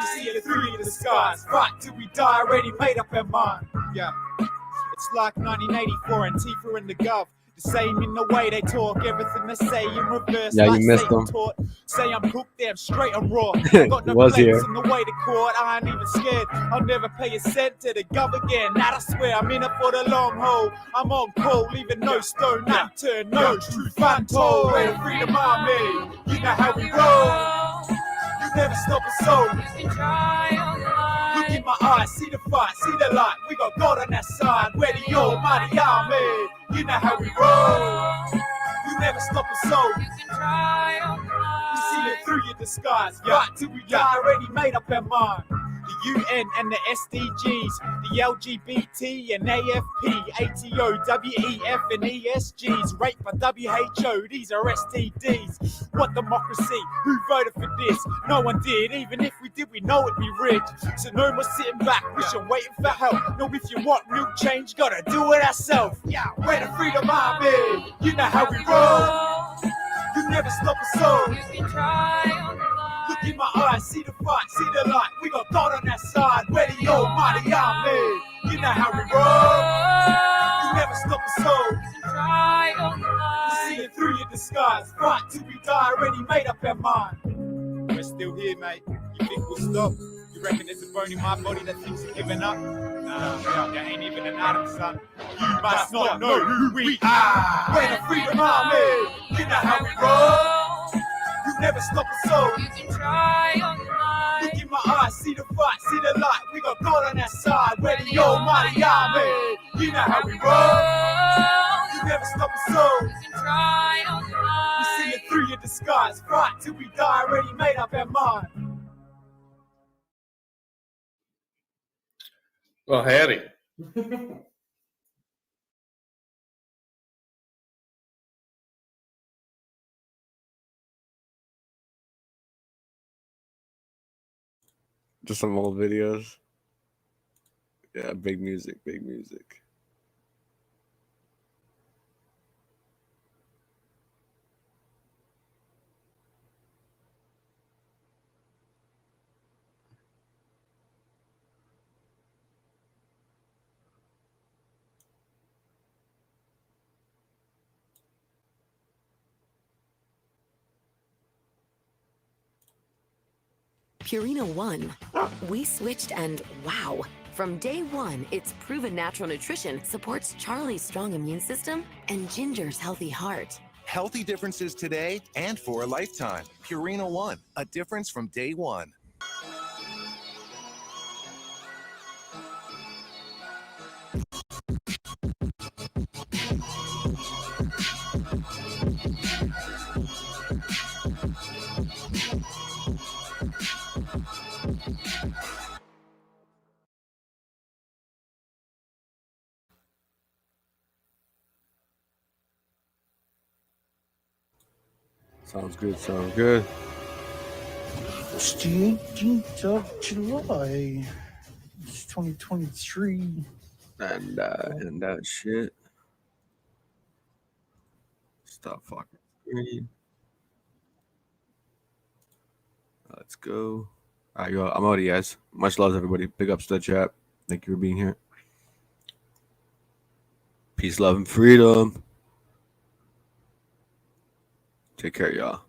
You see it through in the skies. Fight till we die, already made up our mind. Yeah. It's like 1984 and Tifa and the Gov. The same in the way they talk, everything they say in reverse. Yeah, you like missed Satan them. taught. Say I'm cooked, damn straight and raw. Got no Was place here. in the way to court, I ain't even scared. I'll never pay a cent to the gov again. Now I swear I'm in it for the long haul. I'm on call, leaving no stone unturned. No truth untold. We're the Freedom Army. You know how we roll. You never stop a soul. Look in my eyes, see the fight, see the light. We got God on our side. We're the almighty army. You know how we roll. You never stop a soul. You see it through your disguise. Fight till we die, already made up our mind. The UN and the SDGs, the LGBT and AFP, ATO, WEF and ESGs, raped by WHO, these are STDs. What democracy? Who voted for this? No one did, even if we did, we know it'd be rigged. So no more sitting back, wishing, waiting for help. No, if you want real change, gotta do it ourselves. Yeah, we're the Freedom Army, you know how we roll. You never stop a soul. Look in my eyes, see the fight, see the light. We got God on our side. We're the almighty army. You know how we roll. You never stop a soul. You see it through your disguise. Fight till we die, already made up our mind. we're still here, mate. You think we'll stop? You reckon there's a bone in my body that thinks of giving up? Nah, there ain't even an atom, son. You must not know who we are. We're the Freedom Army. You know how we roll. You never stop a soul. You can try on your mind. Look in my eyes, see the fight, see the light. We got God on our side. We're the almighty army. You know how we roll. You never stop a soul. You can try on your mind. We see it through your disguise. Fight till we die, already made up our mind. Well, howdy. Just some old videos. Yeah, big music, big music. Purina One. We switched and wow. From day one, its proven natural nutrition supports Charlie's strong immune system and Ginger's healthy heart. Healthy differences today and for a lifetime. Purina One, a difference from day one. Sounds good, sounds good. It's the 18th of July. It's 2023. And that shit. Stop fucking screen. Let's go. All right, yo, I'm out, guys. Much love, everybody. Big ups to the chat. Thank you for being here. Peace, love, and freedom. Take care, y'all.